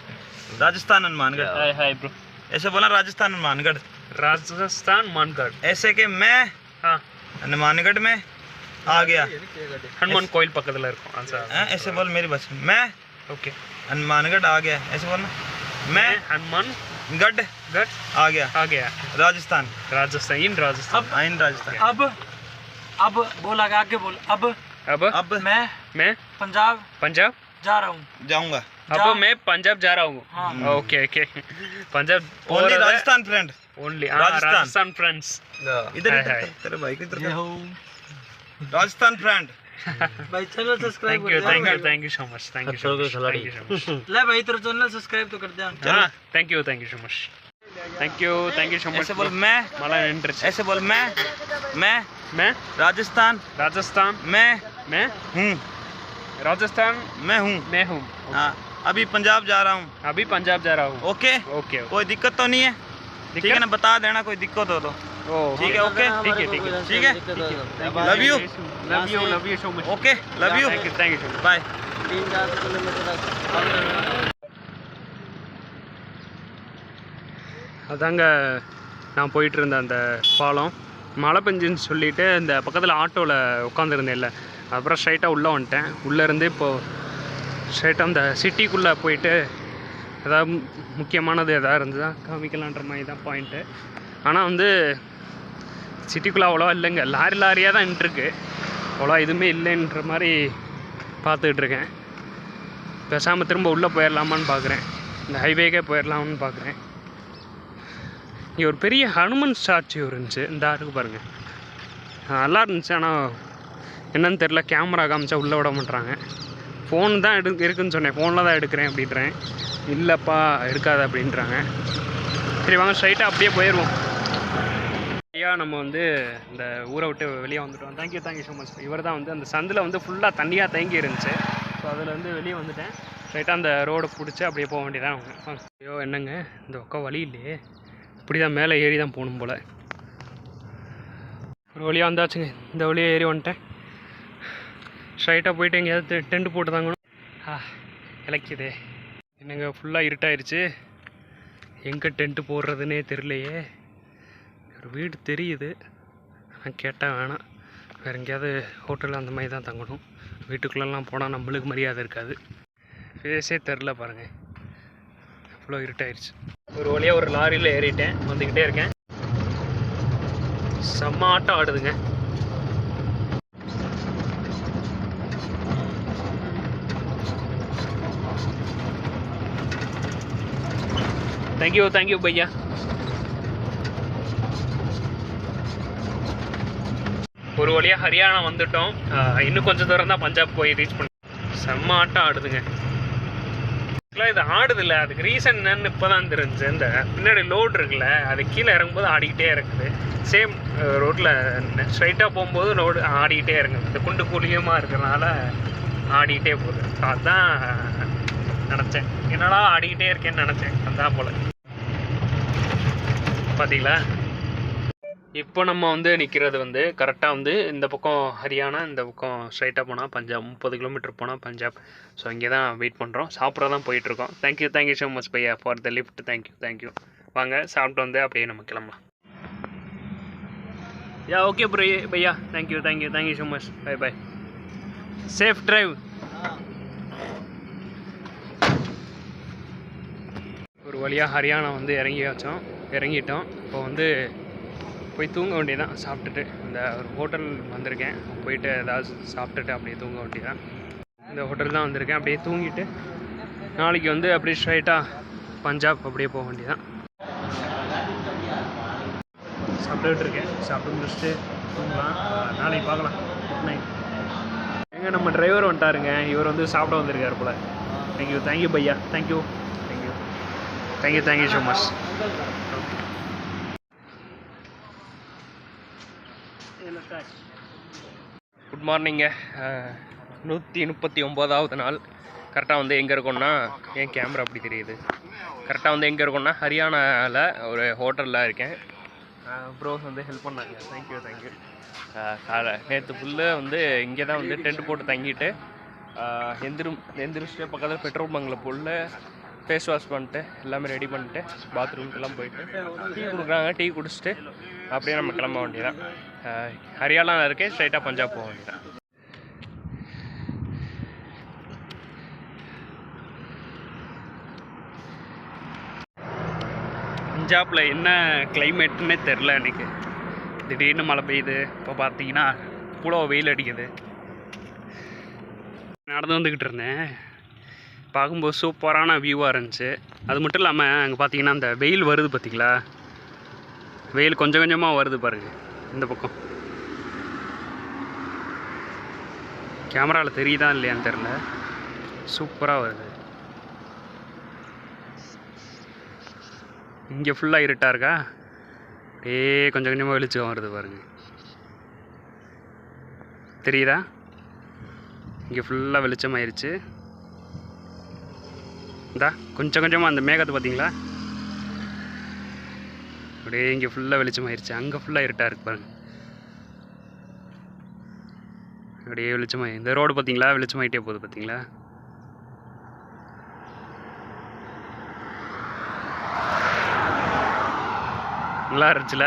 राजस्थान हनुमानगढ़। Hi bro. ऐसे बोला राजस्थान हनुमानगढ़। राजस्थान मानगढ़। ऐसे कि मैं हाँ हनुमानगढ़ में आ गया। हनुमान कोइल पकड़ला இருக்கும் आंसर। ऐसे बोल मेरी बस मैं ओके हनुमानगढ़ आ गया। ऐसे बोलना मैं हनुमानगढ़ आ गया राजस्थान। राजस्थान इन राजस्थान इन राजस्थान। अब बोल आगे बोल। अब मैं पंजाब जा रहा हूँ जाऊंगा। अब मैं पंजाब जा रहा हूँ। Okay okay Punjab only Rajasthan friend. Only Rajasthan friends. इधर तेरे भाई को इधर राजस्थान फ्रेंड। भाई channel subscribe thank you so much. Thank you ले भाई तेरा चैनल सब्सक्राइब तो कर दे। हाँ thank you so much. Thank you so much. ऐसे बोल मैं मला इंटरेस्ट। ऐसे बोल मैं राजस्थान मैं हूँ। राजस्थान मैं हूँ। हाँ अभी पंजाब जा रहा हूँ। ओके ओके कोई दिक्कत तो नहीं है? ठीक है ना, बता देना कोई दिक्कत हो तो। ठीक है ओके ठीक है love you so much. Okay love you thank you so much bye. அதாங்க நான் போயிட்டு இருந்த அந்த பாலம் மழை பெஞ்சுன்னு சொல்லிட்டு இந்த பக்கத்தில் ஆட்டோவில் உட்காந்துருந்தேன்ல, அப்புறம் ஸ்ட்ரைட்டாக உள்ளே வந்துட்டேன். உள்ளேருந்து இப்போது ஸ்ட்ரைட்டாக அந்த சிட்டிக்குள்ளே போயிட்டு ஏதாவது முக்கியமானது எதாவது இருந்துதான் காமிக்கலான்ற மாதிரி தான் பாயிண்ட்டு. ஆனால் வந்து சிட்டிக்குள்ளே அவ்வளோவா இல்லைங்க, லாரியாக தான் நின்றுருக்கு, அவ்வளோ எதுவுமே இல்லைன்ற மாதிரி பார்த்துக்கிட்டு இருக்கேன். பேசாமல் திரும்ப உள்ளே போயிடலாமான்னு பார்க்குறேன், இந்த ஹைவேக்கே போயிடலாமான்னு பார்க்குறேன். இங்கே ஒரு பெரிய ஹனுமன் ஸ்டாச்சு இருந்துச்சு, இந்த இருக்கு பாருங்கள், நல்லா இருந்துச்சு. ஆனால் என்னன்னு தெரில, கேமரா காமிச்சா உள்ளே விட மாட்றாங்க. ஃபோன் தான் இருக்குதுன்னு சொன்னேன், ஃபோனில் தான் எடுக்கிறேன் அப்படின்றேன். இல்லைப்பா எடுக்காத அப்படின்றாங்க. சரி வாங்க ஸ்ட்ரைட்டாக அப்படியே போயிடுவோம். ஐயா நம்ம வந்து இந்த ஊரை விட்டு வெளியே வந்துட்டோம். Thank you so much. இவர் தான் வந்து அந்த சந்தில் வந்து ஃபுல்லாக தண்ணியாக தேங்கி இருந்துச்சு, ஸோ அதில் வந்து வெளியே வந்துட்டேன். ஸ்ட்ரைட்டாக அந்த ரோடை பிடிச்சி அப்படியே போக வேண்டியதான் அவங்க. ஐயோ என்னங்க இந்த பக்கம் வழி இல்லையே, இப்படி தான் மேலே ஏறி தான் போகணும் போல். ஒரு வழியாக வந்தாச்சுங்க, இந்த வழியாக ஏறி வந்துட்டேன். ஸ்ட்ரைட்டாக போயிட்டு எங்கேயாவது டென்ட் போட்டு தாங்கணும். இலக்கியதே என்னங்க ஃபுல்லாக இருட்டாயிருச்சு, எங்கே டென்ட்டு போடுறதுன்னே தெரியலையே. ஒரு வீடு தெரியுது, நான் கேட்டால் வேணாம், வேறு எங்கேயாவது ஹோட்டலில் அந்த மாதிரி தான் தங்கணும். வீட்டுக்குள்ளெல்லாம் போனால் நம்மளுக்கு மரியாதை இருக்காது. ஃபேஸே தெரில பாருங்கள், இவ்வளோ இருட்டாயிருச்சு. ஒரு வழியாக ஒரு லாரியில் ஏறிட்டேன், வந்துக்கிட்டே இருக்கேன். செம்ம ஆட்டம் ஆடுதுங்க. தேங்க்யூ பையா. ஒரு வழியாக ஹரியானா வந்துட்டோம். இன்னும் கொஞ்சம் தூரம் தான் பஞ்சாப் போய் ரீச் பண்ண. செம்ம ஆட்டம் ஆடுதுங்க. இது ஆடுதில்ல, அதுக்கு ரீசன் என்னன்னு இப்போ தான் தெரிஞ்சு. இந்த பின்னாடி லோடு இருக்குல்ல, அது கீழே இறங்கும்போது ஆடிக்கிட்டே இருக்குது. சேம் ரோட்டில் ஸ்ட்ரைட்டாக போகும்போது லோடு ஆடிக்கிட்டே இறங்குது. இந்த குண்டு குழியமாக இருக்கிறனால ஆடிக்கிட்டே போகுது. அதுதான் நினச்சேன், என்னடா ஆடிக்கிட்டே இருக்கேன்னு நினச்சேன். அதுதான் போல் பார்த்தீங்களா. இப்போ நம்ம வந்து நிற்கிறது வந்து கரெக்டாக வந்து இந்த பக்கம் ஹரியானா, இந்த பக்கம் ஸ்ட்ரைட்டாக போனால் பஞ்சாப். 30 கிலோமீட்டர் போனால் பஞ்சாப். ஸோ இங்கே தான் வெயிட் பண்ணுறோம், சாப்பிட்ற தான் போயிட்டுருக்கோம். தேங்க்யூ ஸோ மச் பையா ஃபார் த லிஃப்ட். தேங்க்யூ. வாங்க சாப்பிட்டு வந்து அப்படியே நம்ம கிளம்பலாம். யா ஓகே ப்ரோ பையா. Thank you so much. Bye safe drive. ஒரு வழியாக ஹரியானா வந்து இறங்கிட்டோம். இப்போ வந்து போய் தூங்க வேண்டியதான் சாப்பிட்டுட்டு. இந்த ஒரு ஹோட்டல் வந்திருக்கேன், போயிட்டு ஏதாவது சாப்பிட்டுட்டு அப்படியே தூங்க வேண்டியதான். இந்த ஹோட்டல் தான் வந்திருக்கேன், அப்படியே தூங்கிட்டு நாளைக்கு வந்து அப்படியே ஸ்ட்ரைட்டாக பஞ்சாப் அப்படியே போக வேண்டியதான். சாப்பிட்டுட்டு இருக்கேன், சாப்பிட்டு முடிச்சுட்டு தூங்கலாம். நாளைக்கு பார்க்கலாம். Good night. எங்கே நம்ம டிரைவர் வந்துட்டாருங்க, இவர் வந்து சாப்பிட வந்திருக்காரு போல். தேங்க்யூ பையா, தேங்க்யூ ஸோ மச். குட் மார்னிங்க. 139வது நாள். கரெக்டாக வந்து எங்கே இருக்கோன்னா, என் கேமரா அப்படி தெரியுது, கரெக்டாக வந்து எங்கே இருக்கோன்னா ஹரியானாவில் ஒரு ஹோட்டலில் இருக்கேன். ப்ரோஸ் வந்து ஹெல்ப் பண்ணாங்க, தேங்க்யூ. நேற்று ஃபுல்லாக வந்து இங்கே தான் வந்து டென்ட் போட்டு தங்கிட்டு எந்திரிச்சிட்டு பக்கத்தில் பெட்ரோல் பங்கில் ஃபுல்லு ஃபேஸ் வாஷ் பண்ணிட்டு எல்லாமே ரெடி பண்ணிட்டு பாத்ரூம்க்கெல்லாம் போயிட்டு டீ கொடுக்குறாங்க, டீ குடிச்சிட்டு அப்படியே நம்ம கிளம்ப வேண்டியதான். ஹரியானாவில் இருக்கேன், ஸ்ட்ரைட்டாக பஞ்சாப் போக வேண்டியதான். பஞ்சாபில் என்ன கிளைமேட்டுன்னே தெரில எனக்கு. திடீர்னு மழை பெய்யுது, இப்போ பார்த்தீங்கன்னா இவ்வளோ வெயில் அடிக்குது. நடந்து வந்துக்கிட்டு இருந்தேன், பார்க்கும்போது சூப்பரான வியூவாக இருந்துச்சு. அது மட்டும் இல்லாமல் அங்கே பார்த்தீங்கன்னா அந்த வெயில் வருது பார்த்தீங்களா, வெயில் கொஞ்சம் கொஞ்சமாக வருது பாருங்கள். இந்த பக்கம் கேமராவில் தெரியுதா இல்லையான்னு தெரில, சூப்பராக வருது. இங்கே ஃபுல்லாக இருட்டாக இருக்கா, அப்படியே கொஞ்சம் கொஞ்சமாக வெளிச்சம் வருது பாருங்கள், தெரியுதா? இங்கே ஃபுல்லாக வெளிச்சமாயிருச்சு. இந்தா கொஞ்சம் கொஞ்சமாக அந்த மேகத்தை பார்த்தீங்களா, அப்படியே இங்கே ஃபுல்லாக வெளிச்சமாயிருச்சு. அங்கே ஃபுல்லாக இருட்டாக இருக்கு பாருங்கள், அப்படியே வெளிச்சமாக. இந்த ரோடு பார்த்தீங்களா, வெளிச்சமாயிட்டே போகுது பார்த்தீங்களா. நல்லா இருந்துச்சுல.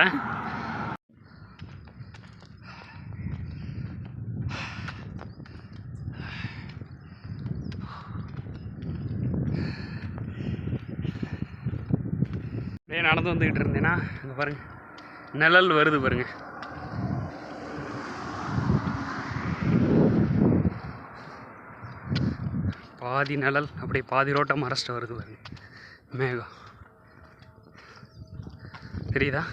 நடந்து வந்துக்கிட்டு இருந்தேன்னா அங்கே பாருங்க நிழல் வருது பாருங்க. பாதி நிழல் அப்படியே பாதி ரோட்டை மறைச்சிட்டு வருது பாருங்க மேகம், தெரியுதா?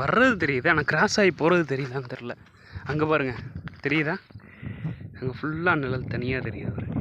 வர்றது தெரியுது, ஆனால் கிராஸ் ஆகி போகிறது தெரியுதான்னு தெரில. அங்கே பாருங்கள் தெரியுதா, அங்கே ஃபுல்லாக நிழல் தனியாக தெரியுது பாருங்க.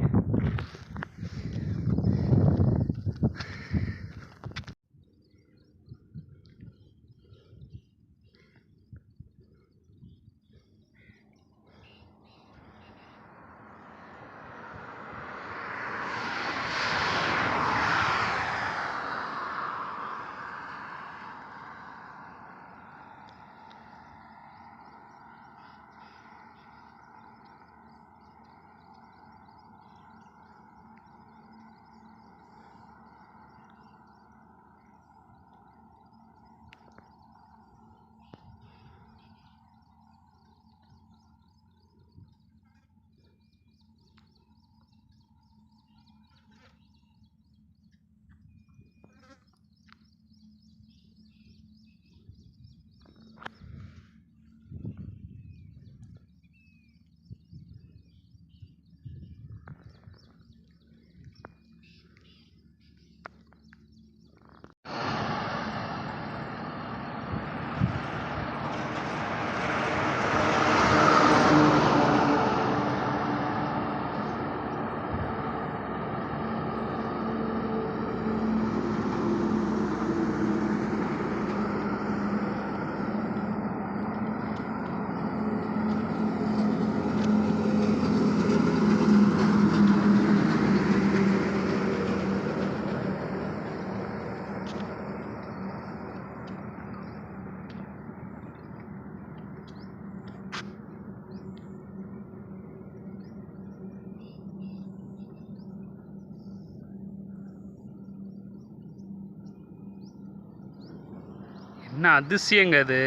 என்ன அதிசயங்க அது.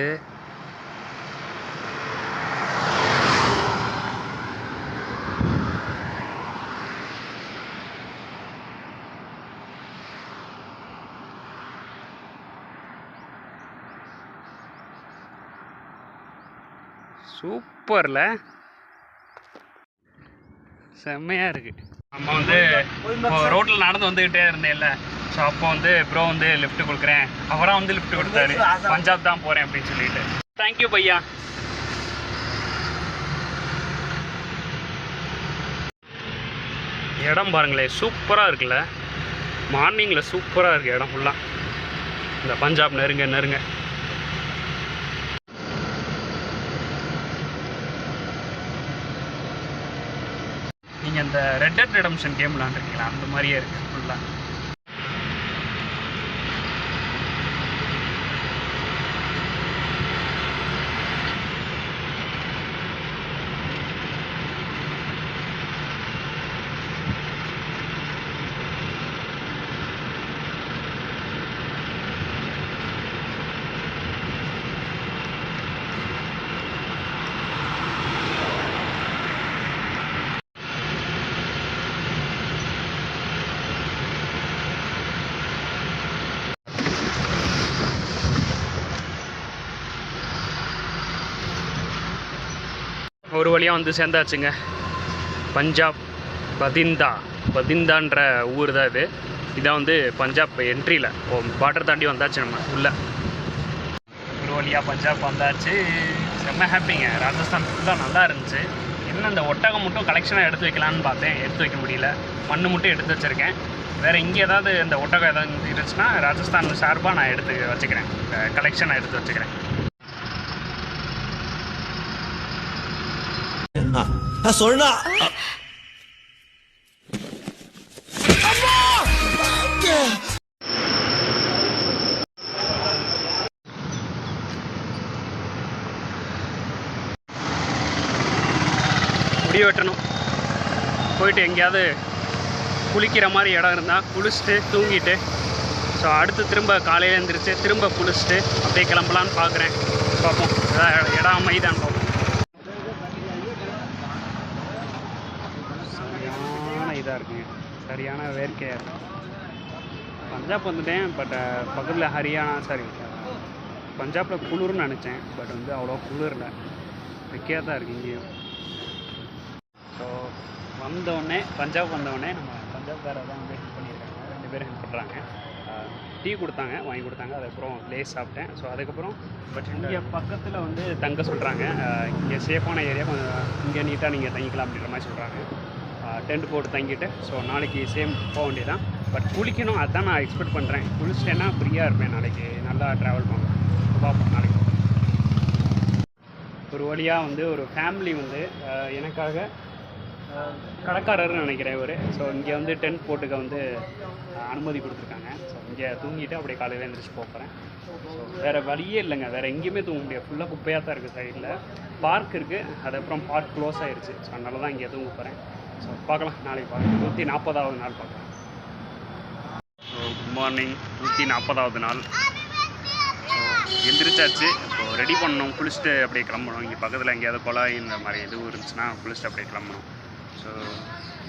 சூப்பரில் செம்மையாக இருக்குது. நம்ம வந்து இப்போ ரோட்டில் நடந்து வந்துக்கிட்டே இருந்தேன்ல, ஸோ அப்போ வந்து ப்ரோ வந்து லிஃப்ட் கொடுக்குறேன், அவராக வந்து லிஃப்ட் கொடுத்தாரு, பஞ்சாப் தான் போகிறேன் அப்படின்னு சொல்லிட்டு. தேங்க்யூ பையா. இடம் பாருங்களேன், சூப்பராக இருக்குல்ல, மார்னிங்கில் சூப்பராக இருக்குது இடம் ஃபுல்லாக. இந்த பஞ்சாப் நெருங்க நீங்கள் இந்த ரெட் டெட் ரெடம்ஷன் கேம் விளாண்டுருக்கீங்களா, அந்த மாதிரியே இருக்குது ஃபுல்லாக. ஒரு வழியாக வந்து சேர்ந்தாச்சுங்க. பஞ்சாப் பதிந்தான்ற ஊர் தான் இது. இதான் வந்து பஞ்சாப் என்ட்ரியில் பார்டர் தாண்டி வந்தாச்சு நம்ம உள்ள. ஒரு வழியாக பஞ்சாப் வந்தாச்சு. செம்ம ஹாப்பிங்க. ராஜஸ்தான் ஃபுல்லாக நல்லா இருந்துச்சு. என்ன இந்த ஒட்டகம் மட்டும் கலெக்ஷனாக எடுத்து வைக்கலான்னு பார்த்தேன், எடுத்து வைக்க முடியல. மண் மட்டும் எடுத்து வச்சுருக்கேன். வேறு இங்கே ஏதாவது இந்த ஒட்டகம் ஏதாவது இருந்துச்சுன்னா ராஜஸ்தான் சார்பாக நான் எடுத்து வச்சுக்கிறேன், கலெக்ஷனாக எடுத்து வச்சுக்கிறேன். சொல்லுடா. முடி வெட்டணும். போயிட்டு எங்கேயாவது குளிக்கிற மாதிரி இடம் இருந்தால் குளிச்சுட்டு தூங்கிட்டு, ஸோ அடுத்து திரும்ப காலையில் எழுந்திரிச்சு திரும்ப குளிச்சுட்டு அப்படியே கிளம்பலான்னு பார்க்குறேன். பார்ப்போம், இடம் மைதான் பார்ப்போம். சரியான இதாக இருக்குங்க, சரியான வேர்க்கையாக இருக்குது. பஞ்சாப் வந்துட்டேன், பட் பக்கத்தில் ஹரியானா பஞ்சாபில் குளிர்னு நினச்சேன், பட் வந்து அவ்வளோ குளிரில் வெக்கையாக தான் இருக்குது இங்கேயும். ஸோ வந்தோடனே பஞ்சாப் வந்தோடனே நம்ம பஞ்சாப்காரை தான் வந்து ஹெல்ப் பண்ணியிருக்காங்க, 2 பேரும் ஹெல்ப் பண்ணுறாங்க. டீ கொடுத்தாங்க, வாங்கி கொடுத்தாங்க. அதுக்கப்புறம் லேஸ் சாப்பிட்டேன். ஸோ அதுக்கப்புறம் பட் இங்கே பக்கத்தில் வந்து தங்க சொல்கிறாங்க. இங்கே சேஃபான ஏரியா, கொஞ்சம் இங்கே நீட்டாக நீங்கள் தங்கிக்கலாம் அப்படின்ற மாதிரி சொல்கிறாங்க. டென்ட் போட்டு தங்கிட்டு ஸோ நாளைக்கு சேம் போக வேண்டியதான். பட் குளிக்கணும், அதுதான் நான் எக்ஸ்பெக்ட் பண்ணுறேன். குளிச்சிட்டேன்னா ஃப்ரீயாக இருப்பேன், நாளைக்கு நல்லா ட்ராவல் பண்ணுவேன். பார்ப்போம் நாளைக்கு. ஒரு வழியாக வந்து ஒரு ஃபேமிலி வந்து எனக்காக கடைக்காரர்னு நினைக்கிறேன் இவர். ஸோ இங்கே வந்து டென்ட் போட்டுக்க வந்து அனுமதி கொடுத்துருக்காங்க. ஸோ இங்கே தூங்கிட்டு அப்படியே காலையில் எழுந்திரிச்சு போகிறேன். ஸோ வேறு வழியே இல்லைங்க, வேறு எங்கேயுமே தூங்க முடியாது. ஃபுல்லாக குப்பையாக தான் இருக்குது. சைடில் பார்க் இருக்குது, அதுக்கப்புறம் பார்க் க்ளோஸ் ஆகிடுச்சு. ஸோ அதனால தான் இங்கே தூங்க போகிறேன். ஸோ பார்க்கலாம், நாளைக்கு பார்க்கலாம். 140வது நாள் பார்க்கலாம். ஸோ குட் மார்னிங், 140வது நாள். ஸோ எந்திரிச்சாச்சு. ஸோ ரெடி பண்ணணும், குளிச்சுட்டு அப்படியே கிளம்பணும். இங்கே பக்கத்தில் எங்கேயாவது குழாய் இந்த மாதிரி எதுவும் இருந்துச்சுன்னா குளிச்சுட்டு அப்படியே கிளம்பணும். ஸோ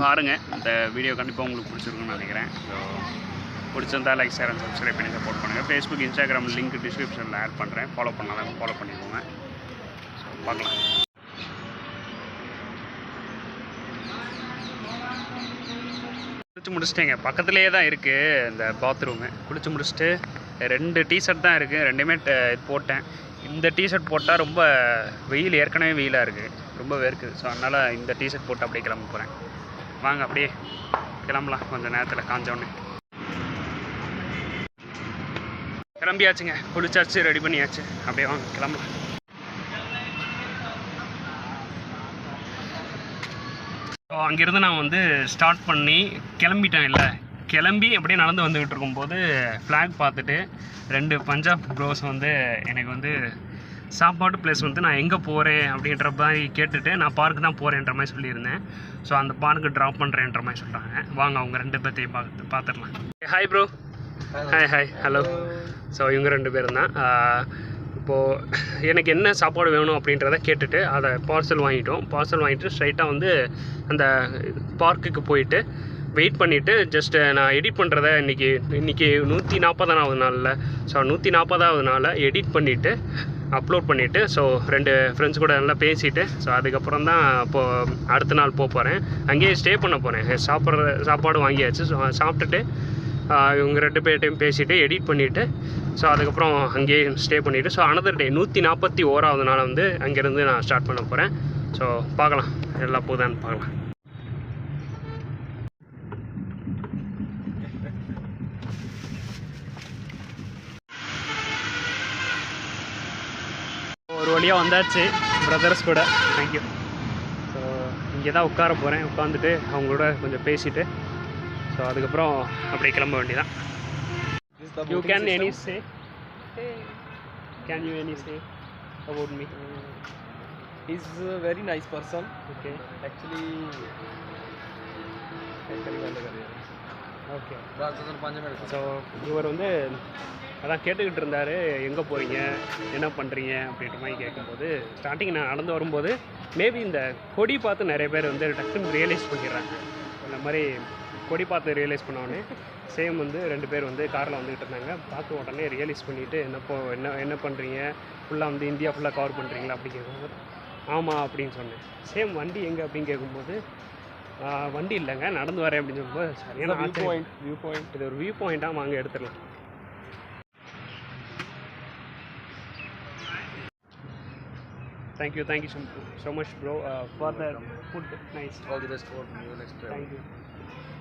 பாருங்கள், இந்த வீடியோ கண்டிப்பாக உங்களுக்கு பிடிச்சிருக்குன்னு நினைக்கிறேன். ஸோ பிடிச்சிருந்தா லைக், ஷேர் அண்ட் சப்ஸ்கிரைப் பண்ணி சப்போர்ட் பண்ணுங்கள். ஃபேஸ்புக், இன்ஸ்டாகிராம் லிங்க் டிஸ்கிரிப்ஷனில் ஆட் பண்ணுறேன். ஃபாலோ பண்ணாலும் ஃபாலோ பண்ணிக்கோங்க. ஸோ பார்க்கலாம். குளிச்சு முடிச்சிட்டேங்க, பக்கத்துலேயே தான் இருக்குது இந்த பாத்ரூமு. குளிச்சு முடிச்சுட்டு 2 டிஷர்ட் தான் இருக்குது, 2மே போட்டேன். இந்த டிஷர்ட் போட்டால் ரொம்ப வெயில், ஏற்கனவே வெயிலாக இருக்குது, ரொம்ப வேர்க்குது. ஸோ அதனால் இந்த டிஷர்ட் போட்டு அப்படியே கிளம்ப போகிறேன். வாங்க அப்படியே கிளம்பலாம், கொஞ்சம் நேரத்தில் காஞ்சோடனே. கிளம்பியாச்சுங்க, குளிச்சாச்சு, ரெடி பண்ணியாச்சு. அப்படியே வாங்க கிளம்பலாம். ஸோ அங்கேருந்து நான் வந்து ஸ்டார்ட் பண்ணி கிளம்பிட்டேன். இல்லை கிளம்பி அப்படியே நடந்து வந்துக்கிட்டு இருக்கும்போது ஃப்ளாக் பார்த்துட்டு 2 பஞ்சாப் ப்ரோஸ் வந்து எனக்கு வந்து சாப்பாடு ப்ளஸ் வந்து நான் எங்கே போகிறேன் அப்படின்ற மாதிரி கேட்டுட்டு நான் பார்க்கு தான் போகிறேன்ற மாதிரி சொல்லியிருந்தேன். ஸோ அந்த பார்க்கு ட்ராப் பண்ணுறேன்ற மாதிரி சொல்கிறாங்க. வாங்க அவங்க 2 பேர்த்தையும் பார்த்துடலாம். Hi bro. Hi hello. So இவங்க 2 பேரும் தான். இப்போது எனக்கு என்ன சாப்பாடு வேணும் அப்படின்றத கேட்டுட்டு அதை பார்சல் வாங்கிட்டோம். பார்சல் வாங்கிட்டு ஸ்ட்ரைட்டாக வந்து அந்த பார்க்குக்கு போயிட்டு வெயிட் பண்ணிவிட்டு ஜஸ்ட்டு நான் எடிட் பண்ணுறத இன்றைக்கி 140வது நாளில், ஸோ 140வது நாளில் எடிட் பண்ணிவிட்டு அப்லோட் பண்ணிவிட்டு ஸோ 2 ஃப்ரெண்ட்ஸ் கூட நல்லா பேசிவிட்டு ஸோ அதுக்கப்புறம் தான் இப்போது அடுத்த நாள் போகிறேன். அங்கேயே ஸ்டே பண்ண போகிறேன். சாப்பாடு வாங்கியாச்சு. ஸோ சாப்பிட்டுட்டு இவங்க 2 பேர்ட்டையும் பேசிவிட்டு எடிட் பண்ணிவிட்டு ஸோ அதுக்கப்புறம் அங்கேயே ஸ்டே பண்ணிவிட்டு ஸோ அனதர் டே 141வது நாள் வந்து அங்கேருந்து நான் ஸ்டார்ட் பண்ண போகிறேன். ஸோ பார்க்கலாம் எல்லாம் போதான்னு பார்க்கலாம். ஒரு வழியாக வந்தாச்சு பிரதர்ஸ் கூட. தேங்க்யூ. ஸோ இங்கே தான் உட்கார போகிறேன். உட்காந்துட்டு அவங்களோட கொஞ்சம் பேசிவிட்டு ஸோ அதுக்கப்புறம் அப்படியே கிளம்ப வேண்டியதான். You can any say can you any say about me? He's a very nice person. Okay. Actually, okay. So இவர் வந்து அதான் கேட்டுக்கிட்டு இருந்தார், எங்கே போகிறீங்க, என்ன பண்ணுறீங்க அப்படின்ற மாதிரி கேட்கும்போது ஸ்டார்டிங் நான் நடந்து வரும்போது மேபி இந்த கொடி பார்த்து நிறைய பேர் வந்து டக்குன்னு ரியலைஸ் பண்ணிடுறாங்க. இந்த மாதிரி கொடி பார்த்து ரியலைஸ் பண்ணோடனே சேம் வந்து 2 பேர் வந்து காரில் வந்துக்கிட்டு இருந்தாங்க. பார்த்து உடனே ரியலைஸ் பண்ணிவிட்டு என்ன பண்ணுறீங்க, ஃபுல்லாக வந்து இந்தியா ஃபுல்லாக கவர் பண்ணுறீங்களா அப்படி கேட்கும்போது ஆமாம் அப்படின்னு சொன்னேன். சேம் வண்டி எங்கே அப்படின்னு கேட்கும்போது வண்டி இல்லைங்க நடந்து வரேன் அப்படின்னு சொல்லும்போது சரியான வியூ பாயிண்ட் இது ஒரு வியூ பாயிண்ட்டாக வாங்க எடுத்துடலாம். Thank you so much bro for the food. Nice. all the best for your next trip. Thank you.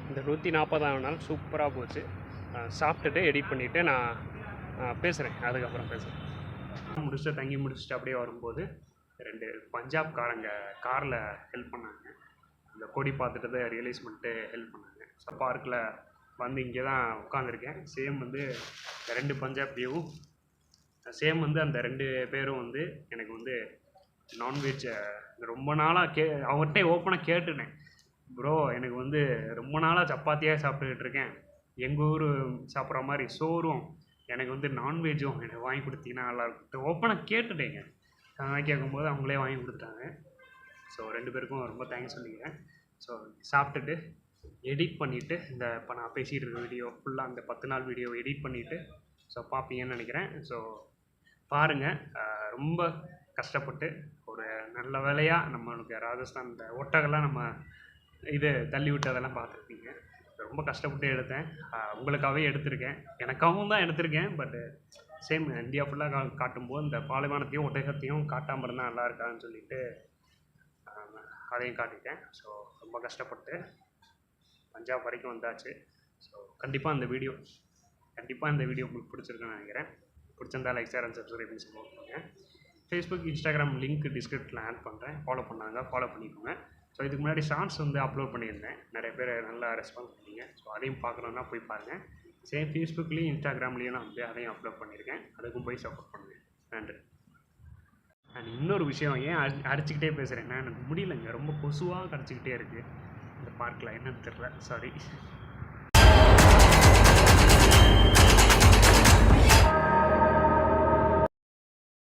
இந்த 140வது நாள் சூப்பராக போச்சு. சாப்பிட்டுட்டு எடிட் பண்ணிவிட்டு நான் பேசுகிறேன். அதுக்கப்புறம் பேசுகிறேன். தங்கி முடிச்சுட்டு அப்படியே வரும்போது 2 பஞ்சாப்காரங்க காரில் ஹெல்ப் பண்ணாங்க. இந்த கொடி பார்த்துட்டு ரியலைஸ் பண்ணிட்டு ஹெல்ப் பண்ணாங்க. ஸோ பார்க்கில் வந்து இங்கே தான் உட்காந்துருக்கேன். சேம் வந்து 2 பஞ்சாபியும் சேம் வந்து அந்த 2 பேரும் வந்து எனக்கு வந்து நான்வெஜ்ஜை ரொம்ப நாளாக அவர்கிட்ட ஓப்பனாக கேட்டுனேன். ப்ரோ எனக்கு வந்து ரொம்ப நாளாக சப்பாத்தியாக சாப்பிட்டுக்கிட்டு இருக்கேன், எங்கள் ஊர் சாப்பிட்ற மாதிரி சோறும் எனக்கு வந்து நான்வெஜ்ஜும் எனக்கு வாங்கி கொடுத்தீங்கன்னா நல்லாயிருக்கும் ஓப்பனாக கேட்டுட்டேங்க. அதனால் கேட்கும்போது அவங்களே வாங்கி கொடுத்துட்டாங்க. ஸோ 2 பேருக்கும் ரொம்ப தேங்க்ஸ் சொல்லிக்கிறேன். ஸோ சாப்பிட்டுட்டு எடிட் பண்ணிவிட்டு இந்த இப்போ நான் பேசிகிட்டு இருக்க வீடியோ ஃபுல்லாக அந்த 10 நாள் வீடியோ எடிட் பண்ணிவிட்டு ஸோ பார்ப்பீங்கன்னு நினைக்கிறேன். ஸோ பாருங்கள், ரொம்ப கஷ்டப்பட்டு ஒரு நல்ல வேலையாக நம்மளுக்கு ராஜஸ்தான் இந்த ஒட்டகெல்லாம் நம்ம இது தள்ளி விட்டதெல்லாம் பார்த்துருப்பீங்க. ரொம்ப கஷ்டப்பட்டு எடுத்தேன். உங்களுக்காகவே எடுத்திருக்கேன், எனக்காகவும் தான் எடுத்திருக்கேன். பட்டு சேம் இந்தியா ஃபுல்லாக காட்டும்போது இந்த பாலைவனத்தையும் ஒட்டகத்தையும் காட்டாமல் இருந்தால் நல்லா இருக்கான்னு சொல்லிட்டு அதையும் காட்டிட்டேன். ஸோ ரொம்ப கஷ்டப்பட்டு பஞ்சாப் வரைக்கும் வந்தாச்சு. ஸோ கண்டிப்பாக இந்த வீடியோ உங்களுக்கு பிடிச்சிருக்குன்னு நினைக்கிறேன். பிடிச்சிருந்தா லைக், ஷேர் அண்ட் சப்ஸ்கிரைப் பண்ணி சப்போர்ட் பண்ணுங்கள். ஃபேஸ்புக், இன்ஸ்டாகிராம் லிங்க் டிஸ்கிரிப்ஷனில் ஆட் பண்ணுறேன். ஃபாலோ பண்ணிக்கோங்க. ஸோ இதுக்கு முன்னாடி ஷார்ட்ஸ் வந்து அப்லோட் பண்ணியிருந்தேன். நிறைய பேர் நல்லா ரெஸ்பான்ஸ் பண்ணீங்க. ஸோ அதையும் பார்க்கணுன்னா போய் பாருங்கள். சேம் ஃபேஸ்புக்லேயும் இன்ஸ்டாகிராம்லேயும் நான் வந்து அதையும் அப்லோட் பண்ணியிருக்கேன். அதுக்கும் போய் சப்போர்ட் பண்ணுங்கள். நன்றி. அண்ட் இன்னொரு விஷயம், ஏன் அடிச்சுக்கிட்டே பேசுகிறேன், நான் எனக்கு முடியலைங்க, ரொம்ப கொசுவாக கடிச்சிக்கிட்டே இருக்குது இந்த பார்க்கில், என்னன்னு தெரில, சாரி.